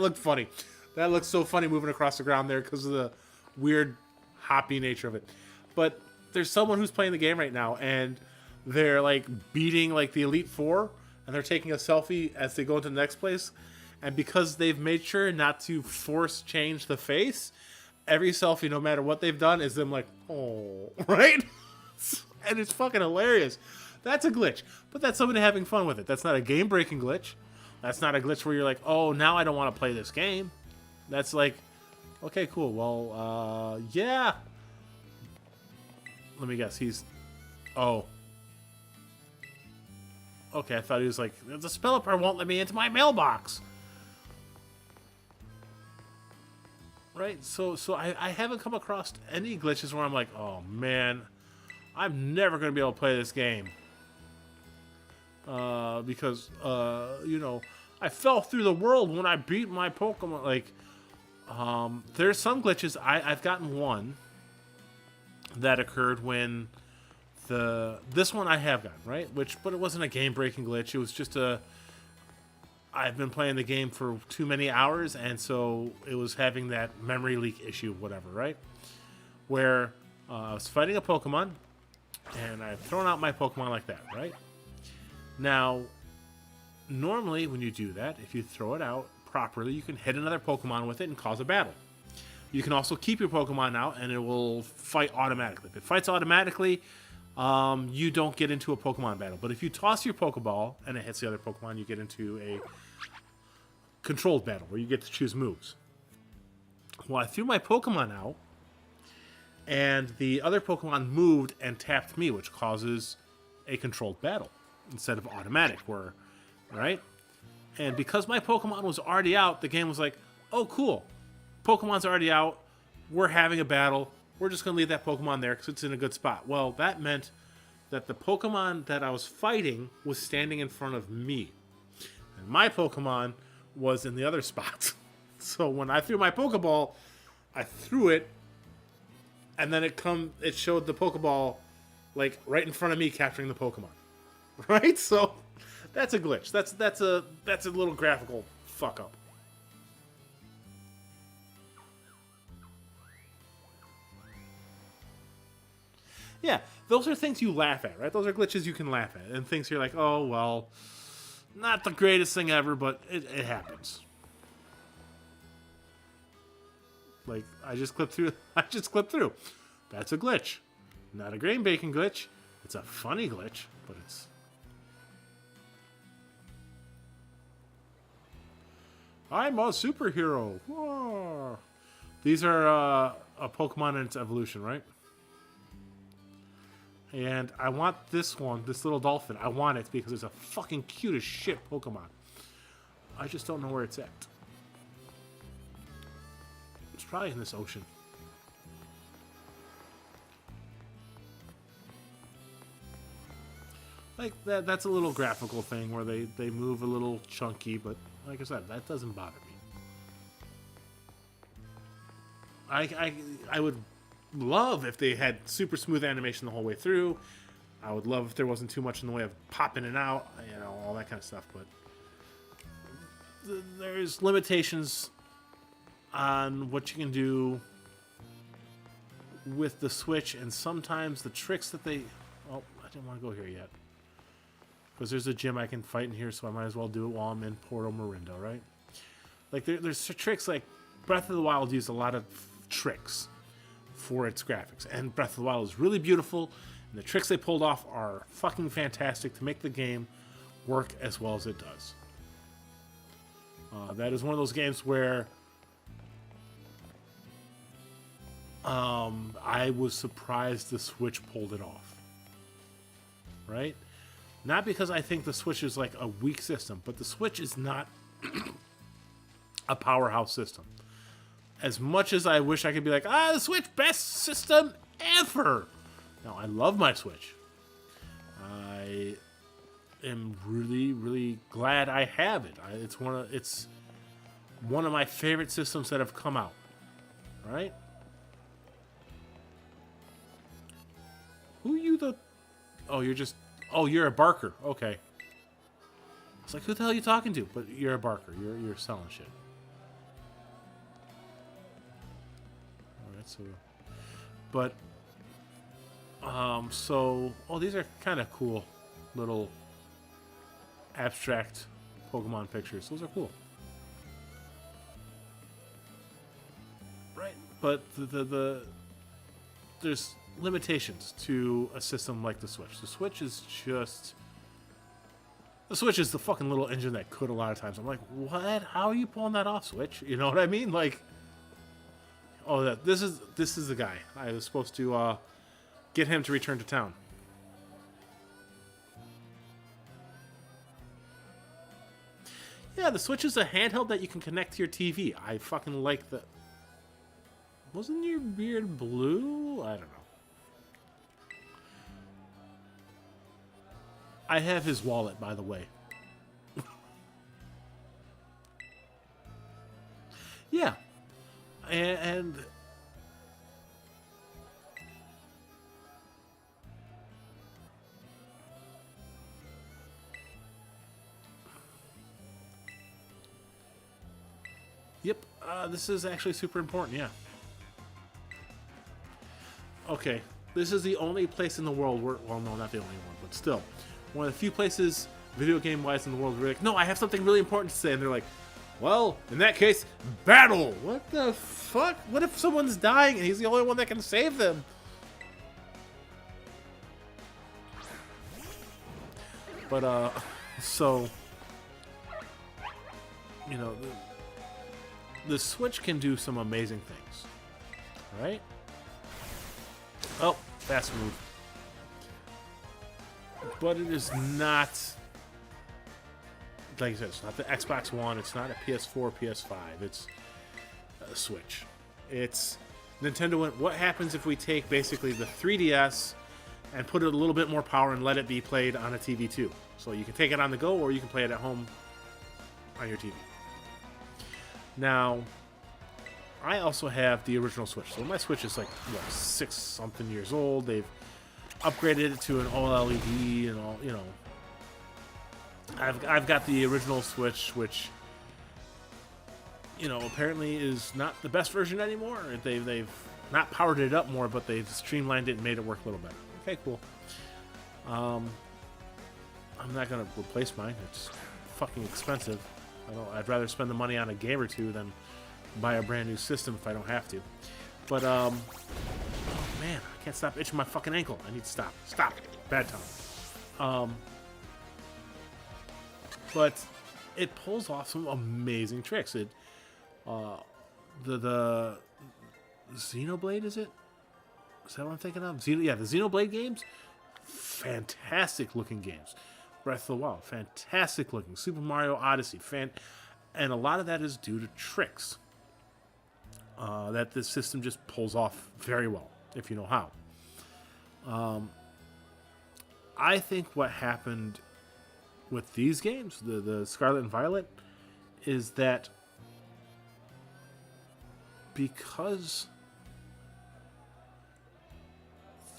looked funny. That looked so funny moving across the ground there because of the weird hoppy nature of it. But there's someone who's playing the game right now, and they're like beating like the Elite Four, and they're taking a selfie as they go into the next place. And because they've made sure not to force change the face, every selfie, no matter what they've done, is them like, oh, right? And it's fucking hilarious. That's a glitch. But that's somebody having fun with it. That's not a game-breaking glitch. That's not a glitch where you're like, oh, now I don't want to play this game. That's like, okay, cool. Well, yeah. Let me guess. He's... Oh. Okay, I thought he was like, the developer won't let me into my mailbox. Right? So I haven't come across any glitches where I'm like, oh, man, I'm never going to be able to play this game. Because, you know, I fell through the world when I beat my Pokemon. Like, there's some glitches. I've gotten one that occurred when this one I have gotten, right? But it wasn't a game-breaking glitch. It was just I've been playing the game for too many hours, and so it was having that memory leak issue, whatever, right? Where I was fighting a Pokemon, and I've thrown out my Pokemon like that, right? Now, normally when you do that, if you throw it out properly, you can hit another Pokemon with it and cause a battle. You can also keep your Pokemon out, and it will fight automatically. If it fights automatically, you don't get into a Pokemon battle. But if you toss your Pokeball and it hits the other Pokemon, you get into a controlled battle where you get to choose moves. Well, I threw my Pokemon out, and the other Pokemon moved and tapped me, which causes a controlled battle instead of automatic, right? And because my Pokemon was already out, the game was like, oh, cool. Pokemon's already out. We're having a battle. We're just going to leave that Pokemon there because it's in a good spot. Well, that meant that the Pokemon that I was fighting was standing in front of me. And my Pokemon was in the other spot. So when I threw my Pokeball, I threw it, and then it showed the Pokeball like right in front of me capturing the Pokemon. Right? So that's a glitch. That's a little graphical fuck up. Yeah, those are things you laugh at, right? Those are glitches you can laugh at. And things you're like, oh, well, not the greatest thing ever, but it happens. Like, I just clipped through. That's a glitch. Not a game-breaking glitch. It's a funny glitch, but it's... I'm a superhero. Whoa. These are a Pokemon in its evolution, right? And I want this one, this little dolphin. I want it because it's a fucking cute as shit Pokemon. I just don't know where it's at. It's probably in this ocean. Like, that's a little graphical thing where they move a little chunky, but like I said, that doesn't bother me. I would love if they had super smooth animation the whole way through. I would love if there wasn't too much in the way of popping and out, you know, all that kind of stuff. But there's limitations on what you can do with the Switch, and sometimes the tricks that they... Oh, I didn't want to go here yet. Because there's a gym I can fight in here, so I might as well do it while I'm in Porto Morindo, right? Like, there's tricks like Breath of the Wild used a lot of tricks for its graphics. And Breath of the Wild is really beautiful, and the tricks they pulled off are fucking fantastic to make the game work as well as it does. That is one of those games where I was surprised the Switch pulled it off. Right? Not because I think the Switch is like a weak system, but the Switch is not a powerhouse system. As much as I wish I could be like, the Switch, best system ever. No, I love my Switch. I am really, really glad I have it. It's one of my favorite systems that have come out. Right? Who you the... Oh, you're just... Oh, you're a barker. Okay. It's like, who the hell are you talking to? But you're a barker. You're selling shit. Alright, so... But... So... Oh, these are kind of cool. Little... abstract Pokemon pictures. Those are cool. Right. But there's limitations to a system like the Switch. The Switch is just... The Switch is the fucking little engine that could a lot of times. I'm like, what? How are you pulling that off, Switch? You know what I mean? Like... Oh, this is the guy. I was supposed to get him to return to town. Yeah, the Switch is a handheld that you can connect to your TV. I fucking like the... Wasn't your beard blue? I don't know. I have his wallet, by the way. Yeah. And yep, this is actually super important, yeah. Okay, this is the only place in the world where... Well, no, not the only one, but still. One of the few places, video game-wise, in the world where like, no, I have something really important to say. And they're like, well, in that case, battle! What the fuck? What if someone's dying and he's the only one that can save them? But, so... You know, the Switch can do some amazing things. Right? Oh, fast move. But it is not, like I said, it's not the Xbox One, it's not a PS4, PS5, it's a Switch. It's Nintendo went, what happens if we take basically the 3DS and put it a little bit more power and let it be played on a TV too? So you can take it on the go or you can play it at home on your TV. Now, I also have the original Switch. So my Switch is like, what, 6-something years old. They've upgraded it to an OLED and all, you know. I've got the original Switch, which, you know, apparently is not the best version anymore. They've not powered it up more, but they've streamlined it and made it work a little better. Okay, cool. I'm not gonna replace mine. It's fucking expensive. I'd rather spend the money on a game or two than buy a brand new system if I don't have to. But oh man, I can't stop itching my fucking ankle. I need to stop. Stop. Bad time. But it pulls off some amazing tricks. It the Xenoblade, is it? Is that what I'm thinking of? Yeah, the Xenoblade games, fantastic looking games. Breath of the Wild, fantastic looking. Super Mario Odyssey, and a lot of that is due to tricks that this system just pulls off very well, if you know how. I think what happened with these games, the Scarlet and Violet, is that because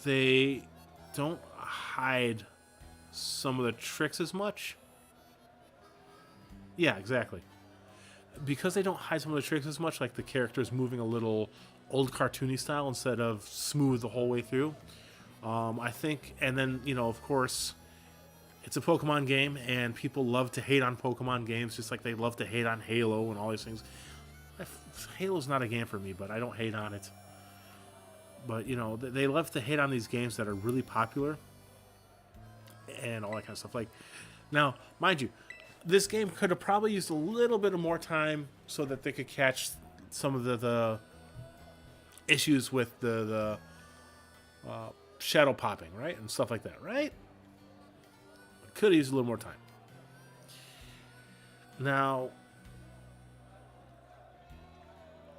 they don't hide some of the tricks as much. Yeah, exactly. Because they don't hide some of the tricks as much, like the characters moving a little old cartoony style instead of smooth the whole way through. I think, and then, of course, it's a Pokemon game, and people love to hate on Pokemon games, just like they love to hate on Halo and all these things. Halo's not a game for me, but I don't hate on it. But, they love to hate on these games that are really popular and all that kind of stuff. Like, now, mind you, this game could have probably used a little bit of more time so that they could catch some of the issues with the shadow popping, right? And stuff like that, right? Could have used a little more time. Now,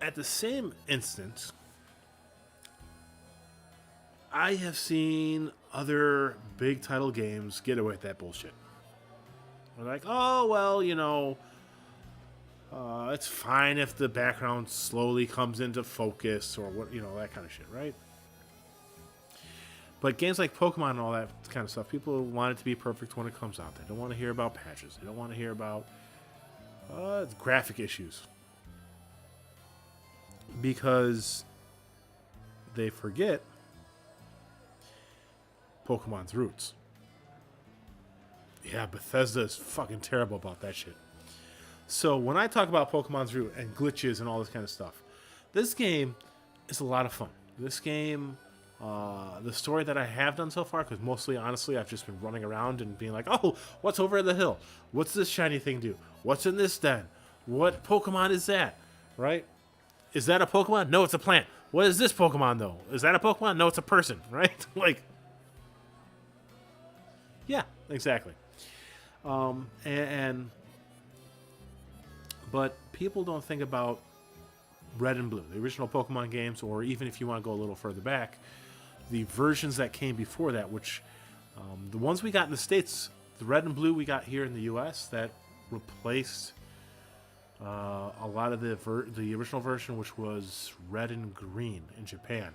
at the same instant, I have seen other big title games get away with that bullshit. They're like, oh, well, it's fine if the background slowly comes into focus or what, that kind of shit, right? But games like Pokemon and all that kind of stuff, people want it to be perfect when it comes out. They don't want to hear about patches. They don't want to hear about graphic issues. Because they forget Pokemon's roots. Yeah, Bethesda is fucking terrible about that shit. So when I talk about Pokemon's root and glitches and all this kind of stuff, this game is a lot of fun. This game, the story that I have done so far, because mostly, honestly, I've just been running around and being like, oh, what's over the hill? What's this shiny thing do? What's in this den? What Pokemon is that? Right? Is that a Pokemon? No, it's a plant. What is this Pokemon, though? Is that a Pokemon? No, it's a person, right? Like, yeah, exactly. But people don't think about Red and Blue, the original Pokemon games, or even if you want to go a little further back, the versions that came before that, which the ones we got in the States, the Red and Blue we got here in the U.S., that replaced a lot of the original version, which was Red and Green in Japan.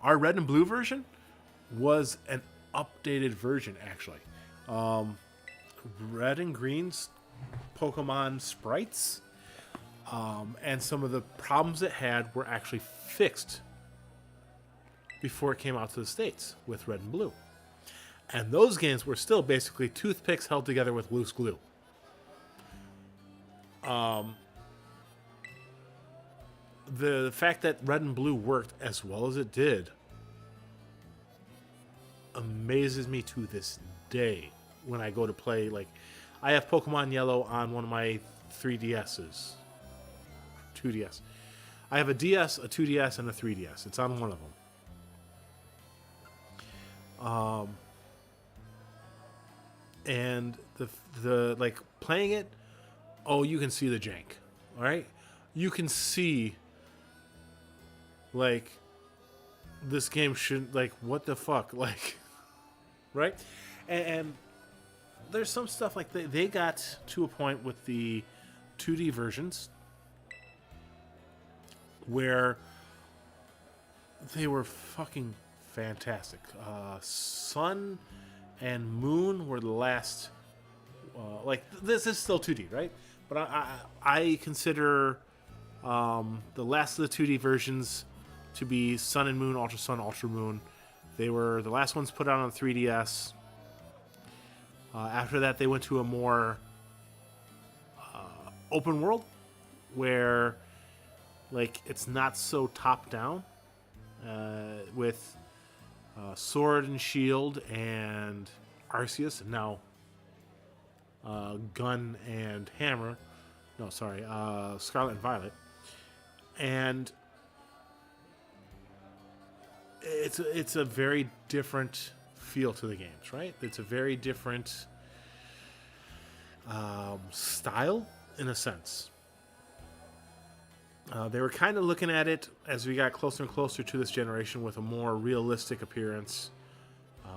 Our Red and Blue version was an updated version, actually. Red and Green's Pokemon sprites and some of the problems it had were actually fixed before it came out to the States with Red and Blue. And those games were still basically toothpicks held together with loose glue. The fact that Red and Blue worked as well as it did amazes me to this day when I go to play. Like, I have Pokemon Yellow on one of my 3DSs. 2DS. I have a DS, a 2DS, and a 3DS. It's on one of them. And the like playing it, oh, you can see the jank. All right? You can see like this game should, like, what the fuck? Like, right? And there's some stuff like they got to a point with the 2D versions where they were fucking fantastic. Sun and Moon were the last. Like, this is still 2D, right? But I consider the last of the 2D versions to be Sun and Moon, Ultra Sun, Ultra Moon. They were the last ones put out on 3DS. After that, they went to a more open world where, like, it's not so top down with Sword and Shield and Arceus, and now Gun and Hammer. No, sorry, Scarlet and Violet. And it's a very different feel to the games, right? It's a very different style, in a sense. They were kind of looking at it as we got closer and closer to this generation with a more realistic appearance,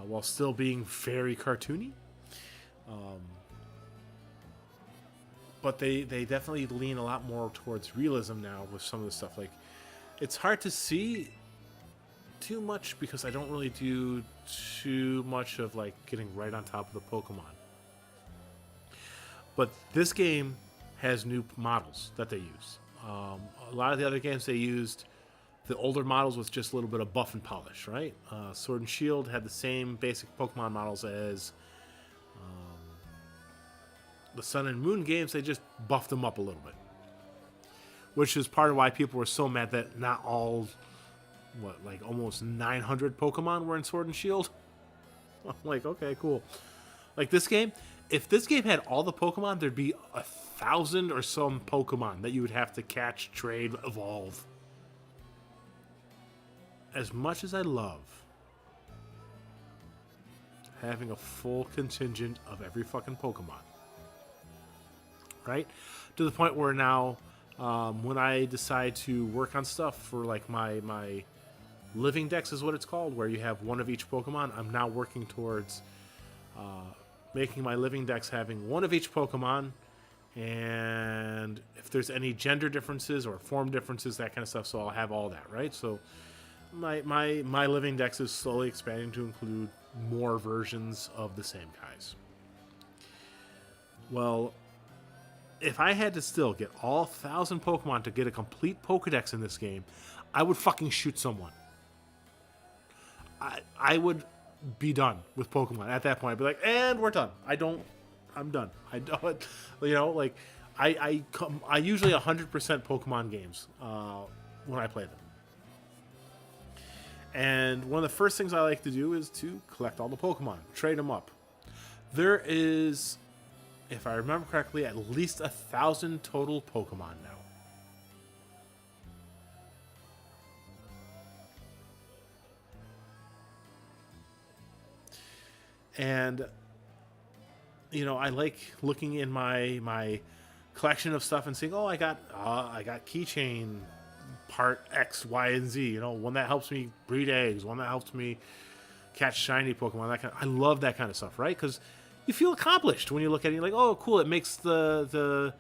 while still being very cartoony. But they definitely lean a lot more towards realism now with some of the stuff. Like, it's hard to see too much because I don't really do too much of like getting right on top of the Pokemon. But this game has new models that they use. A lot of the other games they used the older models with just a little bit of buff and polish, right? Sword and Shield had the same basic Pokemon models as the Sun and Moon games. They just buffed them up a little bit, which is part of why people were so mad that not all, like almost 900 Pokemon were in Sword and Shield. I'm like, okay, cool. Like this game, if this game had all the Pokemon, there'd be 1,000 or some Pokemon that you would have to catch, trade, evolve. As much as I love having a full contingent of every fucking Pokemon, right? To the point where now, when I decide to work on stuff for like my living dex is what it's called, where you have one of each Pokemon, I'm now working towards making my living dex having one of each Pokemon, and if there's any gender differences or form differences, that kind of stuff, so I'll have all that, right? So my living dex is slowly expanding to include more versions of the same guys. Well, if I had to still get all 1,000 Pokemon to get a complete Pokedex in this game, I would fucking shoot someone. I would be done with Pokemon at that point. I'd be like, and we're done. I'm done. I don't, like, I usually 100% Pokemon games when I play them. And one of the first things I like to do is to collect all the Pokemon, trade them up. There is, if I remember correctly, at least 1,000 total Pokemon now. And, I like looking in my collection of stuff and saying, oh, I got keychain part X, Y, and Z. One that helps me breed eggs, one that helps me catch shiny Pokemon. I love that kind of stuff, right? Because you feel accomplished when you look at it. You're like, oh, cool! It makes the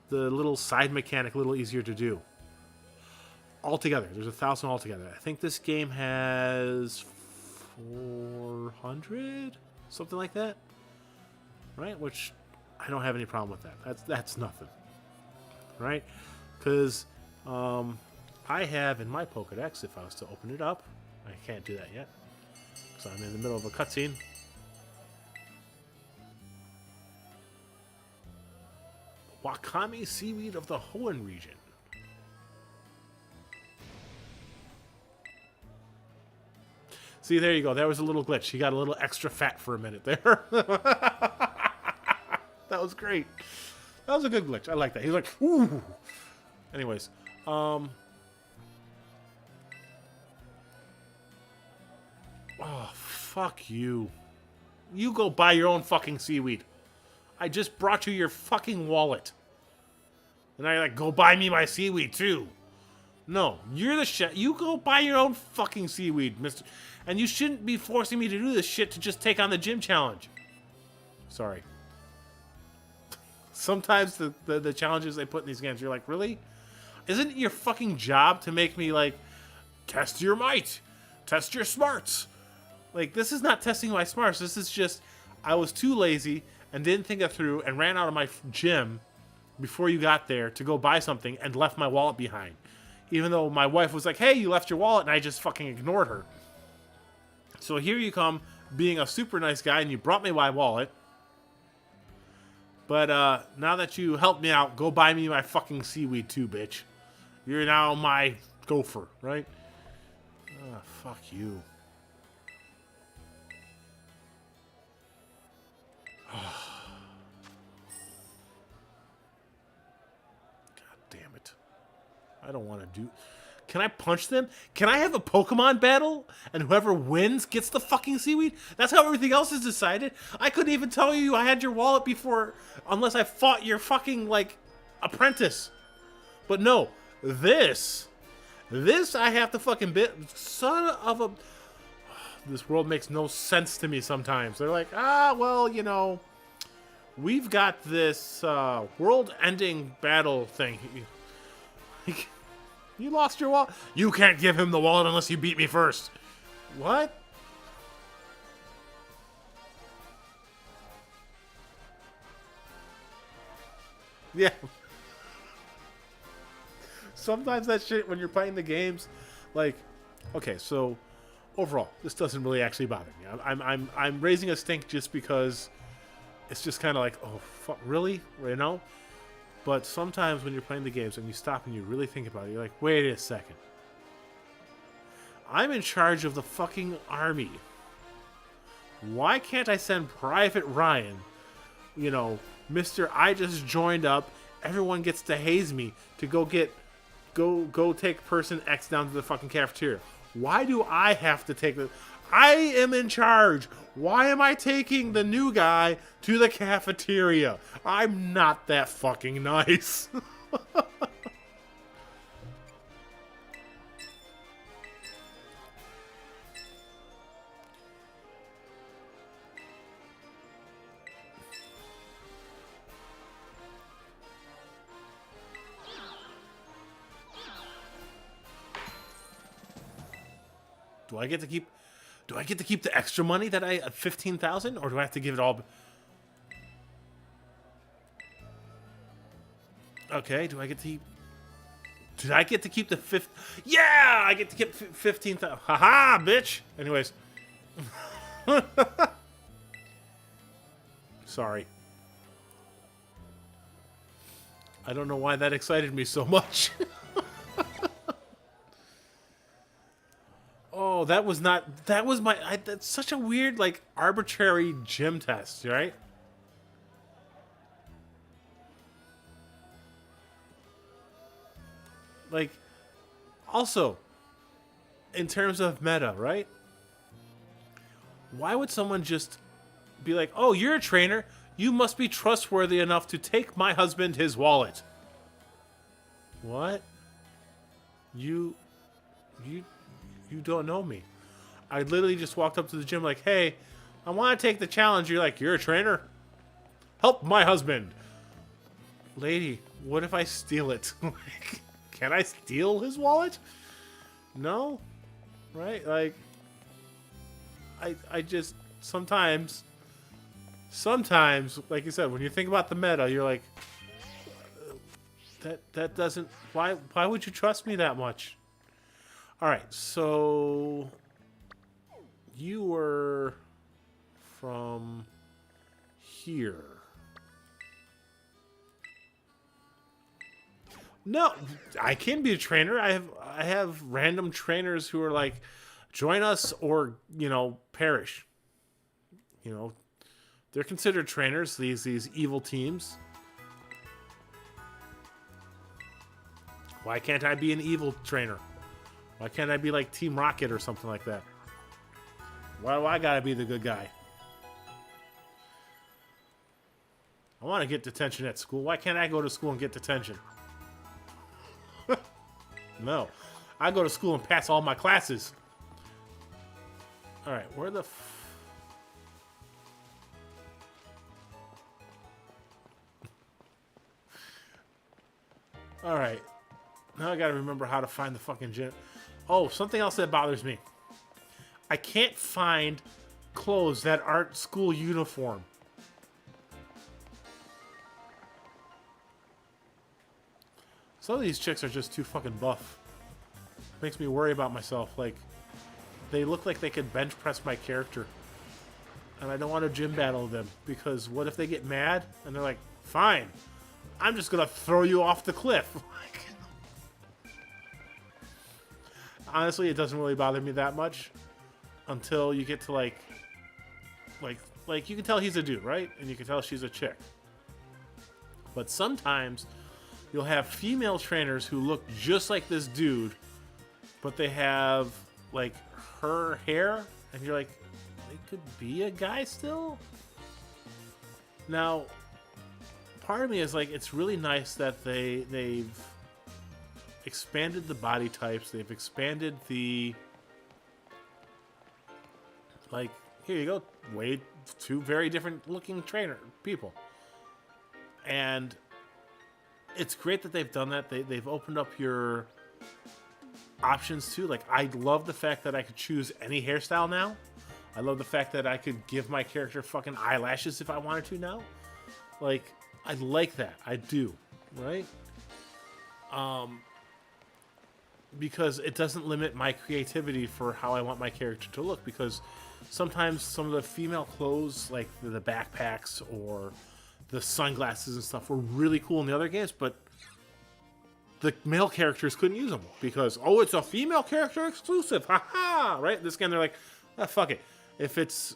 little side mechanic a little easier to do. Altogether, there's 1,000 altogether. I think this game has 400, something like that, right? Which I don't have any problem with that. That's nothing, right? Because I have in my Pokedex, if I was to open it up, I can't do that yet because I'm in the middle of a cutscene. Wakami seaweed of the Hoenn region. See, there you go. That was a little glitch. He got a little extra fat for a minute there. That was great. That was a good glitch. I like that. He's like, ooh. Anyways, oh, fuck you. You go buy your own fucking seaweed. I just brought you your fucking wallet. And I like, go buy me my seaweed too. No, you're the shit. You go buy your own fucking seaweed, mister. And you shouldn't be forcing me to do this shit to just take on the gym challenge. Sorry. Sometimes the challenges they put in these games, you're like, really? Isn't it your fucking job to make me, like, test your might, test your smarts? Like, this is not testing my smarts. This is just, I was too lazy and didn't think it through and ran out of my gym before you got there to go buy something and left my wallet behind. Even though my wife was like, hey, you left your wallet, and I just fucking ignored her. So here you come, being a super nice guy, and you brought me my wallet. But now that you helped me out, go buy me my fucking seaweed too, bitch. You're now my gopher, right? Fuck you. God damn it. I don't want to do... Can I punch them? Can I have a Pokemon battle? And whoever wins gets the fucking seaweed? That's how everything else is decided? I couldn't even tell you I had your wallet before unless I fought your fucking, like, apprentice. But no, this I have to fucking bit. Son of a... This world makes no sense to me sometimes. They're like, well, we've got this world-ending battle thing. You lost your wallet. You can't give him the wallet unless you beat me first. What? Yeah. Sometimes that shit when you're playing the games, like, okay, so overall, this doesn't really actually bother me. I'm raising a stink just because it's just kind of like, oh, fuck, really? You know? But sometimes when you're playing the games and you stop and you really think about it, you're like, wait a second. I'm in charge of the fucking army. Why can't I send Private Ryan, you know, Mr. I just joined up, everyone gets to haze me to go take person X down to the fucking cafeteria. Why do I have to take the... I am in charge. Why am I taking the new guy to the cafeteria? I'm not that fucking nice. Do I get to keep the extra money that I 15,000, or do I have to give it all? Okay, do I get to keep? Did I get to keep the fifth? Yeah, I get to keep 15,000. Haha, bitch. Anyways, sorry. I don't know why that excited me so much. Oh, that was that's such a weird, like, arbitrary gym test, right? Like, also, in terms of meta, right? Why would someone just be like, oh, you're a trainer, you must be trustworthy enough to take my husband his wallet? What? You don't know me. I literally just walked up to the gym like, hey, I want to take the challenge. You're like, you're a trainer? Help my husband. Lady, what if I steal it? Can I steal his wallet? No? Right? Like, I just, sometimes, like you said, when you think about the meta, you're like, that doesn't, why would you trust me that much? All right, so you were from here. No, I can be a trainer. I have random trainers who are like, join us or, you know, perish. You know, they're considered trainers, these evil teams. Why can't I be an evil trainer? Why can't I be like Team Rocket or something like that? Why do I gotta be the good guy? I want to get detention at school. Why can't I go to school and get detention? No. I go to school and pass all my classes. Alright, where the... Alright. Now I gotta remember how to find the fucking gym. Oh, something else that bothers me. I can't find clothes that aren't school uniform. Some of these chicks are just too fucking buff. Makes me worry about myself. Like, they look like they could bench press my character. And I don't want to gym battle them. Because what if they get mad? And they're like, fine. I'm just going to throw you off the cliff. Honestly, it doesn't really bother me that much until you get to like you can tell he's a dude, right? And you can tell she's a chick. But sometimes you'll have female trainers who look just like this dude, but they have like her hair, and you're like, they could be a guy still? Now, part of me is like, it's really nice that they've expanded the body types. They've expanded the, like, here you go, two very different looking trainer people. And it's great that they've done that. They've opened up your options too. Like, I love the fact that I could choose any hairstyle now. I love the fact that I could give my character fucking eyelashes if I wanted to now. Like, I like that. I do, right? Because it doesn't limit my creativity for how I want my character to look. Because sometimes some of the female clothes, like the backpacks or the sunglasses and stuff, were really cool in the other games, but the male characters couldn't use them because, oh, it's a female character exclusive, haha, right? This game, they're like, ah, fuck it. If it's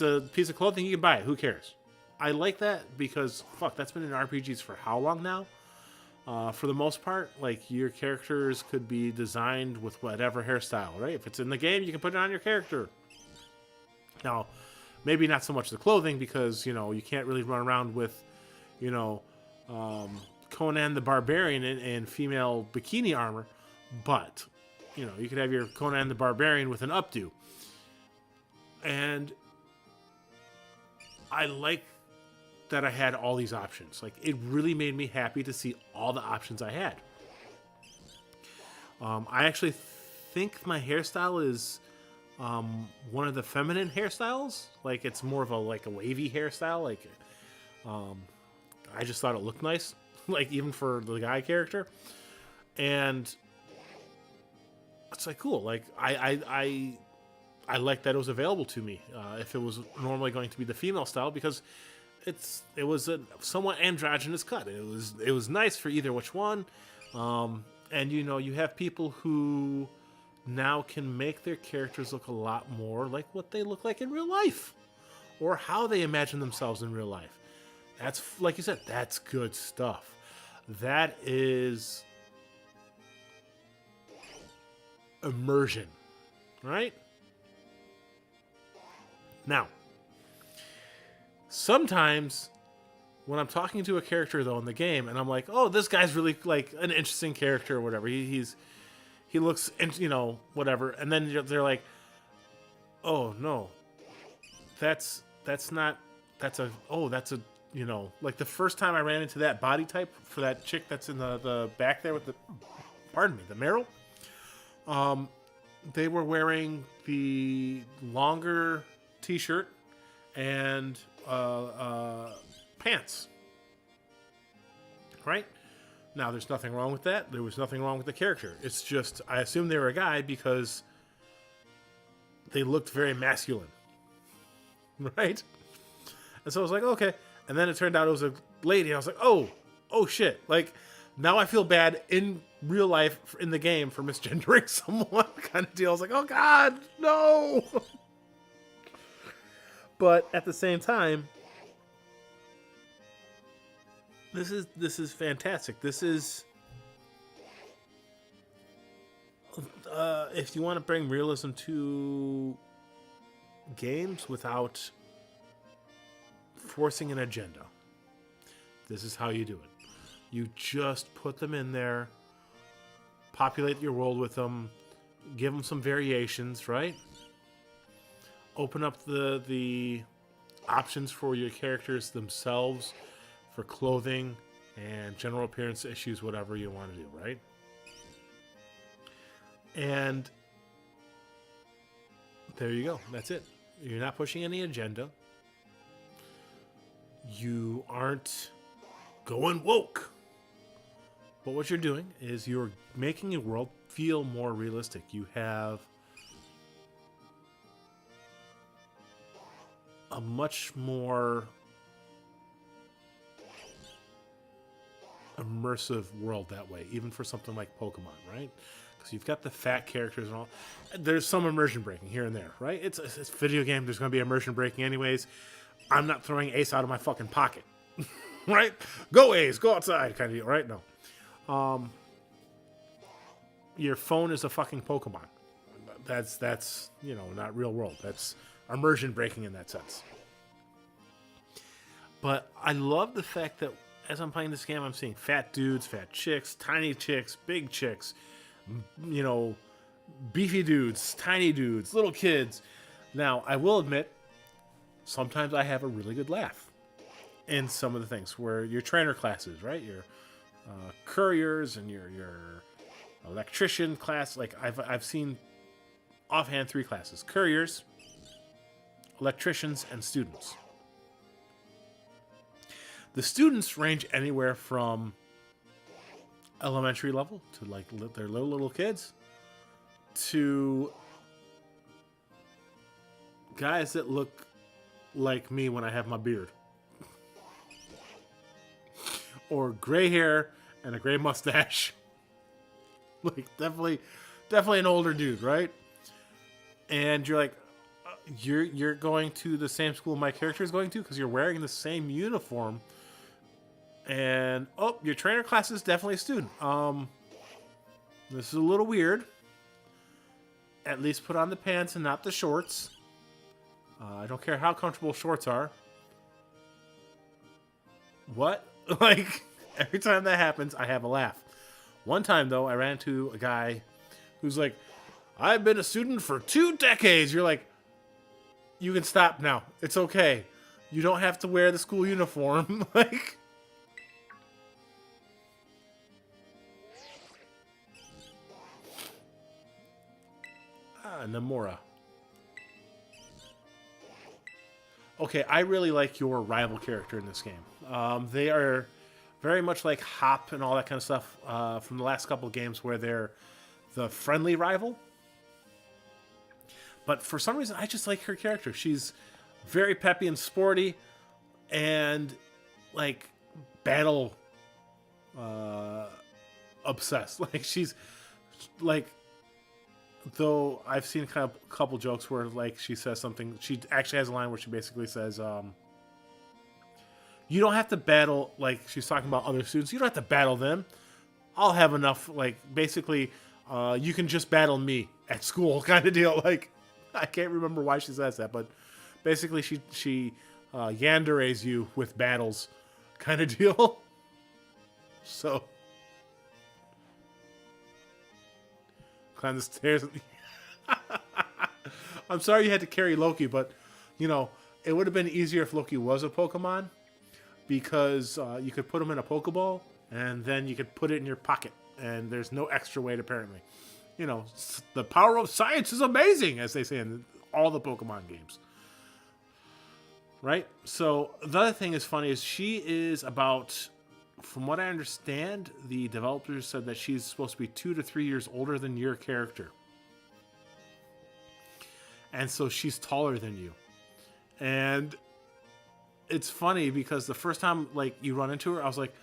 a piece of clothing, you can buy it. Who cares? I like that because, fuck, that's been in RPGs for how long now? For the most part, like, your characters could be designed with whatever hairstyle, right? If it's in the game, you can put it on your character. Now, maybe not so much the clothing because, you know, you can't really run around with, you know, Conan the Barbarian in female bikini armor, but, you know, you could have your Conan the Barbarian with an updo. And I like that I had all these options. Like, it really made me happy to see all the options I had. I actually think my hairstyle is one of the feminine hairstyles. Like, it's more of a wavy hairstyle. Like, I just thought it looked nice. Like, even for the guy character. And it's like, cool. Like, I like that it was available to me. If it was normally going to be the female style, because it was a somewhat androgynous cut. It was nice for either which one. And, you know, you have people who now can make their characters look a lot more like what they look like in real life, or how they imagine themselves in real life. That's, like you said, that's good stuff. That is immersion, right? Now, sometimes when I'm talking to a character, though, in the game, and I'm like, oh, this guy's really, like, an interesting character or whatever. He looks, you know, whatever. And then they're like, oh, no, that's a, you know, like the first time I ran into that body type for that chick that's in the back there with the, pardon me, the Meryl. They were wearing the longer t-shirt and pants. Right? Now, there's nothing wrong with that. There was nothing wrong with the character. It's just, I assumed they were a guy because they looked very masculine. Right? And so I was like, okay. And then it turned out it was a lady. And I was like, oh shit. Like, now I feel bad in real life, in the game, for misgendering someone kind of deal. I was like, oh God, no. But at the same time, this is fantastic. This is, if you want to bring realism to games without forcing an agenda, this is how you do it. You just put them in there, populate your world with them, give them some variations, right? Open up the options for your characters themselves for clothing and general appearance issues, whatever you want to do, right? And there you go. That's it. You're not pushing any agenda. You aren't going woke. But what you're doing is you're making your world feel more realistic. You have a much more immersive world that way, even for something like Pokemon, right? Because you've got the fat characters and all. There's some immersion breaking here and there, right? It's a video game. There's going to be immersion breaking anyways. I'm not throwing Ace out of my fucking pocket, right? Go Ace, go outside, kind of deal, right? No. Your phone is a fucking Pokemon. That's you know, not real world. That's immersion breaking in that sense. But I love the fact that as I'm playing this game, I'm seeing fat dudes, fat chicks, tiny chicks, big chicks, you know, beefy dudes, tiny dudes, little kids. Now, I will admit, sometimes I have a really good laugh in some of the things where your trainer classes, right? Your couriers and your electrician class. Like I've seen offhand 3 classes: couriers, electricians, and students. The students range anywhere from elementary level to like they're little kids to guys that look like me when I have my beard. Or gray hair and a gray mustache. Like definitely an older dude, right? And you're like, you're going to the same school my character is going to because you're wearing the same uniform. And oh, your trainer class is definitely a student. This is a little weird. At least put on the pants and not the shorts. I don't care how comfortable shorts are. What? Like, every time that happens, I have a laugh. One time, though, I ran into a guy who's like, I've been a student for 2 decades. You're like, you can stop now. It's okay. You don't have to wear the school uniform. Like, Namora. Okay, I really like your rival character in this game. They are very much like Hop and all that kind of stuff from the last couple of games where they're the friendly rival. But for some reason, I just like her character. She's very peppy and sporty and, like, battle obsessed. Like, she's, like, though I've seen kind of a couple jokes where, like, she says something. She actually has a line where she basically says, you don't have to battle, like, she's talking about other students. You don't have to battle them. I'll have enough, like, basically, you can just battle me at school kind of deal. Like, I can't remember why she says that, but basically she yanderes you with battles kind of deal. So, climb the stairs. I'm sorry you had to carry Loki, but, you know, it would have been easier if Loki was a Pokemon because you could put him in a Pokeball and then you could put it in your pocket and there's no extra weight apparently. You know, the power of science is amazing, as they say in all the Pokemon games. Right? So, the other thing is funny is she is about, from what I understand, the developers said that she's supposed to be 2 to 3 years older than your character. And so she's taller than you. And it's funny because the first time, like, you run into her, I was like,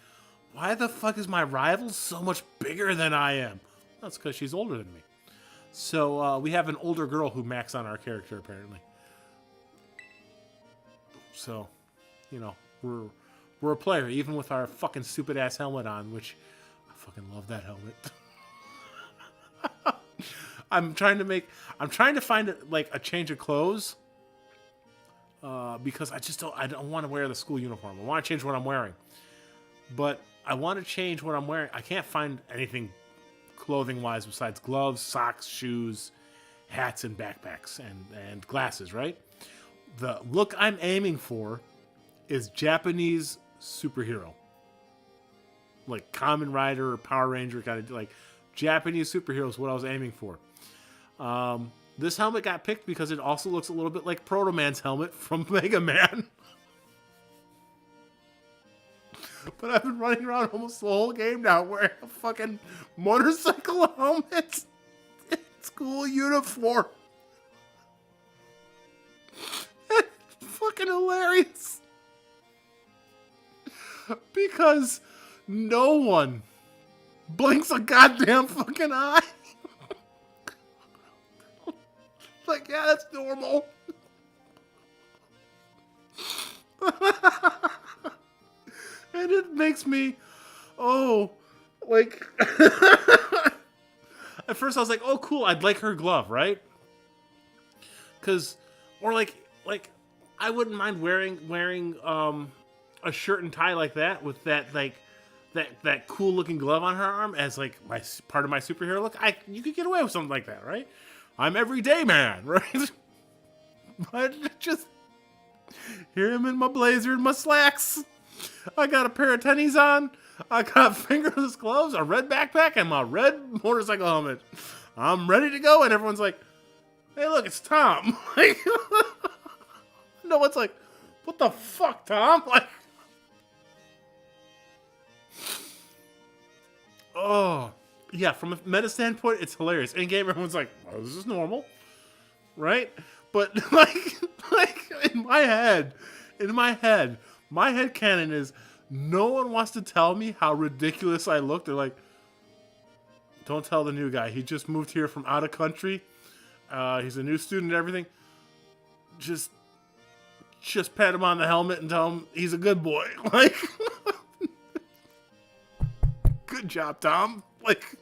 why the fuck is my rival so much bigger than I am? That's because she's older than me. So we have an older girl who max on our character, apparently. So, you know, we're a player, even with our fucking stupid-ass helmet on, which I fucking love that helmet. I'm trying to find, like, a change of clothes. Because I don't want to wear the school uniform. I want to change what I'm wearing. But I want to change what I'm wearing. I can't find anything clothing-wise besides gloves, socks, shoes, hats, and backpacks, and glasses, right? The look I'm aiming for is Japanese superhero. Like Kamen Rider or Power Ranger, kind of like Japanese superhero is what I was aiming for. This helmet got picked because it also looks a little bit like Proto Man's helmet from Mega Man. But I've been running around almost the whole game now wearing a fucking motorcycle helmet in school uniform. It's fucking hilarious. Because no one blinks a goddamn fucking eye. Like, yeah, that's normal. And it makes me, like, at first I was like, oh, cool, I'd like her glove, right? Or like, I wouldn't mind wearing a shirt and tie like that with that, like, that cool looking glove on her arm as, like, my part of my superhero look. You could get away with something like that, right? I'm everyday man, right? But just here I'm in my blazer and my slacks. I got a pair of tennies on, I got fingerless gloves, a red backpack, and my red motorcycle helmet. I'm ready to go. And everyone's like, hey, look, it's Tom. Like, no one's like, what the fuck, Tom? Like, oh, yeah, from a meta standpoint, it's hilarious. In game, everyone's like, oh, this is normal, right? But like in my head, my head canon is no one wants to tell me how ridiculous I look. They're like, don't tell the new guy. He just moved here from out of country. He's a new student and everything. Just pat him on the helmet and tell him he's a good boy. Like, good job, Tom. Like,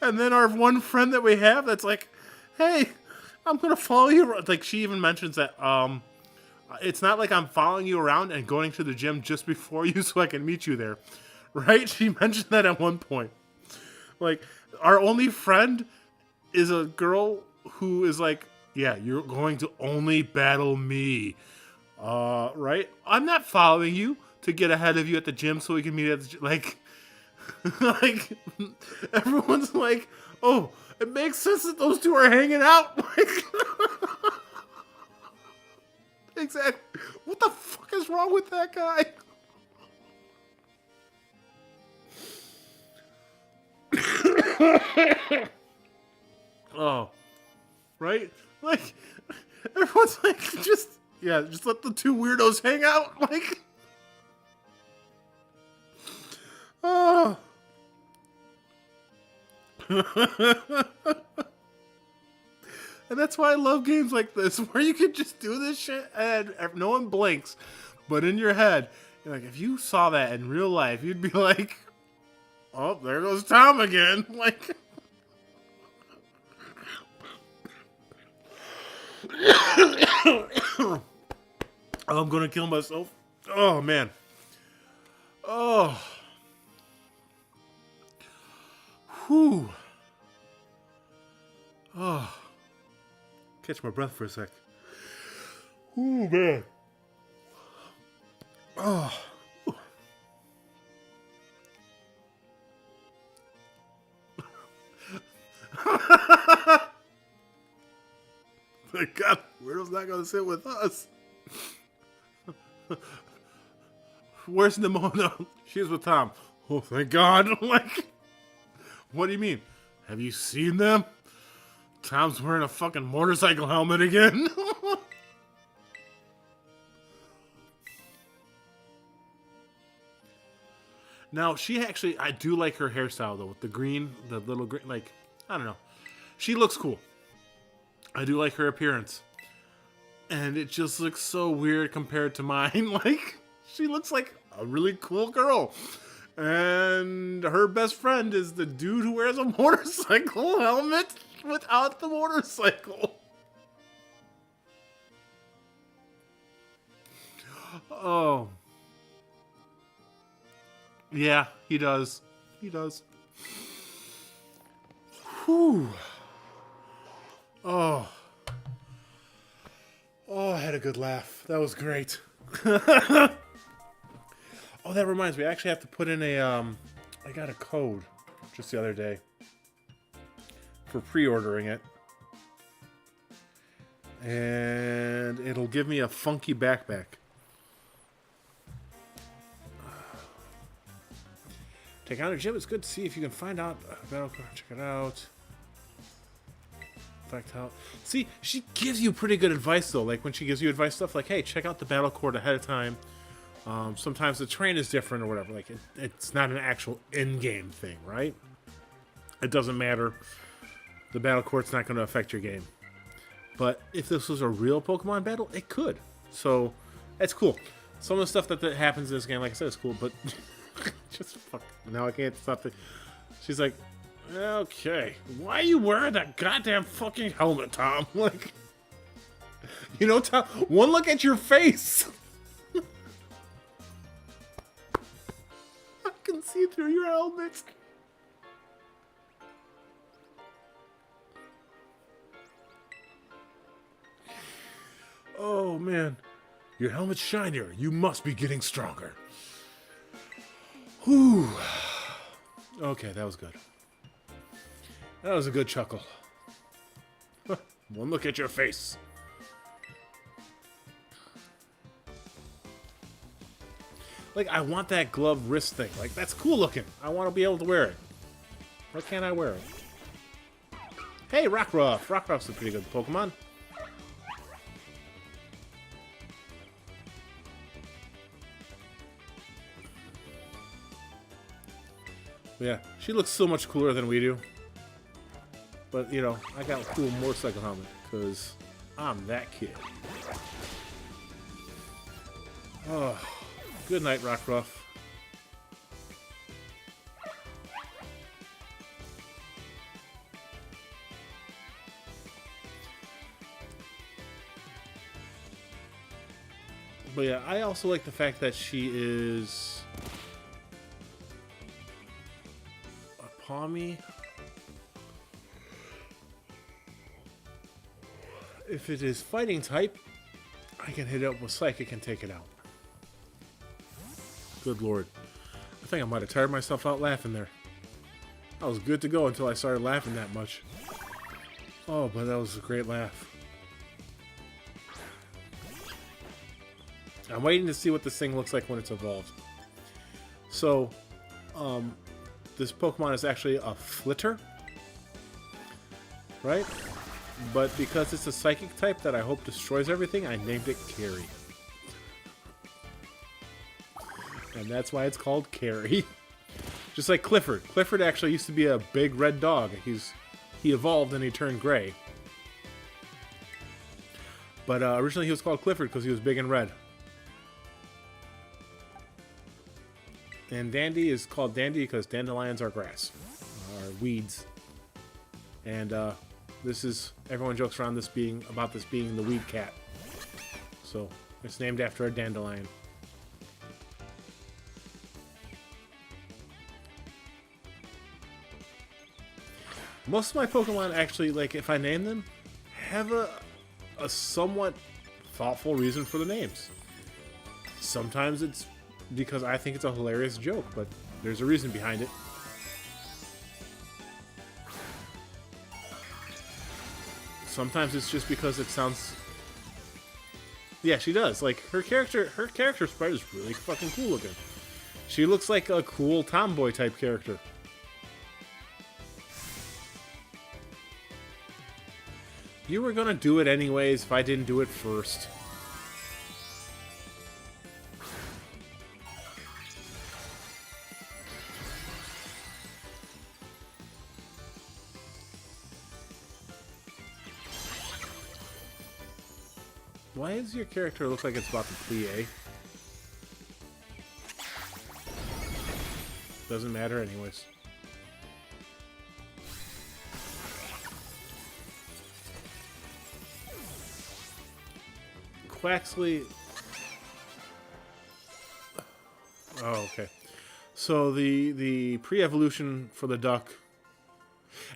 and then our one friend that we have that's like, hey, I'm gonna follow you around. Like, she even mentions that it's not like I'm following you around and going to the gym just before you so I can meet you there, right? She mentioned that at one point. Like, our only friend is a girl who is like, yeah, you're going to only battle me, right? I'm not following you to get ahead of you at the gym so we can meet at the gym. Like, like, everyone's like, oh, it makes sense that those two are hanging out. Like, exactly. What the fuck is wrong with that guy? Oh, right? Like, everyone's like, just let the two weirdos hang out. Like, oh. And that's why I love games like this, where you can just do this shit and no one blinks. But in your head, you're like, if you saw that in real life, you'd be like, oh, there goes Tom again. Like, I'm gonna kill myself. Oh, man. Oh. Whew. Oh. Catch my breath for a sec. Ooh, man. Oh. Thank God, Weirdo's not going to sit with us. Where's Nimona? She's with Tom. Oh, thank God. Like, what do you mean? Have you seen them? Tom's wearing a fucking motorcycle helmet again. Now, she actually, I do like her hairstyle, though, with the green, the little green, like, I don't know. She looks cool. I do like her appearance. And it just looks so weird compared to mine. Like, she looks like a really cool girl. And her best friend is the dude who wears a motorcycle helmet without the motorcycle. Oh. Yeah, he does. He does. Whew. Oh. Oh, I had a good laugh. That was great. Oh, that reminds me. I actually have to put in a, I got a code just the other day for pre-ordering it. And it'll give me a funky backpack. Take out a gym. It's good to see if you can find out. Check it out. Fact out. See, she gives you pretty good advice, though. Like, when she gives you advice stuff like, hey, check out the battle court ahead of time. Sometimes the terrain is different or whatever. Like, it's not an actual in-game thing, right? It doesn't matter. The battle court's not going to affect your game. But if this was a real Pokemon battle, it could. So, that's cool. Some of the stuff that happens in this game, like I said, is cool, but just fuck. Now I can't stop it. She's like, okay, why are you wearing that goddamn fucking helmet, Tom? Like, you know, Tom, one look at your face. I can see through your helmet. Oh, man. Your helmet's shinier. You must be getting stronger. Whew. Okay, that was good. That was a good chuckle. One look at your face. Like, I want that glove wrist thing. Like, that's cool looking. I want to be able to wear it. Why can't I wear it? Hey, Rockruff. Rockruff's a pretty good Pokemon. Yeah, she looks so much cooler than we do. But, you know, I got a cool motorcycle helmet, because I'm that kid. Oh, good night, Rockruff. But yeah, I also like the fact that she is a Palmy. If it is fighting type, I can hit it up with Psychic and take it out. Good lord. I think I might have tired myself out laughing there. I was good to go until I started laughing that much. Oh, but that was a great laugh. I'm waiting to see what this thing looks like when it's evolved. So, this Pokemon is actually a Flitter, right? But because it's a Psychic type that I hope destroys everything, I named it Carry. And that's why it's called Carry. Just like Clifford. Clifford actually used to be a big red dog. He evolved and he turned gray. But originally he was called Clifford because he was big and red. And Dandy is called Dandy because dandelions are grass, are weeds. And everyone jokes around this being the weed cat. So it's named after a dandelion. Most of my Pokemon actually, like, if I name them, have a somewhat thoughtful reason for the names. Sometimes it's because I think it's a hilarious joke, but there's a reason behind it. Sometimes it's just because it sounds... Yeah, she does. Like, her character sprite is really fucking cool looking. She looks like a cool tomboy type character. You were gonna do it anyways if I didn't do it first. Why does your character look like it's about to plie? Doesn't matter anyways. Quaxley... Oh, okay. So the pre-evolution for the duck...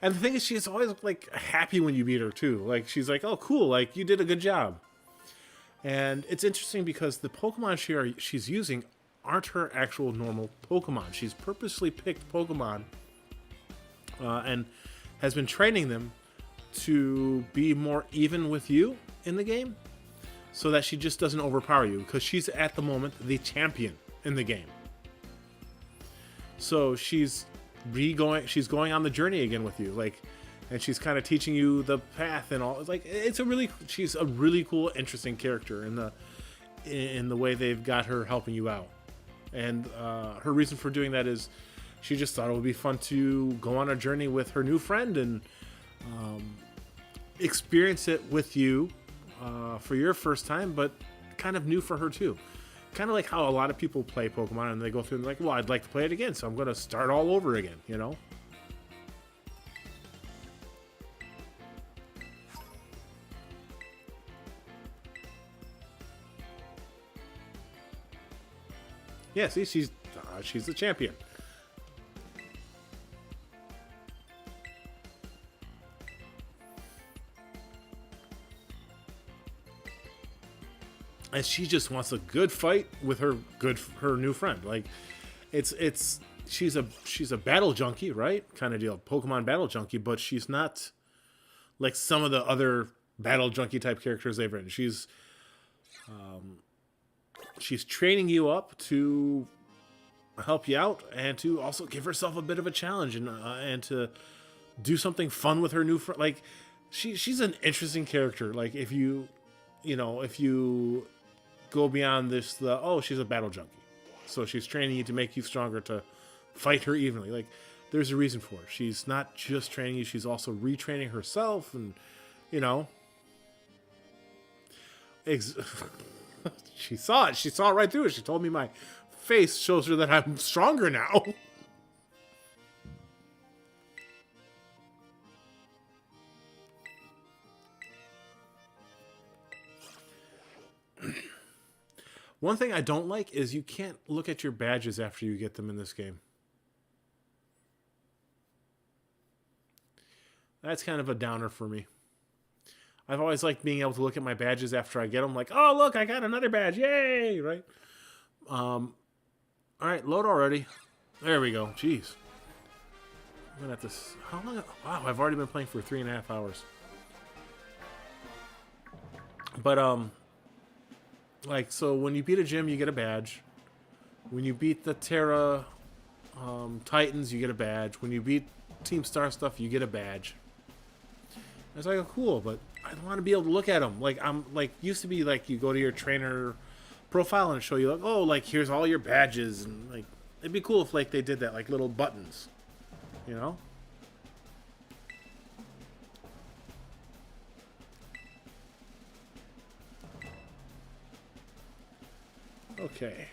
And the thing is, she's always, like, happy when you beat her, too. Like, she's like, oh, cool, like, you did a good job. And it's interesting because the Pokemon she's using aren't her actual normal Pokemon. She's purposely picked Pokemon and has been training them to be more even with you in the game so that she just doesn't overpower you, because she's at the moment the champion in the game. So she's going on the journey again with you, like, and she's kind of teaching you the path and all. It's like, she's a really cool, interesting character in the way they've got her helping you out. And her reason for doing that is she just thought it would be fun to go on a journey with her new friend and experience it with you for your first time, but kind of new for her too. Kind of like how a lot of people play Pokemon and they go through and they're like, well, I'd like to play it again, so I'm going to start all over again, you know? Yeah, see, she's the champion. and she just wants a good fight with her new friend. Like, she's a battle junkie, right? Kind of deal, Pokemon battle junkie, but she's not like some of the other battle junkie type characters they've written. She's training you up to help you out and to also give herself a bit of a challenge and to do something fun with her new friend. Like, she's an interesting character. Like, if you go beyond this, she's a battle junkie, so she's training you to make you stronger to fight her evenly. Like, there's a reason for it. She's not just training you; she's also retraining herself, and she saw it. She saw it right through it. She told me my face shows her that I'm stronger now. One thing I don't like is you can't look at your badges after you get them in this game. That's kind of a downer for me. I've always liked being able to look at my badges after I get them. Like, oh, look, I got another badge. Yay, right? All right, load already. There we go. Jeez. I'm gonna have to... How long... Wow, I've already been playing for 3.5 hours. But, like, so when you beat a gym, you get a badge. When you beat the Terra Titans, you get a badge. When you beat Team Star stuff, you get a badge. It's like, oh, cool, but I want to be able to look at them. Like, used to be like you go to your trainer profile and show you, like, oh, like, here's all your badges. And, like, it'd be cool if, like, they did that, like, little buttons, you know? Okay.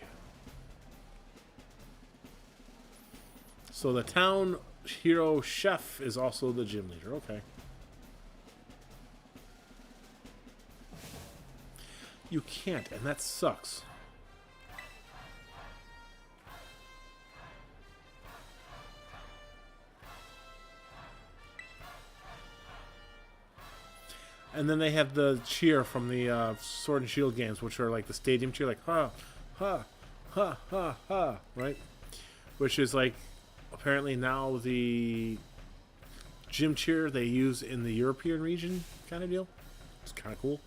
So the town hero chef is also the gym leader. Okay. You can't, and that sucks. And then they have the cheer from the Sword and Shield games, which are like the stadium cheer, like ha, ha, ha, ha, ha, right? Which is like apparently now the gym cheer they use in the European region kind of deal. It's kind of cool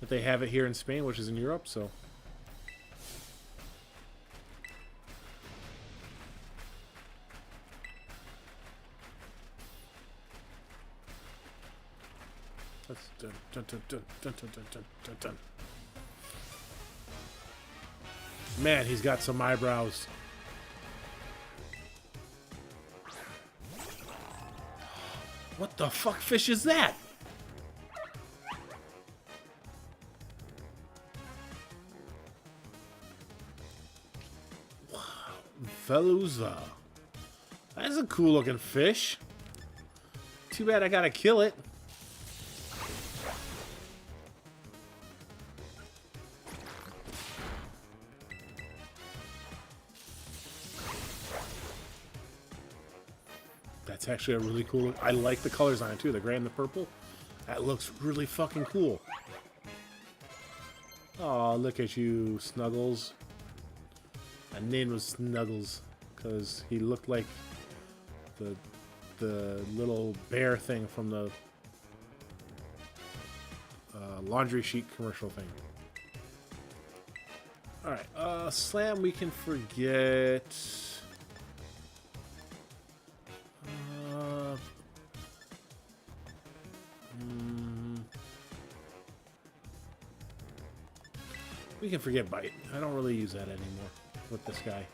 that they have it here in Spain, which is in Europe, so. That's dun, dun, dun, dun, dun, dun, dun, dun, dun. Man, he's got some eyebrows. What the fuck fish is that? Wow. Veluza. That's a cool looking fish. Too bad I gotta kill it. That's actually a really cool look. I like the colors on it too, the gray and the purple. That looks really fucking cool. Oh, look at you, Snuggles. My name was Snuggles because he looked like the little bear thing from the laundry sheet commercial thing. Alright, Slam we can forget. We can forget Bite. I don't really use that anymore with this guy.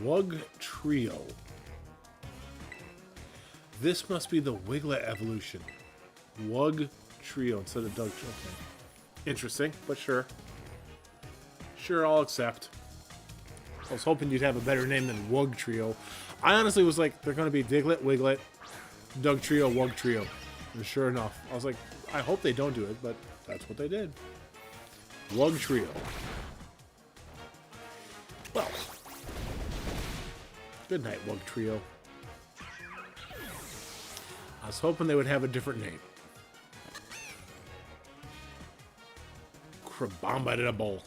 Wug Trio. This must be the Wiglet evolution. Wug Trio instead of Doug. Okay. Interesting, but sure. Sure, I'll accept. I was hoping you'd have a better name than Wug Trio. I honestly was like, they're going to be Diglett, Wiglet, Doug Trio, Wug Trio. And sure enough, I was like, I hope they don't do it, but that's what they did. Wug Trio. Well, good night, Wug Trio. was hoping they would have a different name. Crabominable.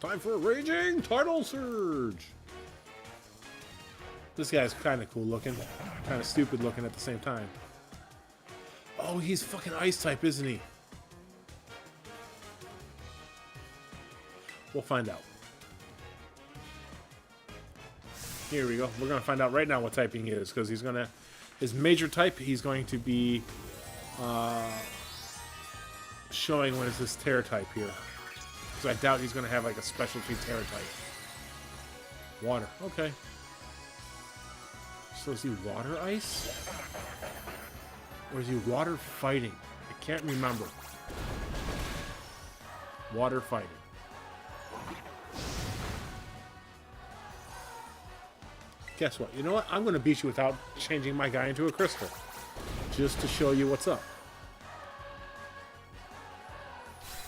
Time for a raging tidal surge. This guy's kind of cool looking. Kind of stupid looking at the same time. Oh, he's fucking ice type, isn't he? We'll find out. Here we go. We're going to find out right now what typing he is, because he's going to... His major type, he's going to be showing when it's this Terra type here. Because I doubt he's going to have like a specialty Terra type. Water. Okay. So is he water ice? Or is he water fighting? I can't remember. Water fighting. Guess what? You know what? I'm going to beat you without changing my guy into a crystal. Just to show you what's up.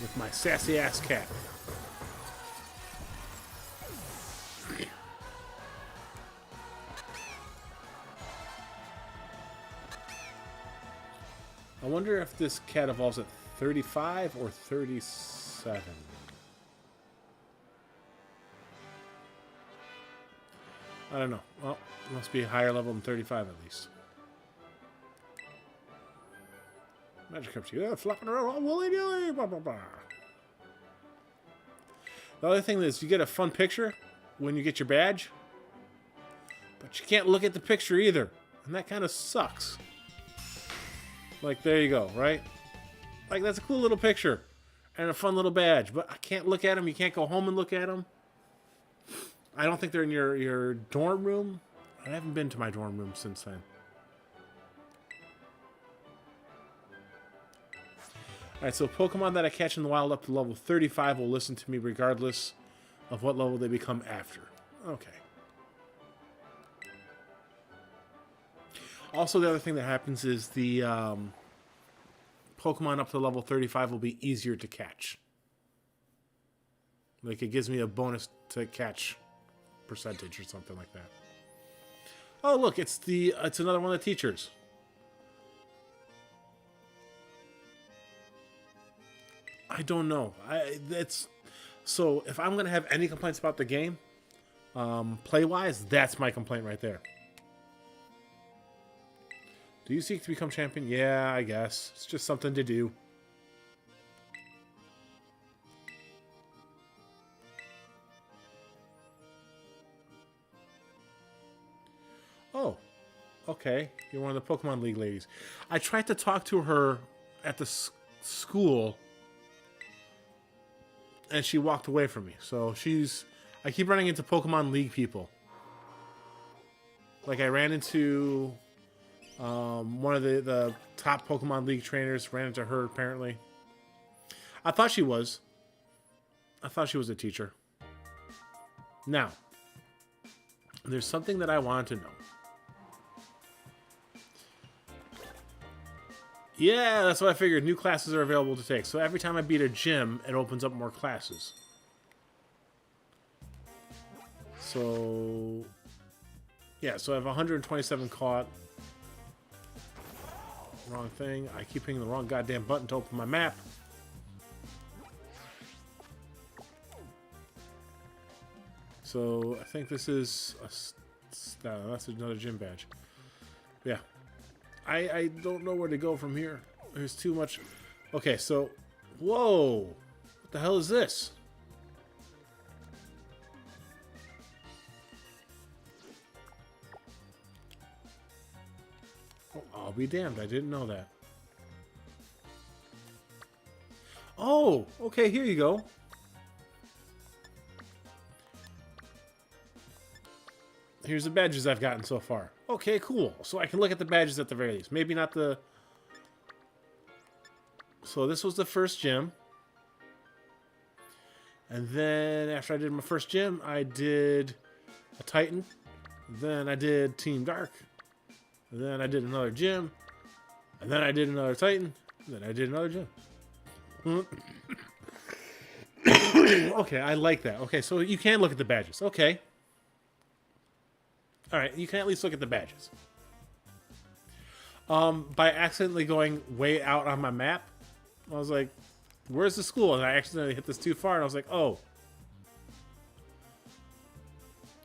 With my sassy ass cat. I wonder if this cat evolves at 35 or 37. I don't know. Well, it must be a higher level than 35 at least. Magic comes to you. Flopping around all willy-nilly. Blah, blah, blah. The other thing is you get a fun picture when you get your badge. But you can't look at the picture either. And that kind of sucks. Like, there you go, right? Like, that's a cool little picture. And a fun little badge. But I can't look at them. You can't go home and look at them. I don't think they're in your dorm room. I haven't been to my dorm room since then. Alright, so Pokemon that I catch in the wild up to level 35 will listen to me regardless of what level they become after. Okay. Also, the other thing that happens is the Pokemon up to level 35 will be easier to catch. Like, it gives me a bonus to catch percentage or something like that. Oh, look, it's another one of the teachers. I don't know. So if I'm gonna have any complaints about the game, play-wise, that's my complaint right there. Do you seek to become champion? Yeah, I guess. It's just something to do. Oh, okay. You're one of the Pokemon League ladies. I tried to talk to her at the school, and she walked away from me. So I keep running into Pokemon League people. Like, I ran into one of the top Pokemon League trainers. Ran into her, apparently. I thought she was. a teacher. Now, there's something that I wanted to know. Yeah, that's what I figured. New classes are available to take. So every time I beat a gym, it opens up more classes. So, yeah, so I have 127 caught. Wrong thing. I keep hitting the wrong goddamn button to open my map. So, I think this is... no, that's another gym badge. Yeah. I don't know where to go from here. There's too much. Okay, so... Whoa! What the hell is this? Oh, I'll be damned. I didn't know that. Oh! Okay, here you go. Here's the badges I've gotten so far. Okay, cool. So I can look at the badges at the very least. Maybe not the... So this was the first gym. And then after I did my first gym, I did a Titan. Then I did Team Dark. And then I did another gym. And then I did another Titan. And then I did another gym. Okay, I like that. Okay, so you can look at the badges. Okay. All right, you can at least look at the badges. By accidentally going way out on my map, I was like, where's the school? And I accidentally hit this too far, and I was like, oh.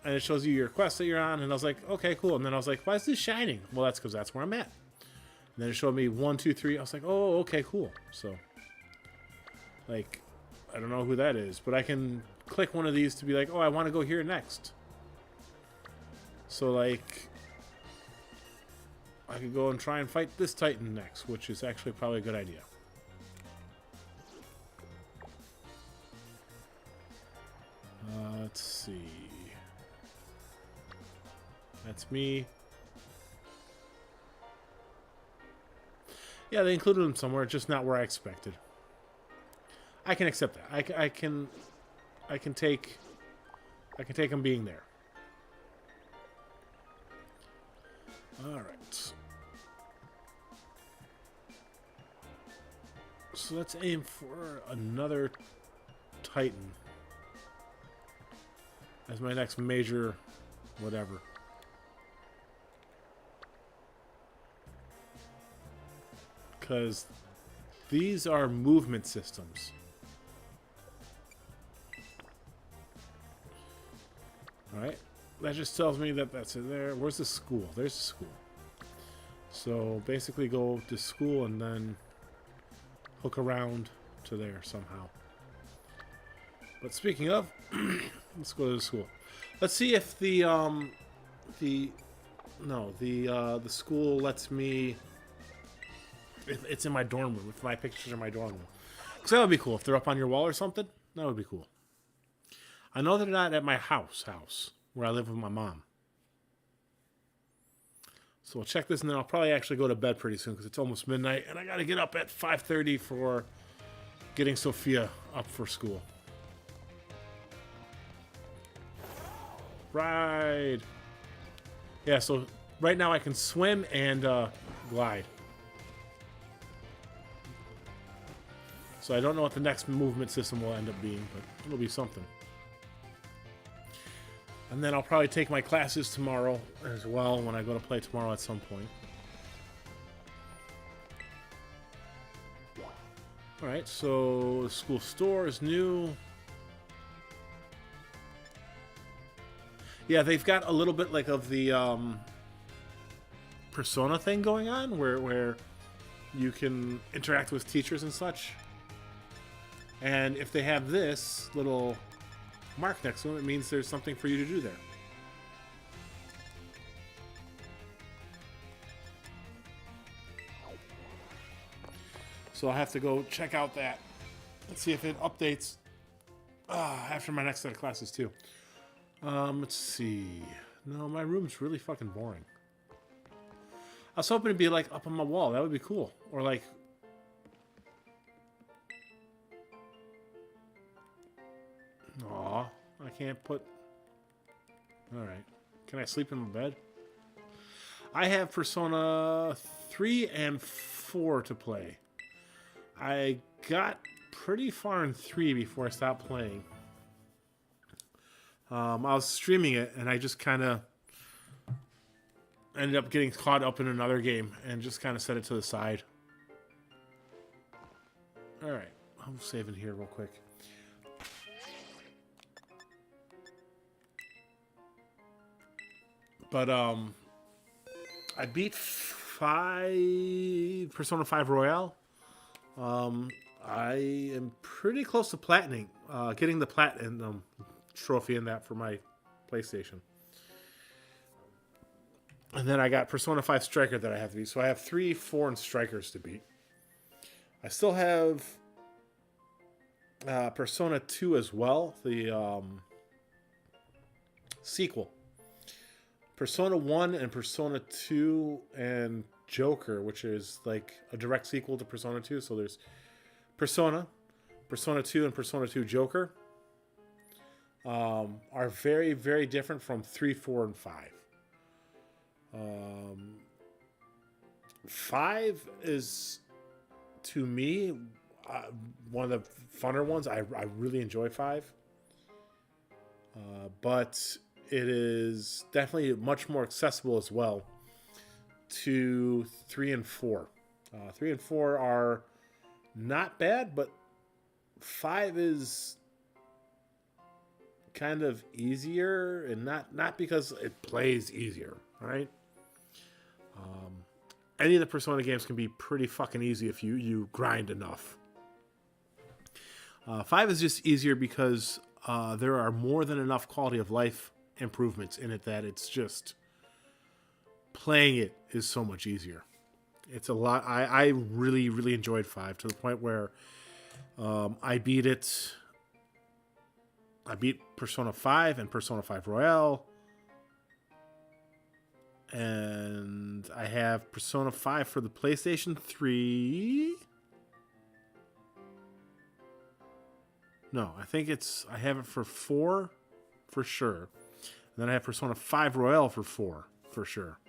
And it shows you your quest that you're on, and I was like, okay, cool. And then I was like, why is this shining? Well, that's because that's where I'm at. And then it showed me 1, 2, 3. I was like, oh, okay, cool. So, like, I don't know who that is, but I can click one of these to be like, oh, I want to go here next. So, like, I could go and try and fight this Titan next, which is actually probably a good idea. Let's see. That's me. Yeah, they included them somewhere, just not where I expected. I can accept that. I can take them being there. All right. So let's aim for another Titan as my next major whatever. Because these are movement systems. Alright. That just tells me that that's it there. Where's the school? There's the school. So basically go to school and then hook around to there somehow. But speaking of, let's go to the school. Let's see if the school lets me. If it's in my dorm room. If my pictures are in my dorm room, because that would be cool. If they're up on your wall or something, that would be cool. I know they're not at my house where I live with my mom. So we'll check this, and then I'll probably actually go to bed pretty soon because it's almost midnight, and I got to get up at 5:30 for getting Sophia up for school. Ride. Yeah, so right now I can swim and glide. So I don't know what the next movement system will end up being, but it'll be something. And then I'll probably take my classes tomorrow as well when I go to play tomorrow at some point. Alright, so the school store is new. Yeah, they've got a little bit like of the Persona thing going on where you can interact with teachers and such. And if they have this little mark next to them, it means there's something for you to do there. So I'll have to go check out that and see if it updates after my next set of classes too. Let's see. No, my room's really fucking boring. I was hoping it'd be like up on my wall. That would be cool. Or like... Aw, I can't put... Alright. Can I sleep in my bed? I have Persona 3 and 4 to play. I got pretty far in 3 before I stopped playing. I was streaming it, and I just kind of ended up getting caught up in another game and just kind of set it to the side. Alright, I'm saving here real quick. But, I beat Persona 5 Royale. I am pretty close to platinum, getting the platinum trophy in that for my PlayStation. And then I got Persona 5 Striker that I have to beat. So I have 3, 4, and Strikers to beat. I still have Persona 2 as well, the sequel. Persona 1 and Persona 2 and Joker, which is like a direct sequel to Persona 2. So there's Persona 2, and Persona 2 Joker are very, very different from 3, 4, and 5. 5 is, to me, one of the funner ones. I really enjoy 5. But it is definitely much more accessible as well to 3 and 4. 3 and 4 are not bad, but 5 is kind of easier, and not because it plays easier, right? Any of the Persona games can be pretty fucking easy if you grind enough. 5 is just easier because there are more than enough quality of life improvements in it that it's just playing it is so much easier. It's a lot. I really, really enjoyed 5 to the point where I beat it. I beat Persona 5 and Persona 5 Royale. And I have Persona 5 for the PlayStation 3. No, I think I have it for 4 for sure. And then I have Persona 5 Royale for 4 for sure.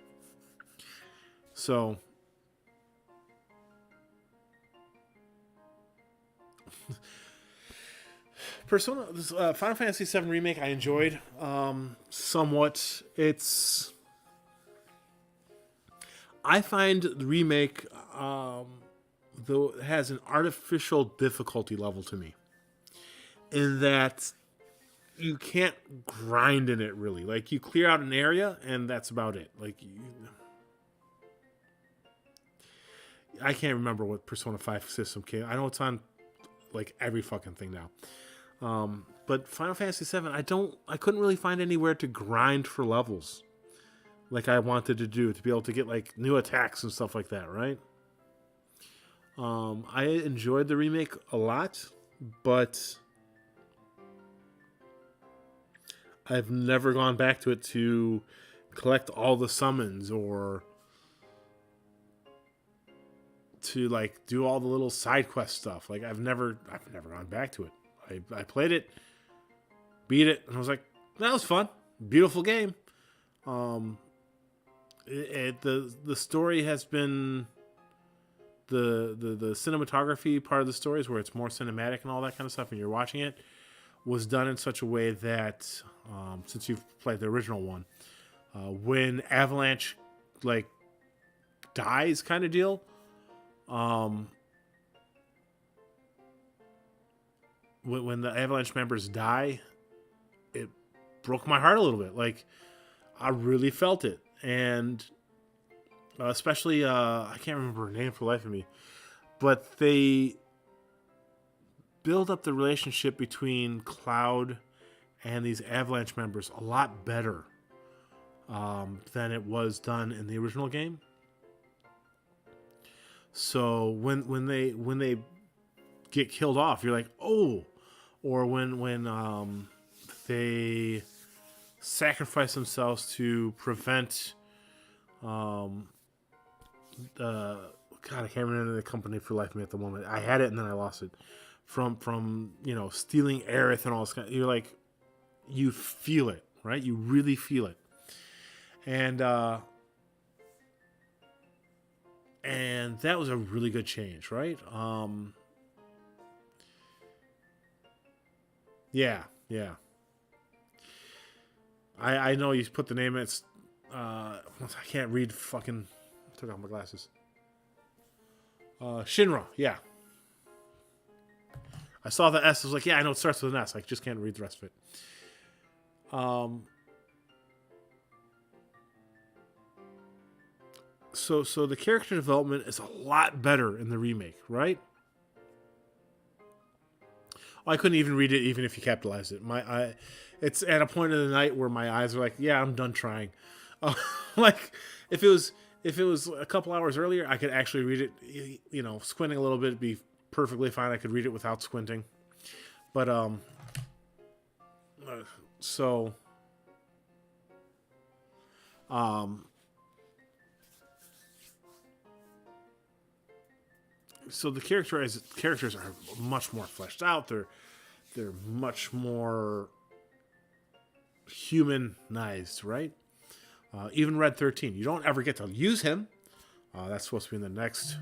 So Persona Final Fantasy VII Remake I enjoyed somewhat. I find the remake though it has an artificial difficulty level to me, in that you can't grind in it really. Like, you clear out an area and that's about it. Like, I can't remember what Persona 5 system came. I know it's on like every fucking thing now. But Final Fantasy VII, I couldn't really find anywhere to grind for levels like I wanted to do, to be able to get like new attacks and stuff like that, right? I enjoyed the remake a lot, but I've never gone back to it to collect all the summons or to like do all the little side quest stuff. Like, I've never gone back to it. I played it, beat it, and I was like, that was fun. Beautiful game. The story has been the cinematography part of the story is where it's more cinematic and all that kind of stuff, and you're watching it, was done in such a way that since you've played the original one, when Avalanche like dies kind of deal, when the Avalanche members die, it broke my heart a little bit. Like, I really felt it. And especially, I can't remember her name for the life of me, but they build up the relationship between Cloud and these Avalanche members a lot better than it was done in the original game. So when they get killed off, you're like, oh. Or when they sacrifice themselves to prevent God, I can't remember the company for life of me at the moment. I had it and then I lost it. From stealing Aerith and all this kind of, you're like, you feel it, right? You really feel it. And that was a really good change, right? Yeah. I know you put the name. It's I can't read. Fucking took off my glasses. Shinra. Yeah. I saw the S. I was like, yeah, I know it starts with an S. I just can't read the rest of it. So the character development is a lot better in the remake, right? I couldn't even read it, even if you capitalized it. It's at a point of the night where my eyes are like, yeah, I'm done trying. Like, if it was a couple hours earlier, I could actually read it. Squinting a little bit would be perfectly fine. I could read it without squinting. But so the characters are much more fleshed out. They're much more humanized, right? Even Red 13, you don't ever get to use him. That's supposed to be in the next.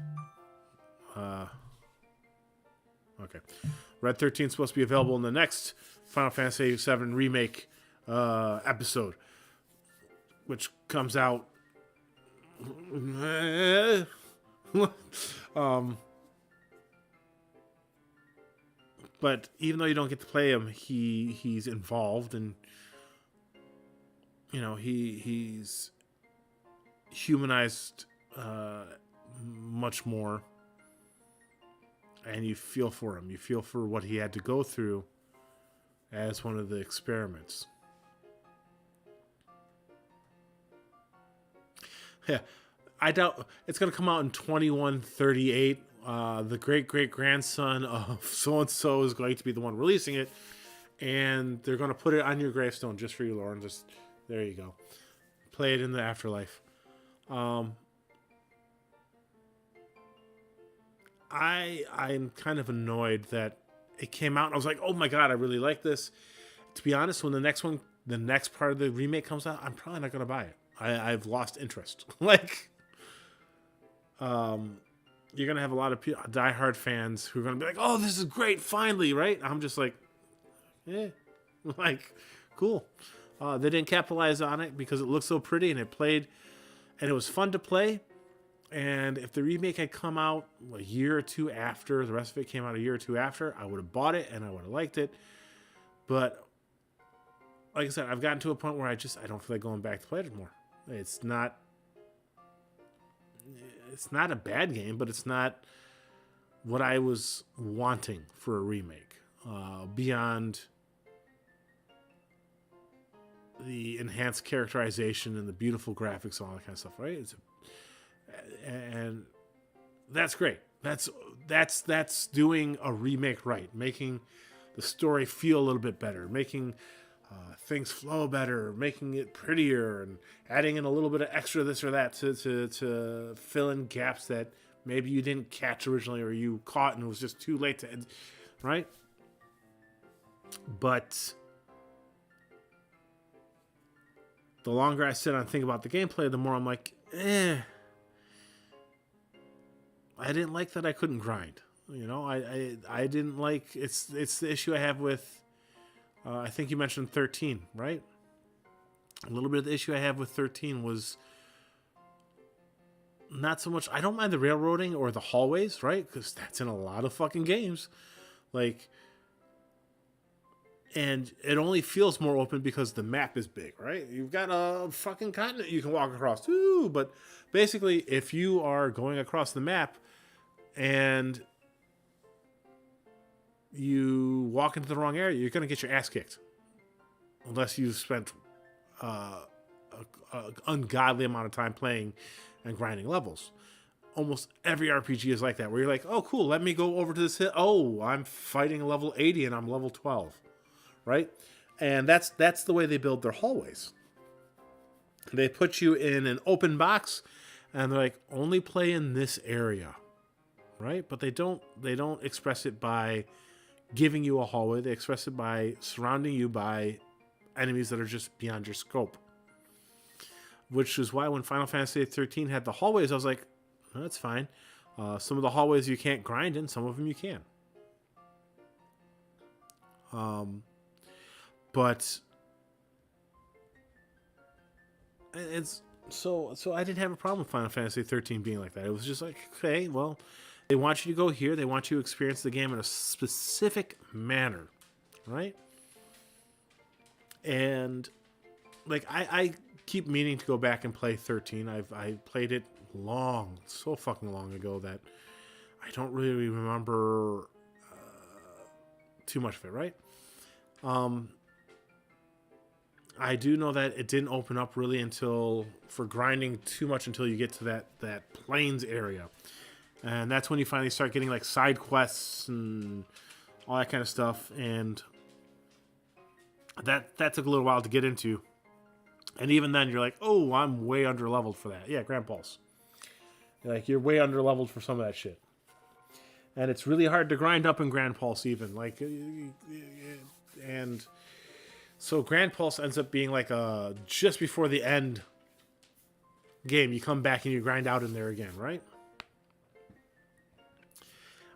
Okay, Red 13 is supposed to be available in the next Final Fantasy VII remake episode, which comes out. But even though you don't get to play him, he's involved, and he's humanized much more, and you feel for him. You feel for what he had to go through as one of the experiments. Yeah, I doubt it's going to come out in 2138. The great-great-grandson of so-and-so is going to be the one releasing it, and they're going to put it on your gravestone just for you, Lauren. Just there you go. Play it in the afterlife. I'm kind of annoyed that it came out and I was like, oh my god, I really like this. To be honest, when the next part of the remake comes out, I'm probably not going to buy it. I've lost interest. Like, you're going to have a lot of diehard fans who are going to be like, oh, this is great, finally, right? I'm just like, like, cool. They didn't capitalize on it because it looked so pretty and it played, and it was fun to play. And if the remake had come out a year or two after, the rest of it came out a year or two after, I would have bought it and I would have liked it. But like I said, I've gotten to a point where I don't feel like going back to play it anymore. It's not a bad game, but it's not what I was wanting for a remake. Beyond the enhanced characterization and the beautiful graphics and all that kind of stuff, right? And that's great. That's doing a remake right, making the story feel a little bit better, making things flow better, making it prettier, and adding in a little bit of extra this or that to fill in gaps that maybe you didn't catch originally, or you caught and it was just too late to end, right? But the longer I sit and think about the gameplay, the more I'm like, I didn't like that I couldn't grind. I didn't like it's the issue I have with I think you mentioned 13, right? A little bit of the issue I have with 13 was not so much, I don't mind the railroading or the hallways, right? Because that's in a lot of fucking games. Like, and it only feels more open because the map is big, right? You've got a fucking continent you can walk across too. But basically, if you are going across the map and you walk into the wrong area, you're going to get your ass kicked. Unless you've spent an ungodly amount of time playing and grinding levels. Almost every RPG is like that, where you're like, oh, cool, let me go over to this hill. Oh, I'm fighting level 80 and I'm level 12. Right? And that's the way they build their hallways. They put you in an open box and they're like, only play in this area. Right? But they don't express it by giving you a hallway. They express it by surrounding you by enemies that are just beyond your scope. Which is why when Final Fantasy 13 had the hallways, I was like, oh, that's fine. Some of the hallways you can't grind in, some of them you can. But it's so I didn't have a problem with Final Fantasy 13 being like that. It was just like, okay, well, they want you to go here. They want you to experience the game in a specific manner, right? And like I keep meaning to go back and play 13. I played it so fucking long ago that I don't really remember too much of it, right? I do know that it didn't open up really for grinding too much until you get to that plains area. And that's when you finally start getting like side quests and all that kind of stuff. And that took a little while to get into. And even then you're like, oh, I'm way under leveled for that. Yeah, Grand Pulse. Like, you're way under leveled for some of that shit. And it's really hard to grind up in Grand Pulse even. Like, and so Grand Pulse ends up being like just before the end game. You come back and you grind out in there again, right?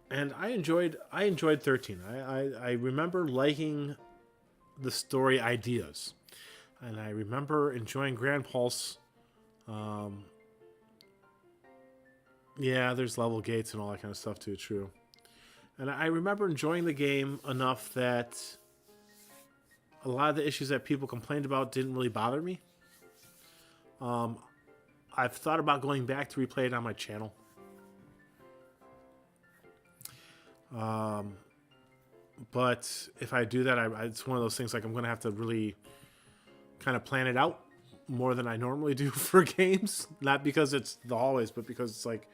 And I enjoyed 13. I remember liking the story ideas. And I remember enjoying Grand Pulse. Um, yeah, there's level gates and all that kind of stuff too, true. And I remember enjoying the game enough that a lot of the issues that people complained about didn't really bother me. Um, I've thought about going back to replay it on my channel. But if I do that, it's one of those things like I'm going to have to really kind of plan it out more than I normally do for games. Not because it's the hallways, but because it's like,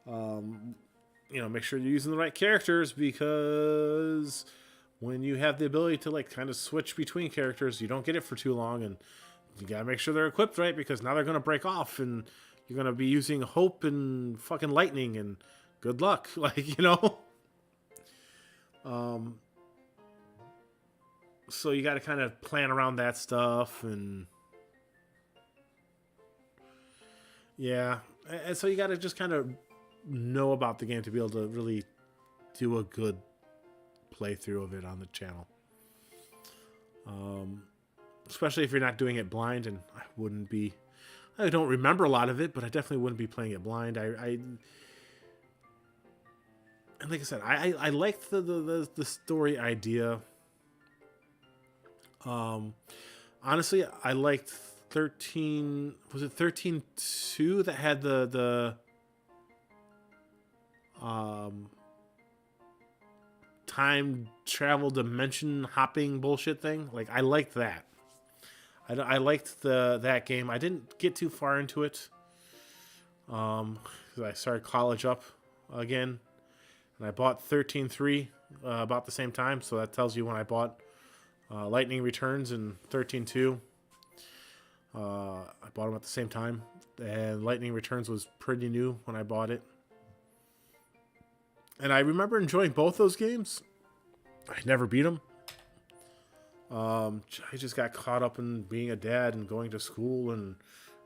make sure you're using the right characters, because when you have the ability to like kind of switch between characters, you don't get it for too long, and you gotta make sure they're equipped right, because now they're gonna break off and you're gonna be using hope and fucking lightning, and good luck. So you gotta kind of plan around that stuff, and yeah, and so you gotta just kind of know about the game to be able to really do a good playthrough of it on the channel. Especially if you're not doing it blind, and I don't remember a lot of it, but I definitely wouldn't be playing it blind. And like I said, I liked the story idea. Honestly, I liked 13. Was it 13.2 that had the time travel dimension hopping bullshit thing? Like, I liked that. I liked that game. I didn't get too far into it, because I started college up again, and I bought 13.3 about the same time. So that tells you when I bought Lightning Returns and 13.2. I bought them at the same time, and Lightning Returns was pretty new when I bought it. And I remember enjoying both those games. I never beat them. I just got caught up in being a dad and going to school and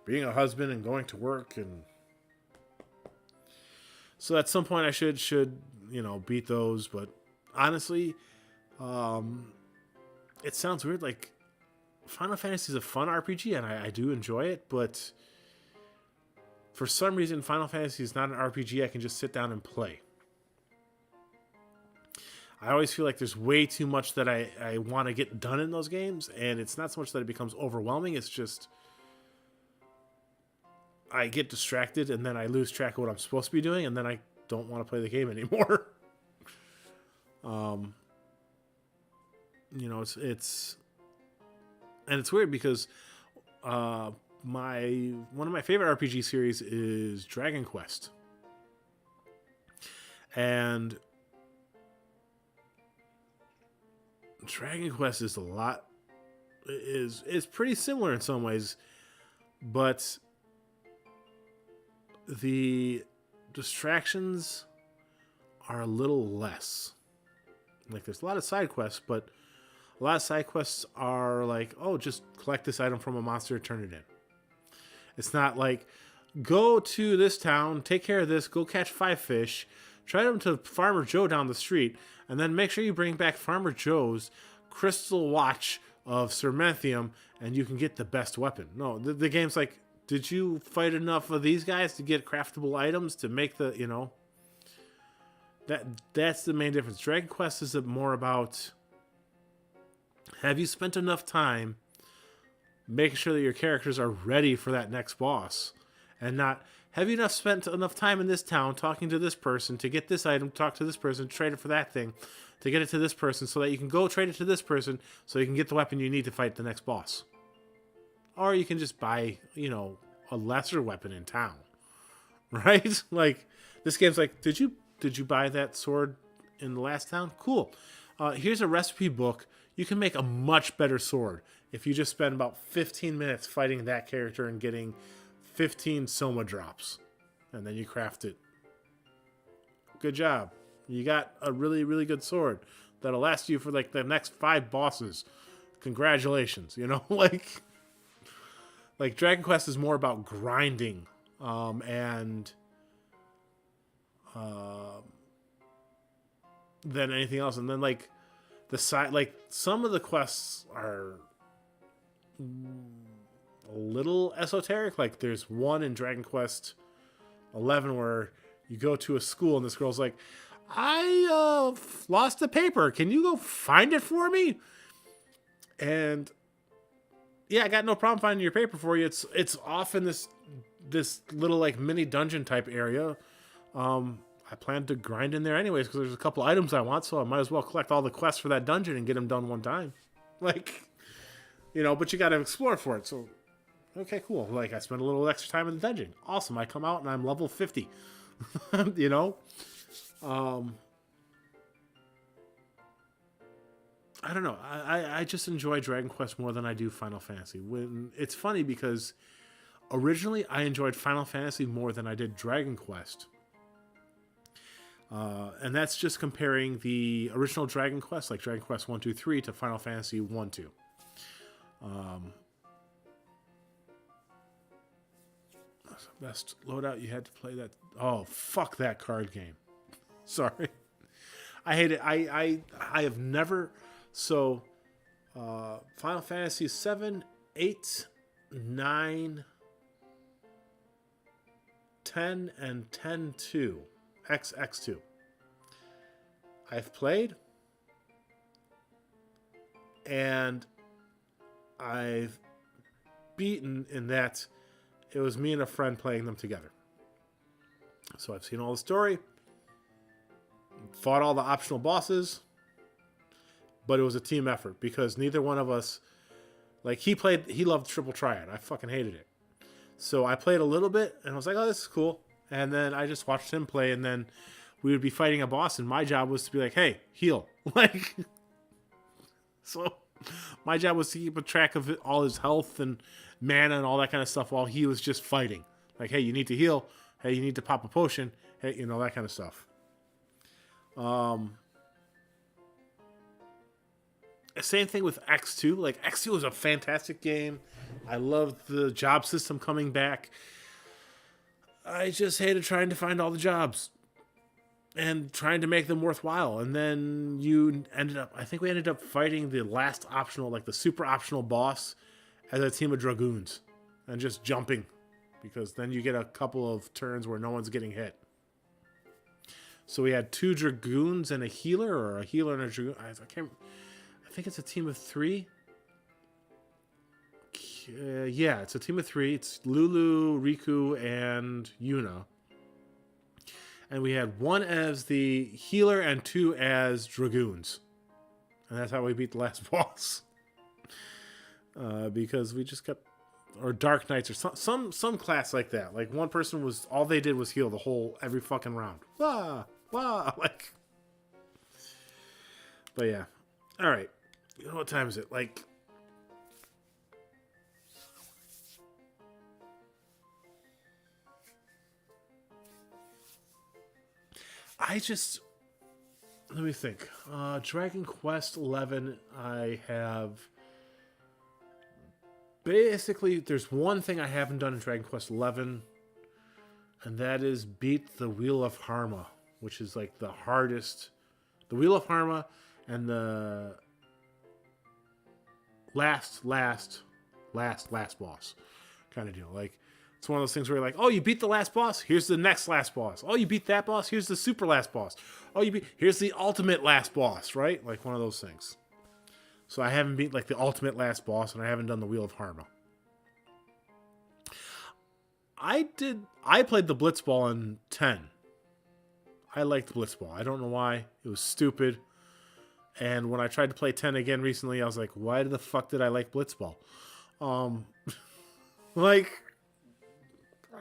being a husband and going to work, and so at some point I should beat those. But honestly, it sounds weird. Like, Final Fantasy is a fun RPG, and I do enjoy it, but for some reason, Final Fantasy is not an RPG I can just sit down and play. I always feel like there's way too much that I want to get done in those games, and it's not so much that it becomes overwhelming, it's just I get distracted, and then I lose track of what I'm supposed to be doing, and then I don't want to play the game anymore. It's weird because one of my favorite RPG series is Dragon Quest, and Dragon Quest is is pretty similar in some ways, but the distractions are a little less. Like, there's a lot of side quests, but a lot of side quests are like, oh, just collect this item from a monster and turn it in. It's not like, go to this town, take care of this, go catch 5 fish, try them to Farmer Joe down the street, and then make sure you bring back Farmer Joe's crystal watch of Sermenthium, and you can get the best weapon. No, the game's like, did you fight enough of these guys to get craftable items to make that's the main difference. Dragon Quest is more about, have you spent enough time making sure that your characters are ready for that next boss, and not, have you spent enough time in this town talking to this person to get this item, talk to this person, trade it for that thing, to get it to this person, so that you can go trade it to this person so you can get the weapon you need to fight the next boss. Or you can just buy, a lesser weapon in town, right? Like, this game's like, did you buy that sword in the last town? Cool. Here's a recipe book. You can make a much better sword if you just spend about 15 minutes fighting that character and getting 15 Soma drops, and then you craft it. Good job. You got a really, really good sword that'll last you for like the next 5 bosses. Congratulations. Like Dragon Quest is more about grinding, and than anything else. And then like the side, like some of the quests are a little esoteric. Like there's one in Dragon Quest 11 where you go to a school and this girl's like, I lost a paper. Can you go find it for me? And yeah, I got no problem finding your paper for you. It's off in this little like mini dungeon type area. I plan to grind in there anyways because there's a couple items I want, so I might as well collect all the quests for that dungeon and get them done one time. Like, but you got to explore for it. So, okay, cool. Like I spent a little extra time in the dungeon. Awesome. I come out and I'm level 50. I don't know. I just enjoy Dragon Quest more than I do Final Fantasy. It's funny because originally I enjoyed Final Fantasy more than I did Dragon Quest. And that's just comparing the original Dragon Quest, like Dragon Quest 1, 2, 3, to Final Fantasy 1, 2. Best loadout you had to play that. Oh, fuck that card game. Sorry. I hate it. I have never... So, Final Fantasy 7, 8, 9, 10, and 10-2. XX2. I've played, and I've beaten in that it was me and a friend playing them together. So I've seen all the story, fought all the optional bosses, but it was a team effort because neither one of us, like he loved Triple Triad. I fucking hated it. So I played a little bit and I was like, oh, this is cool. And then I just watched him play, and then we would be fighting a boss, and my job was to be like, hey, heal. Like, so my job was to keep a track of all his health and mana and all that kind of stuff while he was just fighting. Like, hey, you need to heal. Hey, you need to pop a potion. Hey, that kind of stuff. Same thing with X2. Like, X2 was a fantastic game. I loved the job system coming back. I just hated trying to find all the jobs and trying to make them worthwhile. And then I think we ended up fighting the last optional, like the super optional boss as a team of dragoons and just jumping because then you get a couple of turns where no one's getting hit. So we had 2 dragoons and a healer, or a healer and a dragoon. I think it's a team of 3. Yeah, it's a team of 3. It's Lulu, Riku, and Yuna. And we had 1 as the healer and 2 as dragoons. And that's how we beat the last boss. Because we just kept... Or Dark Knights or some class like that. Like one person was... All they did was heal every fucking round. Wah! Wah! Like... But yeah. Alright. What time is it? Like... Let me think. Dragon Quest 11, I have... Basically, there's one thing I haven't done in Dragon Quest 11, and that is beat the Wheel of Harma, which is like the hardest... The Wheel of Harma and the last boss kind of deal. Like, it's one of those things where you're like, oh, you beat the last boss? Here's the next last boss. Oh, you beat that boss? Here's the super last boss. Oh, here's the ultimate last boss, right? Like one of those things. So I haven't beat like the ultimate last boss, and I haven't done the Wheel of Harma. I played the Blitzball in 10. I liked Blitzball. I don't know why. It was stupid. And when I tried to play 10 again recently, I was like, why the fuck did I like Blitzball? Like...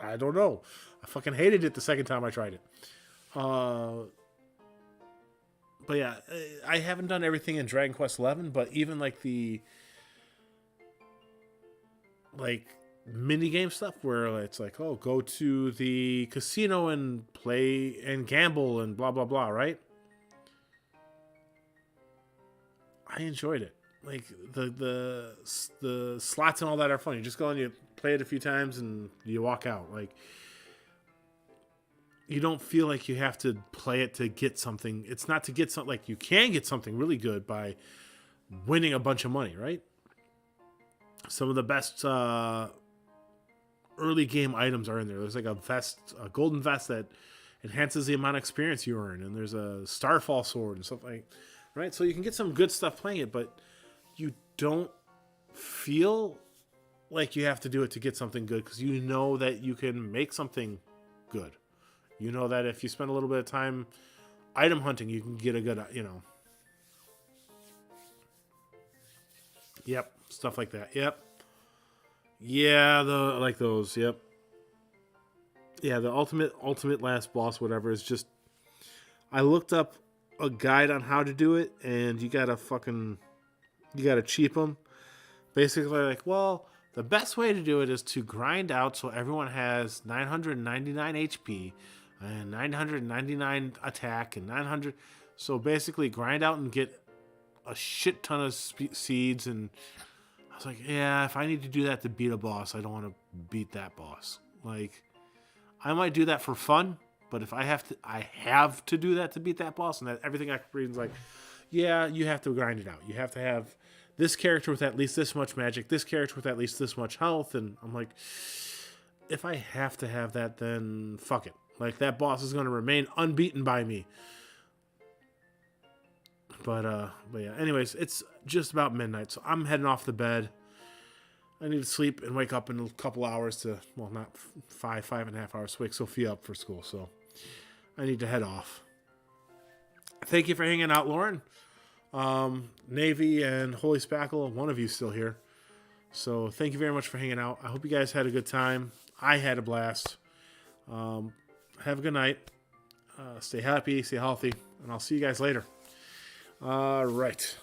I don't know. I fucking hated it the second time I tried it. But yeah, I haven't done everything in Dragon Quest 11, but even like the mini game stuff where it's like, oh, go to the casino and play and gamble and blah blah blah, right? I enjoyed it. Like the slots and all that are fun. You just go and you play it a few times and you walk out. Like, you don't feel like you have to play it to get something. It's not to get something. Like, you can get something really good by winning a bunch of money, right? Some of the best early game items are in there. There's like a vest, a golden vest that enhances the amount of experience you earn, and there's a starfall sword and stuff like, right? So you can get some good stuff playing it, but you don't feel like you have to do it to get something good because you know that you can make something good. You know that if you spend a little bit of time item hunting, you can get a good, Yep, stuff like that. Yep. Yeah, like those. Yep. Yeah, the ultimate last boss, whatever, is just. I looked up a guide on how to do it, and you gotta cheap them. Basically, like, well, the best way to do it is to grind out so everyone has 999 HP and 999 attack and 900. So basically, grind out and get a shit ton of seeds. And I was like, yeah, if I need to do that to beat a boss, I don't want to beat that boss. Like, I might do that for fun, but if I have to do that to beat that boss, and that everything I can read is like, yeah, you have to grind it out. You have to have this character with at least this much magic, this character with at least this much health, and I'm like, if I have to have that, then fuck it. Like, that boss is going to remain unbeaten by me. But yeah. Anyways, it's just about midnight, so I'm heading off to bed. I need to sleep and wake up in a couple hours to, well, not 5.5 hours to wake Sophia up for school. So I need to head off. Thank you for hanging out, Lauren. Navy and Holy Spackle, one of you still here. So thank you very much for hanging out. I hope you guys had a good time. I had a blast. Have a good night. Stay happy, stay healthy, and I'll see you guys later. All right.